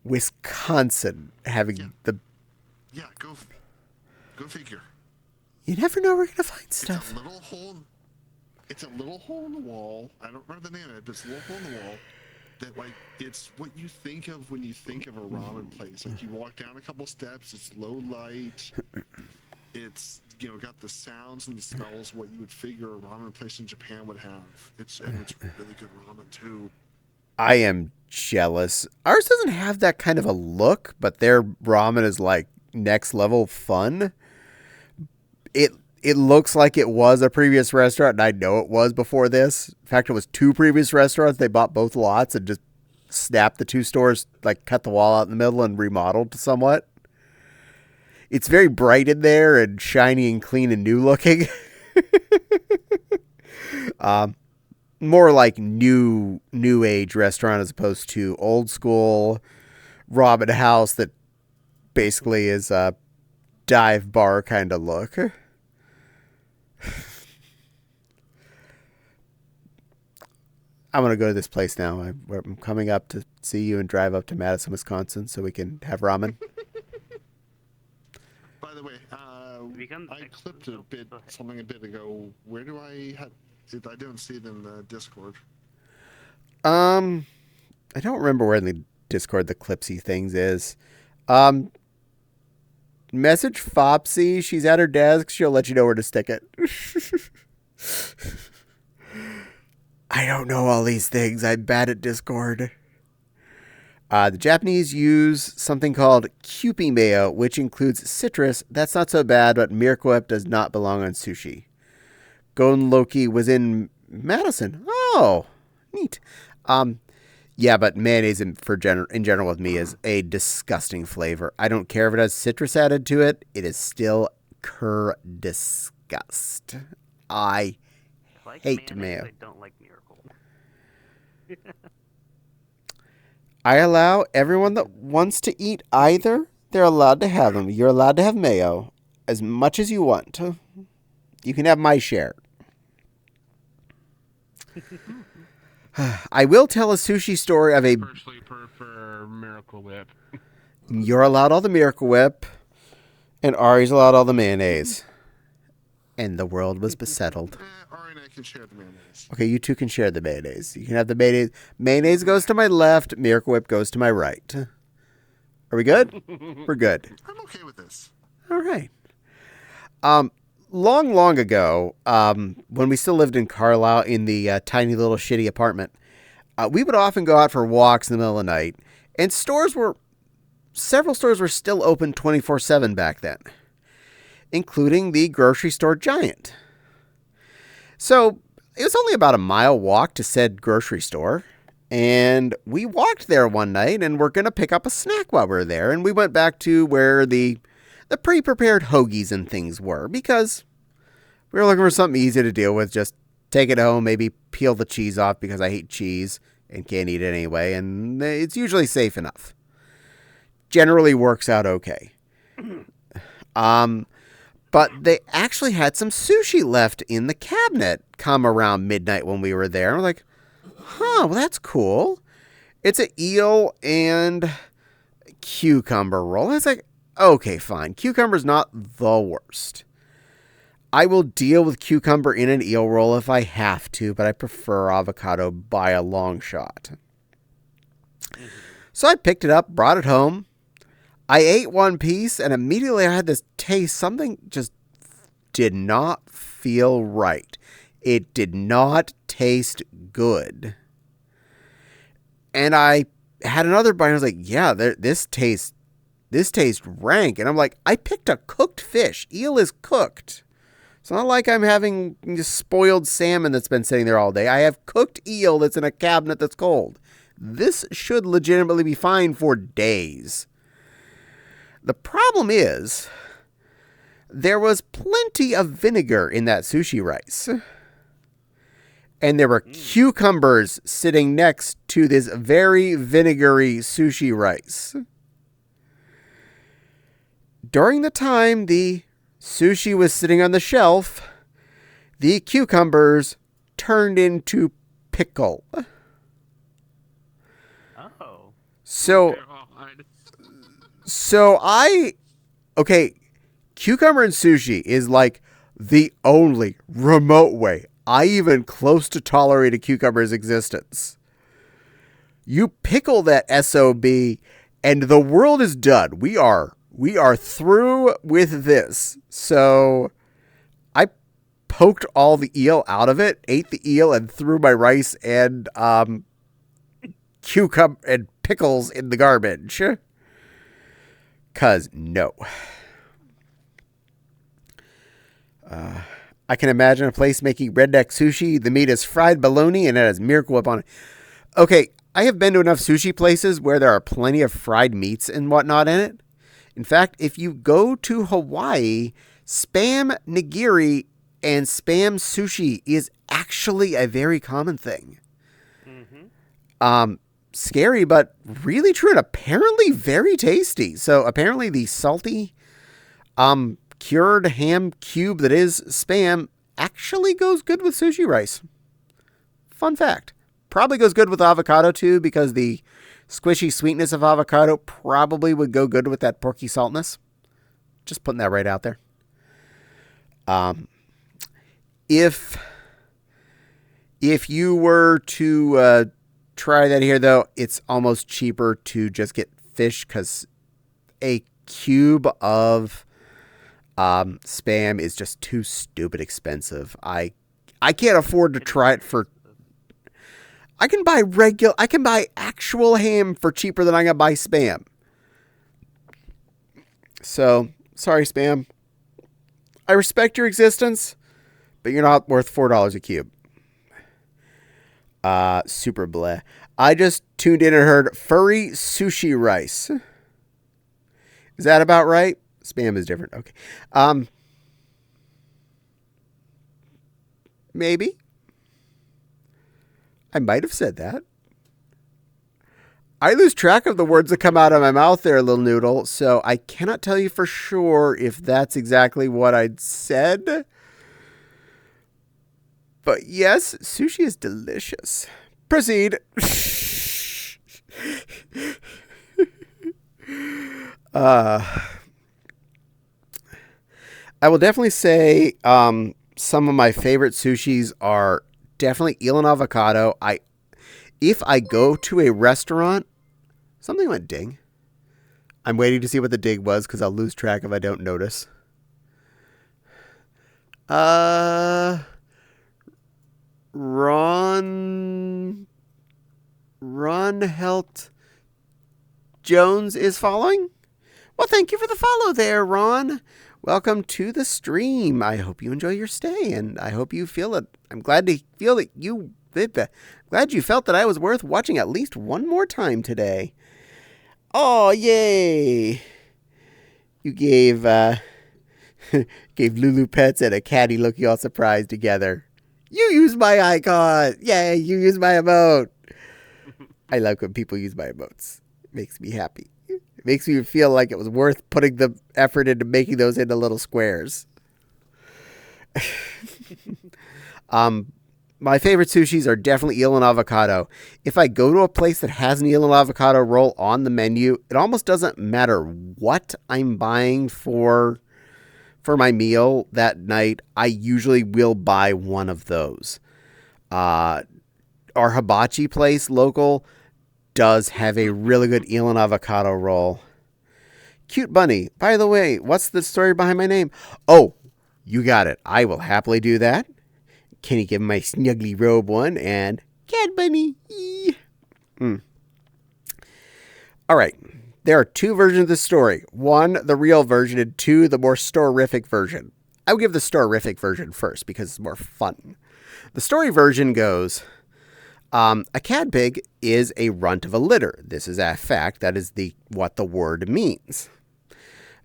Wisconsin having Yeah. the. Yeah, go figure. You never know where we're gonna find It's stuff. a little hole. It's a little hole in the wall. I don't remember the name of it, but it's a little hole in the wall. That like it's what you think of when you think of a ramen place. Like you walk down a couple steps, it's low light. It's got the sounds and the smells what you would figure a ramen place in Japan would have. It's really good ramen too. I am jealous. Ours doesn't have that kind of a look, but their ramen is like next level fun. It looks like it was a previous restaurant, and I know it was before this. In fact, it was 2 previous restaurants. They bought both lots and just snapped the 2 stores, like cut the wall out in the middle and remodeled somewhat. It's very bright in there and shiny and clean and new looking. More like new age restaurant as opposed to old school ramen house that basically is a dive bar kind of look. I'm going to go to this place now. I'm coming up to see you and drive up to Madison, Wisconsin so we can have ramen. By the way, I clipped something a bit ago. Where do I have it? I don't see it in the Discord. I don't remember where in the Discord the Clipsy things is. Message Fopsy. She's at her desk. She'll let you know where to stick it. I don't know all these things. I'm bad at Discord. The Japanese use something called Kewpie mayo, which includes citrus. That's not so bad, but Miracle Whip does not belong on sushi. Gon Loki was in Madison. Oh, neat. Yeah, but mayonnaise in general with me is a disgusting flavor. I don't care if it has citrus added to it. It is still disgust. I Like hate mayonnaise, mayo. I don't like Miracle. I allow everyone that wants to eat either. They're allowed to have them. You're allowed to have mayo as much as you want. You can have my share. I will tell a sushi story of a... Personally prefer Miracle Whip. You're allowed all the Miracle Whip, and Ari's allowed all the mayonnaise. And the world was besettled. Ari and I can share the mayonnaise. Okay, you two can share the mayonnaise. You can have the mayonnaise. Mayonnaise goes to my left. Miracle Whip goes to my right. Are we good? We're good. I'm okay with this. All right. Long ago, when we still lived in Carlisle in the tiny little shitty apartment, we would often go out for walks in the middle of the night, and several stores were still open 24/7 back then, including the grocery store giant. So it was only about a mile walk to said grocery store, and we walked there one night, and we're going to pick up a snack while we were there, and we went back to where the pre-prepared hoagies and things were, because we were looking for something easy to deal with. Just take it home, maybe peel the cheese off because I hate cheese and can't eat it anyway, and it's usually safe enough. Generally works out okay. But they actually had some sushi left in the cabinet come around midnight when we were there. And we're like, well, that's cool. It's an eel and cucumber roll. I was like, okay, fine. Cucumber's not the worst. I will deal with cucumber in an eel roll if I have to, but I prefer avocado by a long shot. So I picked it up, brought it home. I ate one piece, and immediately I had this taste. Something just did not feel right. It did not taste good. And I had another bite, and I was like, yeah, this tastes this tastes rank. And I'm like, I picked a cooked fish. Eel is cooked. It's not like I'm having just spoiled salmon that's been sitting there all day. I have cooked eel that's in a cabinet that's cold. This should legitimately be fine for days. The problem is, there was plenty of vinegar in that sushi rice. And there were cucumbers sitting next to this very vinegary sushi rice. During the time the sushi was sitting on the shelf, the cucumbers turned into pickle. Oh. So cucumber and sushi is like the only remote way I even close to tolerate a cucumber's existence. You pickle that SOB and the world is done. We are through with this. So I poked all the eel out of it, ate the eel, and threw my rice and cucumber and pickles in the garbage. 'Cause no. I can imagine a place making redneck sushi. The meat is fried bologna and it has Miracle Whip on it. Okay, I have been to enough sushi places where there are plenty of fried meats and whatnot in it. In fact, if you go to Hawaii, Spam nigiri and Spam sushi is actually a very common thing. Scary, but really true and apparently very tasty. So apparently the salty, cured ham cube that is Spam actually goes good with sushi rice. Fun fact. Probably goes good with avocado too, because the squishy sweetness of avocado probably would go good with that porky saltness. Just putting that right out there. If you were to try that here, though, it's almost cheaper to just get fish, because a cube of Spam is just too stupid expensive. I can't afford to try it for. I can buy actual ham for cheaper than I can buy Spam. So, sorry, Spam. I respect your existence, but you're not worth $4 a cube. Super bleh. I just tuned in and heard furry sushi rice. Is that about right? Spam is different. Okay. Maybe. I might have said that. I lose track of the words that come out of my mouth there, little noodle, so I cannot tell you for sure if that's exactly what I'd said. But yes, sushi is delicious. Proceed. I will definitely say some of my favorite sushis are definitely eel and avocado. If I go to a restaurant, something went ding. I'm waiting to see what the ding was because I'll lose track if I don't notice. Ron Helt Jones is following. Well, thank you for the follow there, Ron. Welcome to the stream. I hope you enjoy your stay, and I hope you feel it. I'm glad to feel that you. Glad you felt that I was worth watching at least one more time today. Oh, yay! You gave Lulu Pets and a Caddie looking all surprised together. You used my icon! Yay, you used my emote! I like when people use my emotes. It makes me happy. It makes me feel like it was worth putting the effort into making those into little squares. My favorite sushis are definitely eel and avocado. If I go to a place that has an eel and avocado roll on the menu, it almost doesn't matter what I'm buying for my meal that night. I usually will buy one of those. Our hibachi place, local, does have a really good eel and avocado roll. Cute Bunny. By the way, what's the story behind my name? Oh, you got it. I will happily do that. Can you give my snuggly robe one? And Cat Bunny. All right. There are two versions of the story. One, the real version, and two, the more storific version. I would give the storific version first because it's more fun. The story version goes, a cadpig is a runt of a litter. This is a fact. That is what the word means.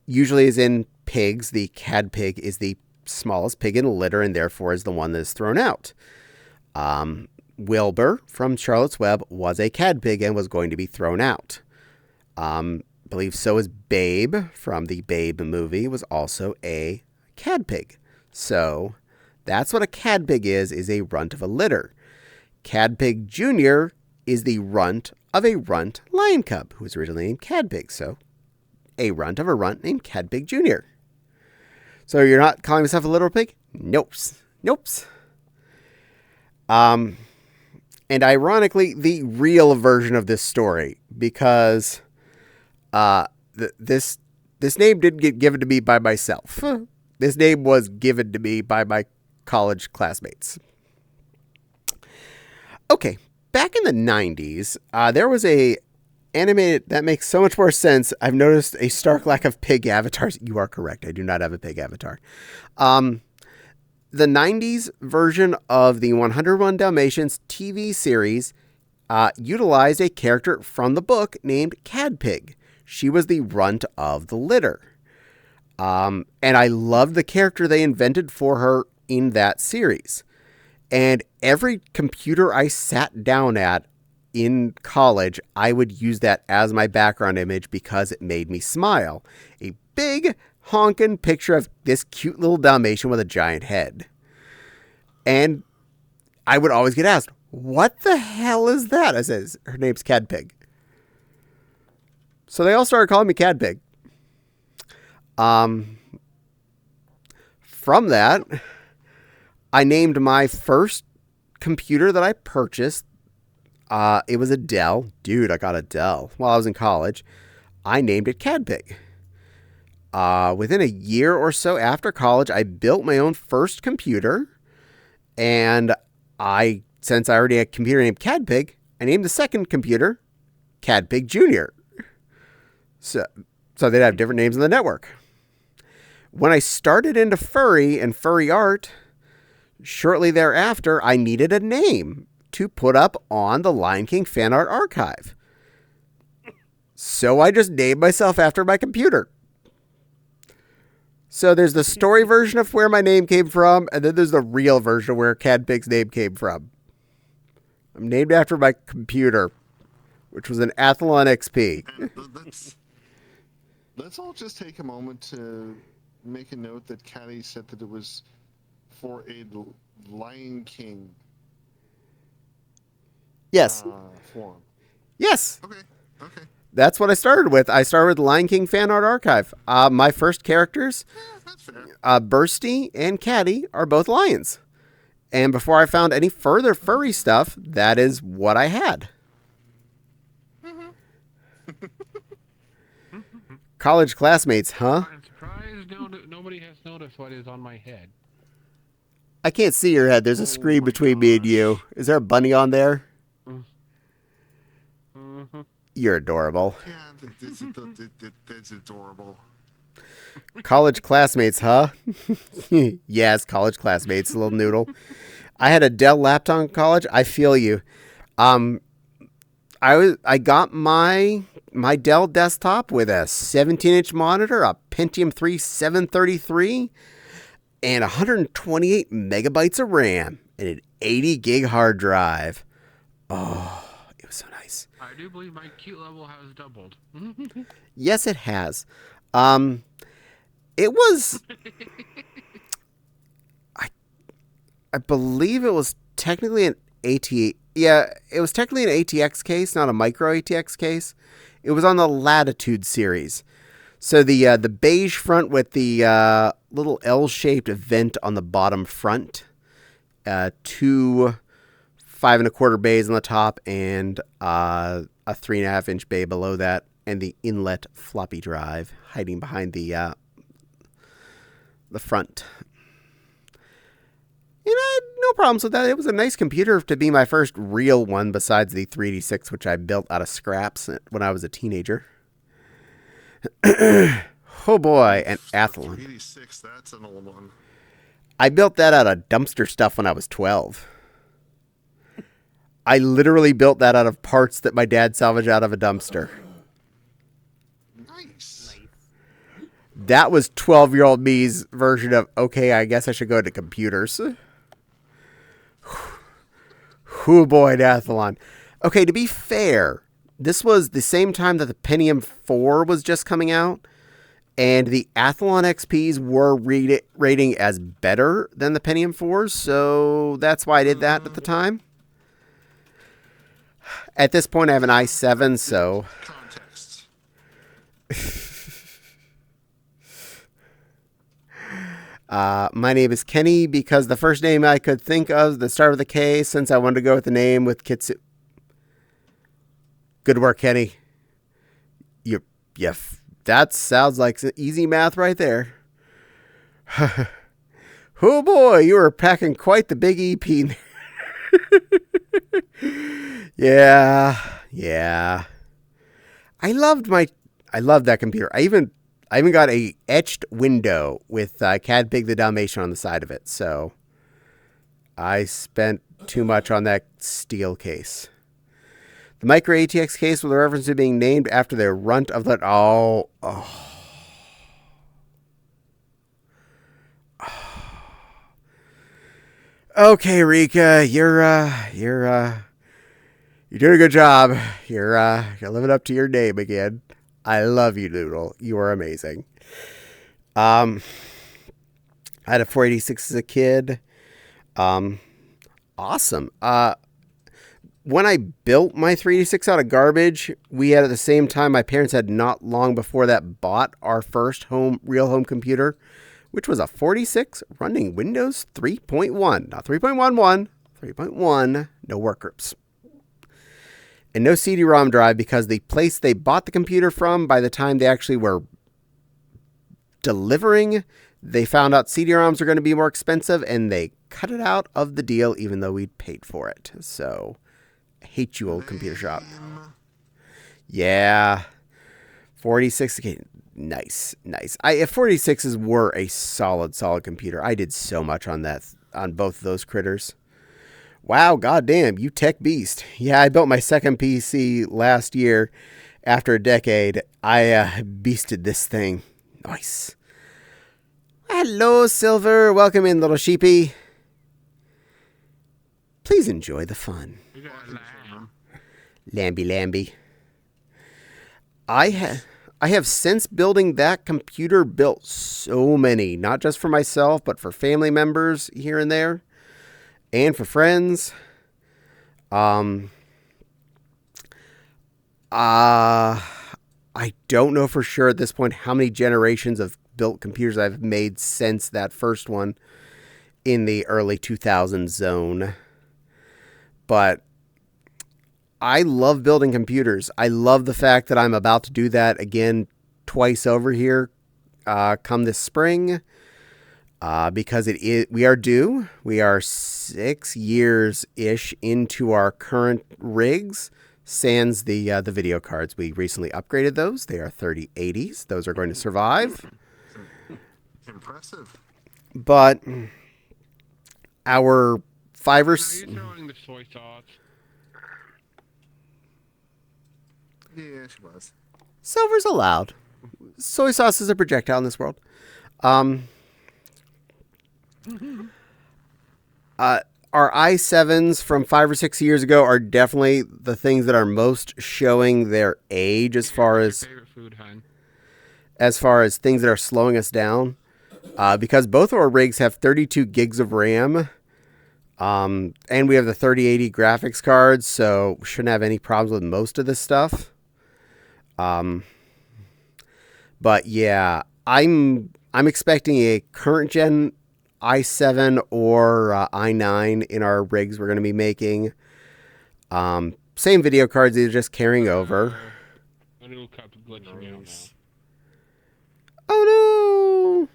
Usually as in pigs, the cadpig is the smallest pig in a litter and therefore is the one that is thrown out. Wilbur from Charlotte's Web was a cadpig and was going to be thrown out. I believe so is Babe from the Babe movie was also a cadpig. So that's what a cadpig is a runt of a litter. Cadpig Jr. is the runt of a runt lion cub who was originally named Cadpig. So a runt of a runt named Cadpig Jr. So you're not calling yourself a little pig? Nope. And ironically, the real version of this story, because this name didn't get given to me by myself. This name was given to me by my college classmates. Okay, back in the 90s, there was a animated, that makes so much more sense. I've noticed a stark lack of pig avatars. You are correct. I do not have a pig avatar. The 90s version of the 101 Dalmatians TV series utilized a character from the book named Cadpig. She was the runt of the litter. And I loved the character they invented for her in that series. And every computer I sat down at in college, I would use that as my background image because it made me smile. A big honking picture of this cute little Dalmatian with a giant head. And I would always get asked, what the hell is that? I says, her name's Cadpig. So they all started calling me Cadpig. From that, I named my first computer that I purchased. It was a Dell. Dude, I got a Dell while I was in college. I named it Cadpig. Within a year or so after college, I built my own first computer. And since I already had a computer named Cadpig, I named the second computer Cadpig Jr. So they'd have different names in the network. When I started into furry and furry art, shortly thereafter, I needed a name to put up on the Lion King fan art archive. So I just named myself after my computer. So there's the story version of where my name came from, and then there's the real version of where Cadpig's name came from. I'm named after my computer, which was an Athlon XP. Let's all just take a moment to make a note that Caddie said that it was for a Lion King Yes. form. Yes. Okay. That's what I started with. I started with Lion King Fan Art Archive. My first characters, That's fair. Bursty and Caddie, are both lions. And before I found any further furry stuff, that is what I had. College classmates, huh? I'm surprised nobody has noticed what is on my head. I can't see your head. There's a screen between me and you. Is there a bunny on there? Mm-hmm. You're adorable. Yeah, that's adorable. College classmates, huh? Yes, college classmates, little noodle. I had a Dell laptop in college. I feel you. I got my Dell desktop with a 17-inch monitor, a Pentium 3 733, and 128 megabytes of RAM, and an 80 gig hard drive. Oh, it was so nice. I do believe my cute level has doubled. Yes, it has. It was... I believe it was technically an it was technically an ATX case, not a micro ATX case. It was on the Latitude series. So the beige front with the little L-shaped vent on the bottom front, 2 5 1/4 bays on the top, and a 3.5-inch bay below that, and the inlet floppy drive hiding behind the front. And I had no problems with that. It was a nice computer to be my first real one besides the 386, which I built out of scraps when I was a teenager. Oh boy, an Athlon. 86, that's an old one. I built that out of dumpster stuff when I was 12. I literally built that out of parts that my dad salvaged out of a dumpster. Nice. That was 12-year-old me's version of, okay, I guess I should go into computers. Oh boy, Nathalon. Okay, to be fair, this was the same time that the Pentium 4 was just coming out, and the Athlon XPs were rating as better than the Pentium 4s, so that's why I did that at the time. At this point, I have an i7, so... Context. My name is Kenny because the first name I could think of, the start with a K, since I wanted to go with the name with Kitsu. Good work, Kenny. That sounds like easy math right there. Oh boy, you were packing quite the big EP. Yeah. I loved that computer. I even got a etched window with Caddie the Dalmatian on the side of it. So I spent too much on that steel case. The Micro ATX case with a reference to being named after the runt of the... Oh. Okay, Rika, you're doing a good job. You're living up to your name again. I love you, Noodle. You are amazing. I had a 486 as a kid. Awesome. When I built my 386 out of garbage, we had at the same time, my parents had not long before that bought our first real home computer, which was a 46 running Windows 3.1. Not 3.11, 3.1, no workgroups. And no CD-ROM drive because the place they bought the computer from, by the time they actually were delivering, they found out CD-ROMs are going to be more expensive and they cut it out of the deal even though we'd paid for it. So, I hate you, old computer shop. Yeah. 46, okay, nice. 46s were a solid computer. I did so much on both of those critters. Wow, goddamn, you tech beast. Yeah, I built my second PC last year. After a decade, I beasted this thing. Nice. Hello, Silver. Welcome in, little sheepy. Please enjoy the fun. We got a lamb. Lamby. I have since building that computer built so many, not just for myself, but for family members here and there. And for friends. I don't know for sure at this point how many generations of built computers I've made since that first one in the early 2000s zone. But I love building computers. I love the fact that I'm about to do that again twice over here come this spring. Because we are due. We are 6 years-ish into our current rigs, sans the video cards. We recently upgraded those. They are 3080s. Those are going to survive. Impressive. But our Are you throwing the soy sauce? Yeah, she was. Silver's allowed. Soy sauce is a projectile in this world. Our i7s from 5 or 6 years ago are definitely the things that are most showing their age as far What's as your favorite food, hun? things that are slowing us down. Because both of our rigs have 32 gigs of RAM. And we have the 3080 graphics cards, so we shouldn't have any problems with most of this stuff. But yeah, I'm expecting a current gen i7 or i9 in our rigs we're going to be making. Same video cards, they're just carrying over. My little cup's glitching out now. Oh no!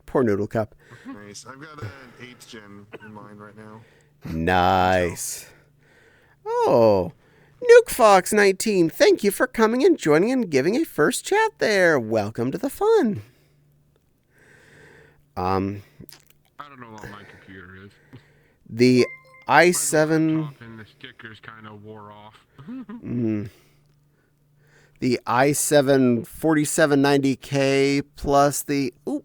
Poor Noodle Cup. Nice. I've got an 8th gen in mind right now. Nice. Oh, NukeFox19, thank you for coming and joining and giving a first chat there. Welcome to the fun. I don't know what my computer is. The My i7... laptop and the stickers kind of wore off. The i7 4790K plus the... Ooh.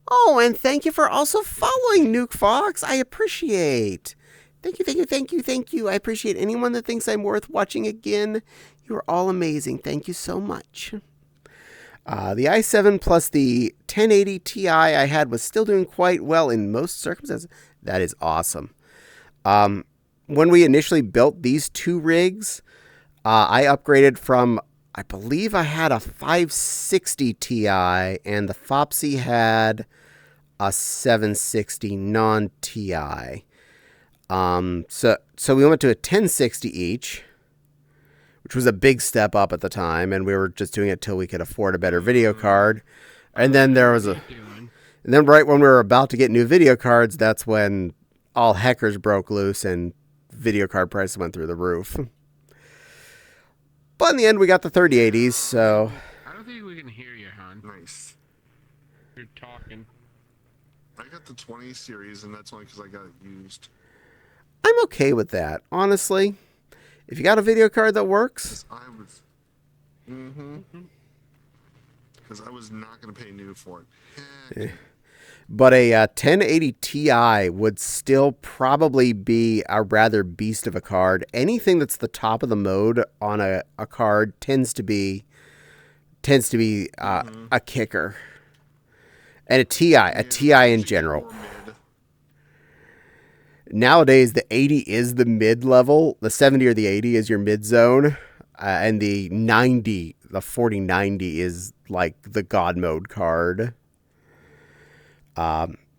Oh, and thank you for also following Nuke Fox. I appreciate. Thank you, thank you, thank you, thank you. I appreciate anyone that thinks I'm worth watching again. You are all amazing. Thank you so much. The i7 plus the 1080 Ti I had was still doing quite well in most circumstances. That is awesome. When we initially built these two rigs, I upgraded from, I believe I had a 560 Ti and the Fopsy had a 760 non-Ti. So we went to a 1060 each, which was a big step up at the time, and we were just doing it till we could afford a better video card. And then there was and then right when we were about to get new video cards, that's when all heckers broke loose and video card prices went through the roof. But in the end, we got the 3080s, so... I don't think we can hear you, hon. Nice. You're talking. I got the 20 series, and that's only because I got it used. I'm okay with that, honestly. If you got a video card that works... I was... Because I was not going to pay new for it. Heck. But a 1080 Ti would still probably be a rather beast of a card. Anything that's the top of the mode on a card tends to be a kicker. And a TI in general. Nowadays, the 80 is the mid level. The 70 or the 80 is your mid zone. And the 90, the 4090 is like the God mode card.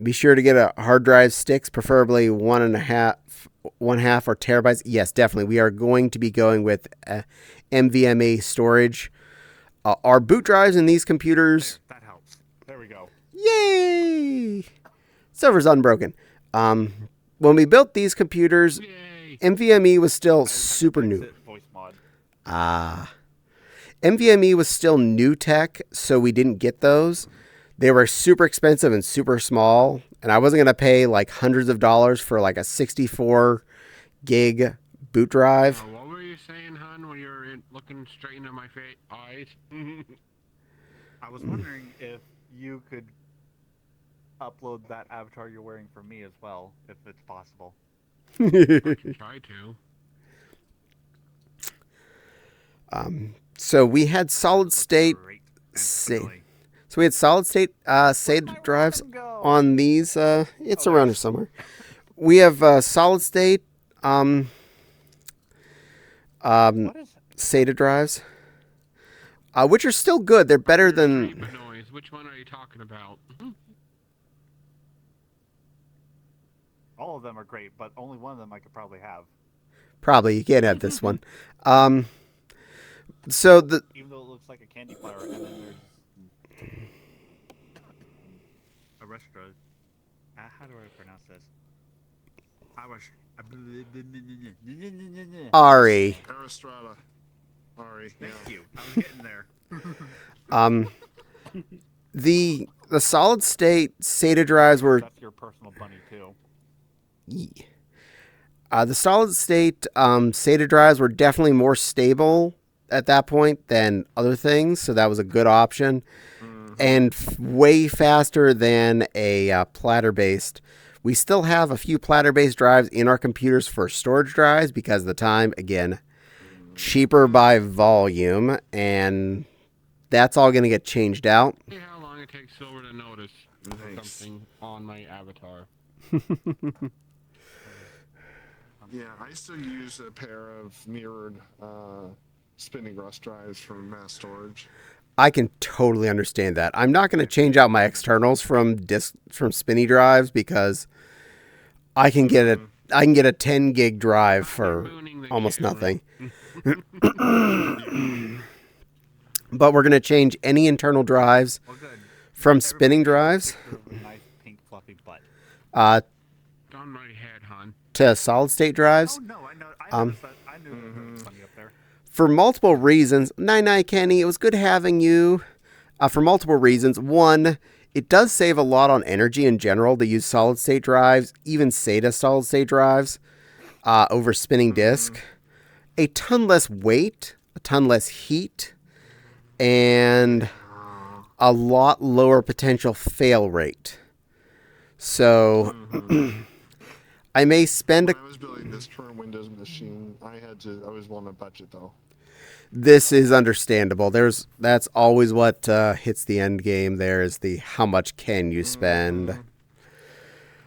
Be sure to get a hard drive sticks, preferably 1.5 or terabytes. Yes, definitely. We are going to be going with NVMe storage. Our boot drives in these computers. That helps. There we go. Yay! Server's unbroken. When we built these computers, Yay. NVMe was still super new. Voice mod. NVMe was still new tech, so we didn't get those. They were super expensive and super small, and I wasn't going to pay like hundreds of dollars for like a 64 gig boot drive. What were you saying, hon, when you were looking straight into my eyes? I was wondering if you could upload that avatar you're wearing for me as well, if it's possible. I can try to. So we had solid state. Great. So we had solid state SATA drives on these. It's around here somewhere. We have solid state SATA drives, which are still good. They're better than. Noise. Which one are you talking about? All of them are great, but only one of them I could probably have. Probably you can't have this one. So the Even though it looks like a candy flower, and then there's a restaurant. How do I pronounce this? Ari. Aristrata. Ari, yeah. Thank you. I was getting there. The solid state SATA drives were That's your personal bunny too. the solid state SATA drives were definitely more stable at that point than other things, so that was a good option, and way faster than a platter-based. We still have a few platter-based drives in our computers for storage drives because of the time, again, cheaper by volume, and that's all going to get changed out. See how long it takes Silver to notice Nice. something on my avatar. Yeah, I still use a pair of mirrored spinning rust drives from mass storage. I can totally understand that. I'm not going to change out my externals from spinny drives because I can get a 10 gig drive for almost nothing. But we're going to change any internal drives Well, good. from spinning drives Nice pink fluffy butt. On my head, hon. to solid state drives. Oh no, I know. I knew it was funny up there. For multiple reasons. Night, Kenny. It was good having you. For multiple reasons. One, it does save a lot on energy in general to use solid-state drives, even SATA solid-state drives, over spinning disk. A ton less weight, a ton less heat, and a lot lower potential fail rate. So, I may spend When I was building this current Windows machine, I was on a budget though. This is understandable. That's always what hits the end game. There is the how much can you spend.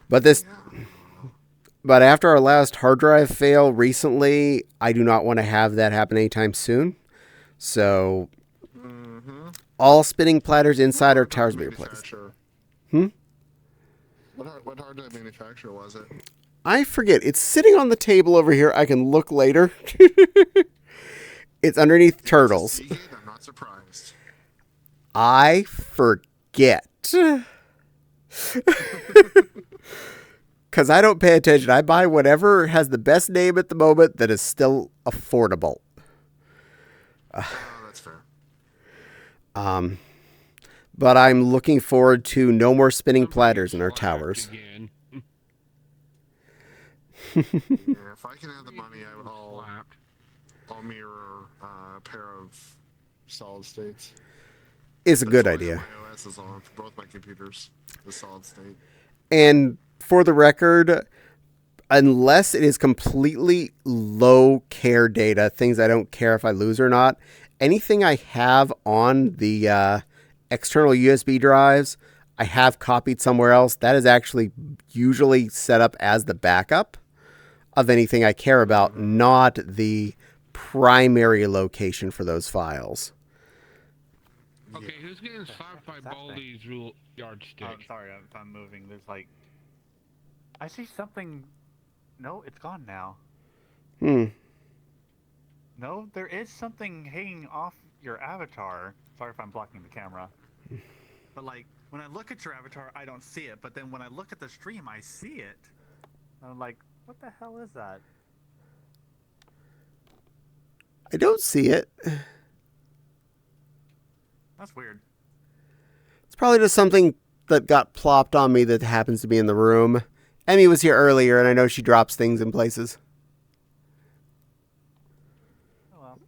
But after our last hard drive fail recently, I do not want to have that happen anytime soon. So all spinning platters inside our towers will be replaced. What hard drive manufacturer was it? I forget. It's sitting on the table over here. I can look later. It's underneath Turtles. Seagate? I'm not surprised. I forget. Because I don't pay attention. I buy whatever has the best name at the moment that is still affordable. That's fair. But I'm looking forward to no more spinning platters in our towers. Again. Yeah, if I can have the money, I'll mirror a pair of solid states. It's a good That's what idea. My OS is on for both my computers, the solid state. And for the record, unless it is completely low care data, things I don't care if I lose or not, anything I have on the external USB drives, I have copied somewhere else. That is actually usually set up as the backup of anything I care about, not the primary location for those files. Okay, who's getting slapped by Baldy's yardstick? I'm sorry if I'm moving. There's like... I see something... No, it's gone now. No, there is something hanging off your avatar. Sorry if I'm blocking the camera. But like, when I look at your avatar, I don't see it. But then when I look at the stream, I see it. I'm like, what the hell is that? I don't see it. That's weird. It's probably just something that got plopped on me that happens to be in the room. Emmy was here earlier, and I know she drops things in places. Oh well.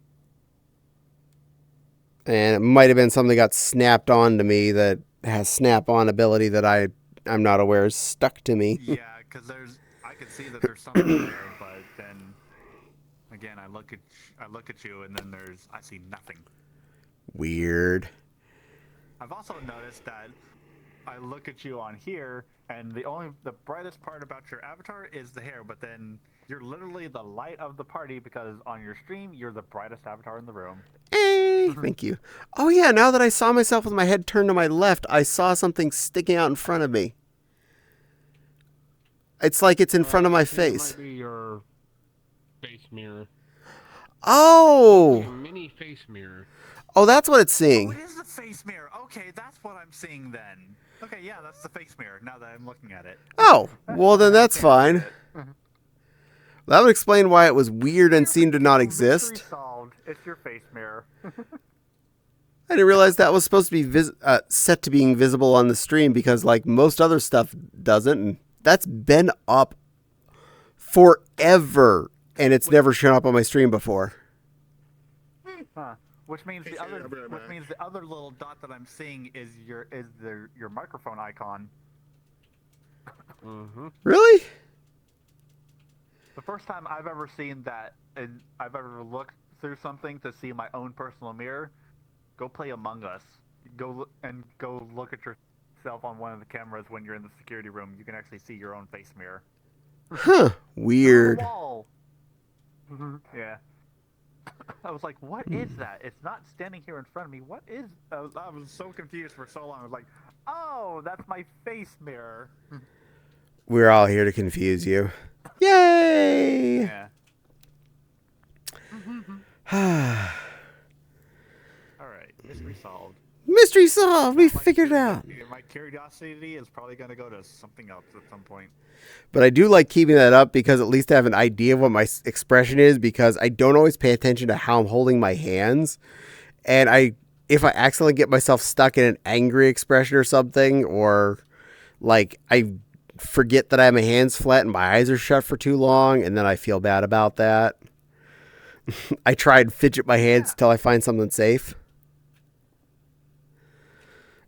And it might have been something that got snapped on to me that has snap-on ability that I'm not aware is stuck to me. Yeah, because I can see that there's something there, but then again, I look at you, and then I see nothing. Weird. I've also noticed that I look at you on here, and the brightest part about your avatar is the hair, but then you're literally the light of the party because on your stream, you're the brightest avatar in the room. Hey, thank you. Oh yeah, now that I saw myself with my head turned to my left, I saw something sticking out in front of me. It's like it's in front of my It face. might be your face mirror. Oh! A mini face mirror. Oh, that's what it's Oh, seeing. it is the face mirror. Okay, that's what I'm seeing then. Okay, yeah, that's the face mirror now that I'm looking at it. Oh, well then that's fine. That would explain why it was weird and seemed to not Mystery exist. solved. It's your face mirror. I didn't realize that was supposed to be set to being visible on the stream because like most other stuff doesn't. And that's been up forever and it's never shown up on my stream before. Huh. Which means Hey, the other, I'll be right which back. means the other little dot that I'm seeing is your microphone icon. Really? The first time I've ever seen that, and I've ever looked through something to see my own personal mirror, go play Among Us. Go look at yourself on one of the cameras when you're in the security room. You can actually see your own face mirror. Huh. Weird. On the wall. Yeah. I was like, what is that? It's not standing here in front of me. What is... I was so confused for so long. I was like, oh, that's my face mirror. We're all here to confuse you. Yay! Yeah. Alright, mystery solved. Mystery solved. We My figured it out. My curiosity is probably going to go to something else at some point. But I do like keeping that up because at least I have an idea of what my expression is, because I don't always pay attention to how I'm holding my hands. And if I accidentally get myself stuck in an angry expression or something, or like I forget that I have my hands flat and my eyes are shut for too long, and then I feel bad about that. I try and fidget my hands till I find something safe.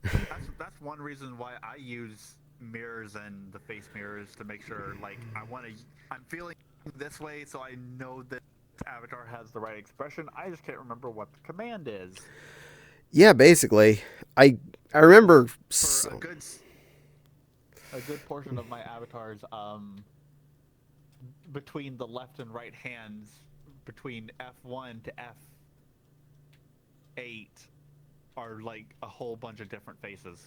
That's one reason why I use mirrors and the face mirrors to make sure, like, I'm feeling this way, so I know that avatar has the right expression. I just can't remember what the command is. Yeah, basically. I remember For a good portion of my avatars, between the left and right hands, between F1 to F8, are like a whole bunch of different faces.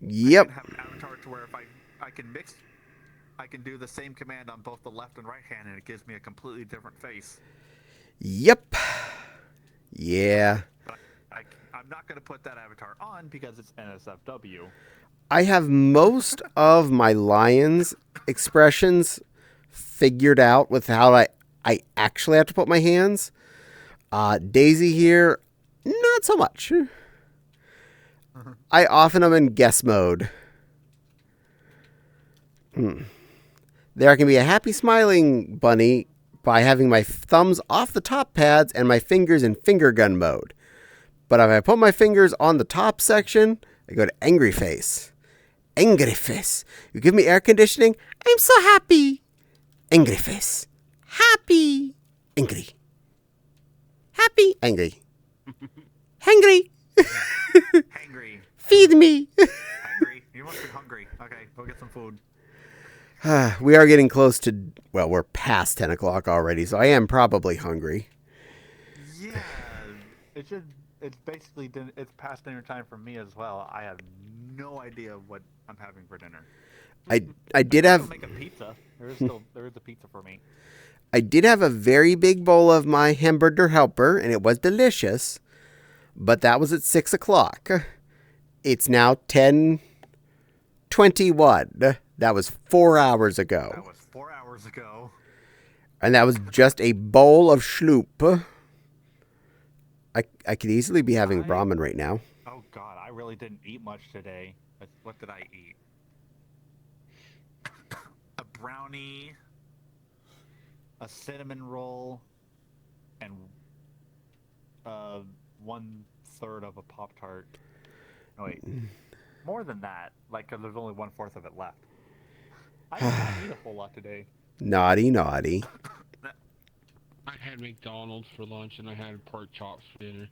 Yep. I can have an avatar to where if I can mix, I can do the same command on both the left and right hand, and it gives me a completely different face. Yep. Yeah. But I'm not going to put that avatar on because it's NSFW. I have most of my lion's expressions figured out with how I actually have to put my hands. Daisy here, not so much. I often am in guess mode. There I can be a happy smiling bunny by having my thumbs off the top pads and my fingers in finger gun mode. But if I put my fingers on the top section, I go to angry face. Angry face. You give me air conditioning, I'm so happy. Angry face. Happy. Angry. Happy. Angry. Hungry. Hangry. Feed me. Hungry. You must be hungry. Okay, go get some food. We are getting close to, well, we're past 10 o'clock already, so I am probably hungry. Yeah, it's basically it's past dinner time for me as well. I have no idea what I'm having for dinner. I did have I'll make a pizza. There is a pizza for me. I did have a very big bowl of my hamburger helper, and it was delicious, but that was at 6 o'clock. It's now 10:21. That was 4 hours ago. That was 4 hours ago. And that was just a bowl of schloop. I could easily be having ramen right now. Oh God, I really didn't eat much today. What did I eat? A brownie, a cinnamon roll, and 1/3 of a Pop-Tart. No, wait, more than that. Like, 'cause there's only 1/4 of it left. I did not eat a whole lot today. Naughty, naughty. I had McDonald's for lunch and I had pork chops for dinner.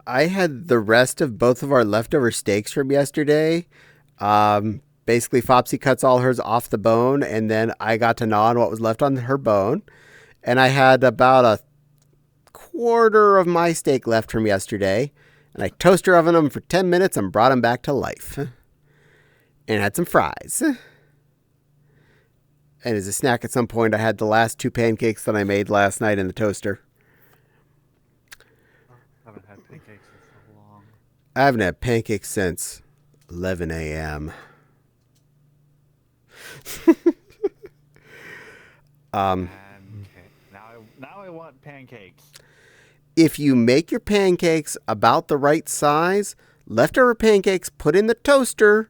I had the rest of both of our leftover steaks from yesterday. Basically, Fopsy cuts all hers off the bone, and then I got to gnaw on what was left on her bone. And I had about a quarter of my steak left from yesterday. And I toaster ovened them for 10 minutes and brought them back to life. And had some fries. And as a snack at some point, I had the last 2 pancakes that I made last night in the toaster. I haven't had pancakes in so long. I haven't had pancakes since 11 a.m. Now I want pancakes. If you make your pancakes about the right size, leftover pancakes put in the toaster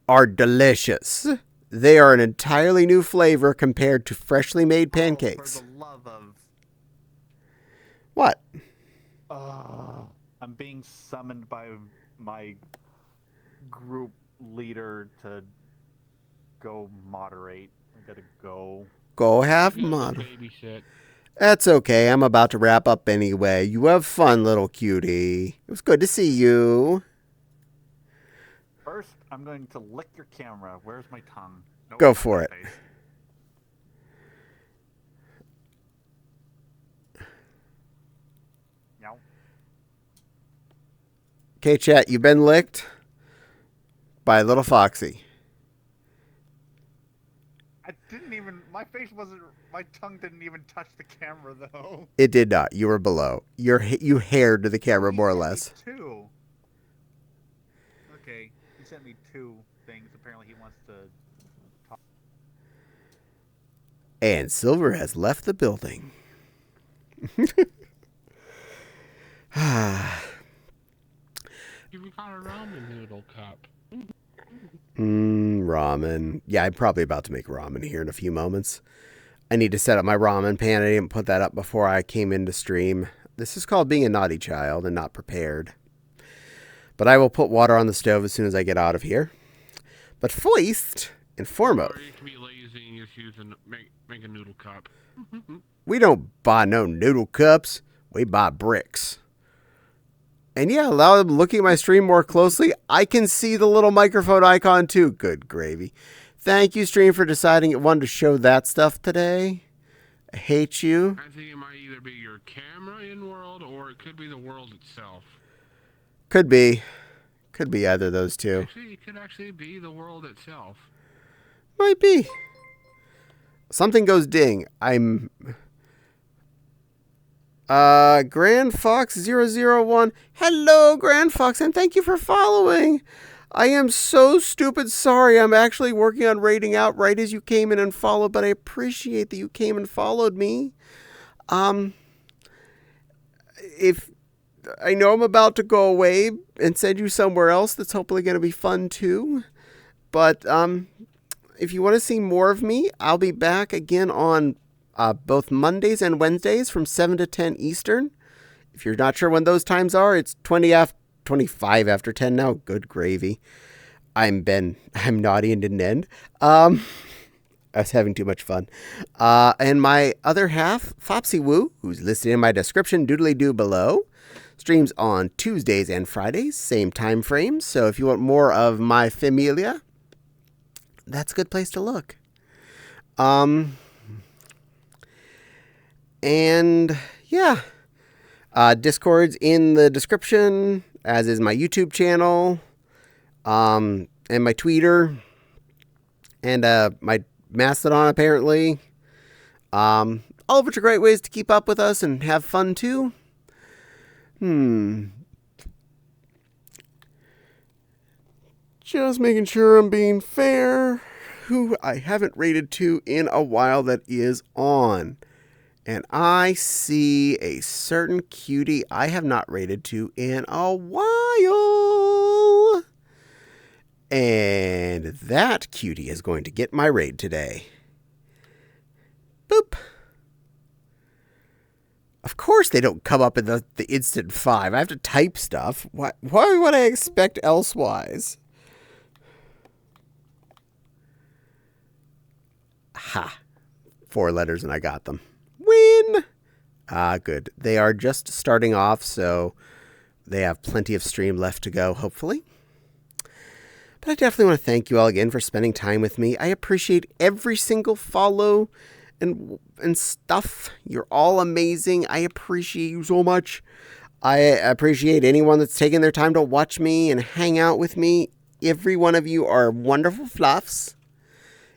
are delicious. They are an entirely new flavor compared to freshly made pancakes. For the love of... What? I'm being summoned by my group leader to go moderate. I gotta go. Go have You gotta mod. babysit. That's okay. I'm about to wrap up anyway. You have fun, little cutie. It was good to see you. First, I'm going to lick your camera. Where's my tongue? Nope, Go not for my it. face. Meow. Okay, chat, you've been licked by little Foxy. I didn't even... my face wasn't. My tongue didn't even touch the camera though. It did not. You were below. You haired the camera He more or sent me less. 2. Okay, he sent me 2 things. Apparently, he wants to. And Silver has left the building. You got a ramen noodle cup. Ramen. Yeah, I'm probably about to make ramen here in a few moments. I need to set up my ramen pan. I didn't put that up before I came into stream. This is called being a naughty child and not prepared. But I will put water on the stove as soon as I get out of here. But first and foremost, Or you can be lazy and just use make a noodle cup. we don't buy no noodle cups. We buy bricks. And yeah, now I'm looking at my stream more closely, I can see the little microphone icon too. Good gravy. Thank you, stream, for deciding it wanted to show that stuff today. I hate you. I think it might either be your camera in world or it could be the world itself. Could be. Could be either of those two. Actually, it could actually be the world itself. Might be. Something goes ding. I'm... Grand Fox 001. Hello, Grand Fox, and thank you for following. I am so stupid sorry. I'm actually working on raiding out right as you came in and followed, but I appreciate that you came and followed me. If I know I'm about to go away and send you somewhere else that's hopefully going to be fun too, but if you want to see more of me, I'll be back again on both Mondays and Wednesdays from 7 to 10 Eastern. If you're not sure when those times are, it's 25 after 10 now. Good gravy. I'm naughty and didn't end. I was having too much fun. And my other half, Fopsy Woo, who's listed in my description, doodly-doo below, streams on Tuesdays and Fridays, same time frames. So if you want more of my familia, that's a good place to look. And yeah, Discord's in the description, as is my YouTube channel, and my Twitter, and my Mastodon apparently. All of which are great ways to keep up with us and have fun too. Just making sure I'm being fair. Who I haven't rated to in a while that is on. And I see a certain cutie I have not rated to in a while. And that cutie is going to get my raid today. Boop. Of course they don't come up in the instant 5. I have to type stuff. Why would I expect elsewise? Ha. 4 letters and I got them. Win! Good. They are just starting off, so they have plenty of stream left to go, hopefully. But I definitely want to thank you all again for spending time with me. I appreciate every single follow and stuff. You're all amazing. I appreciate you so much. I appreciate anyone that's taken their time to watch me and hang out with me. Every one of you are wonderful fluffs.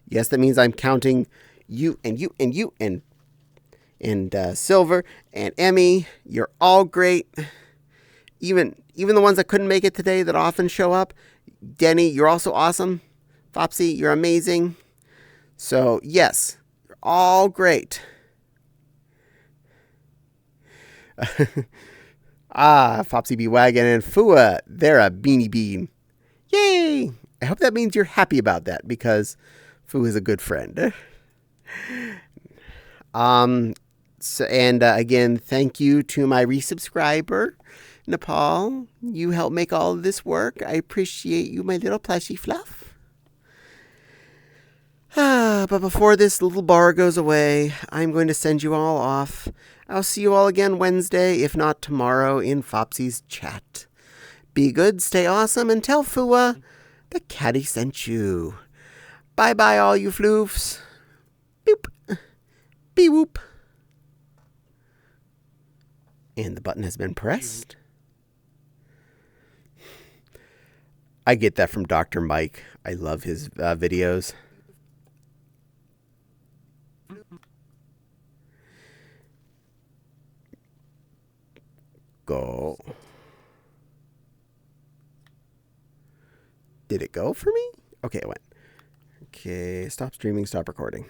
Yes, that means I'm counting you and you and you and Silver and Emmy. You're all great. Even the ones that couldn't make it today that often show up. Denny, you're also awesome. Fopsy, you're amazing. So, yes, you're all great. Fopsy B. Wagon and Fua, they're a beanie bean. Yay! I hope that means you're happy about that because Fu is a good friend. Again, thank you to my resubscriber, Nepal. You helped make all of this work. I appreciate you, my little plushy fluff. But before this little bar goes away, I'm going to send you all off. I'll see you all again Wednesday, if not tomorrow, in Fopsy's chat. Be good, stay awesome, and tell Fua the Caddie sent you. Bye-bye, all you floofs. Boop. Bee-whoop. And the button has been pressed. I get that from Dr. Mike. I love his videos. go. Did it go for me? Okay, it went. Okay, stop streaming, stop recording.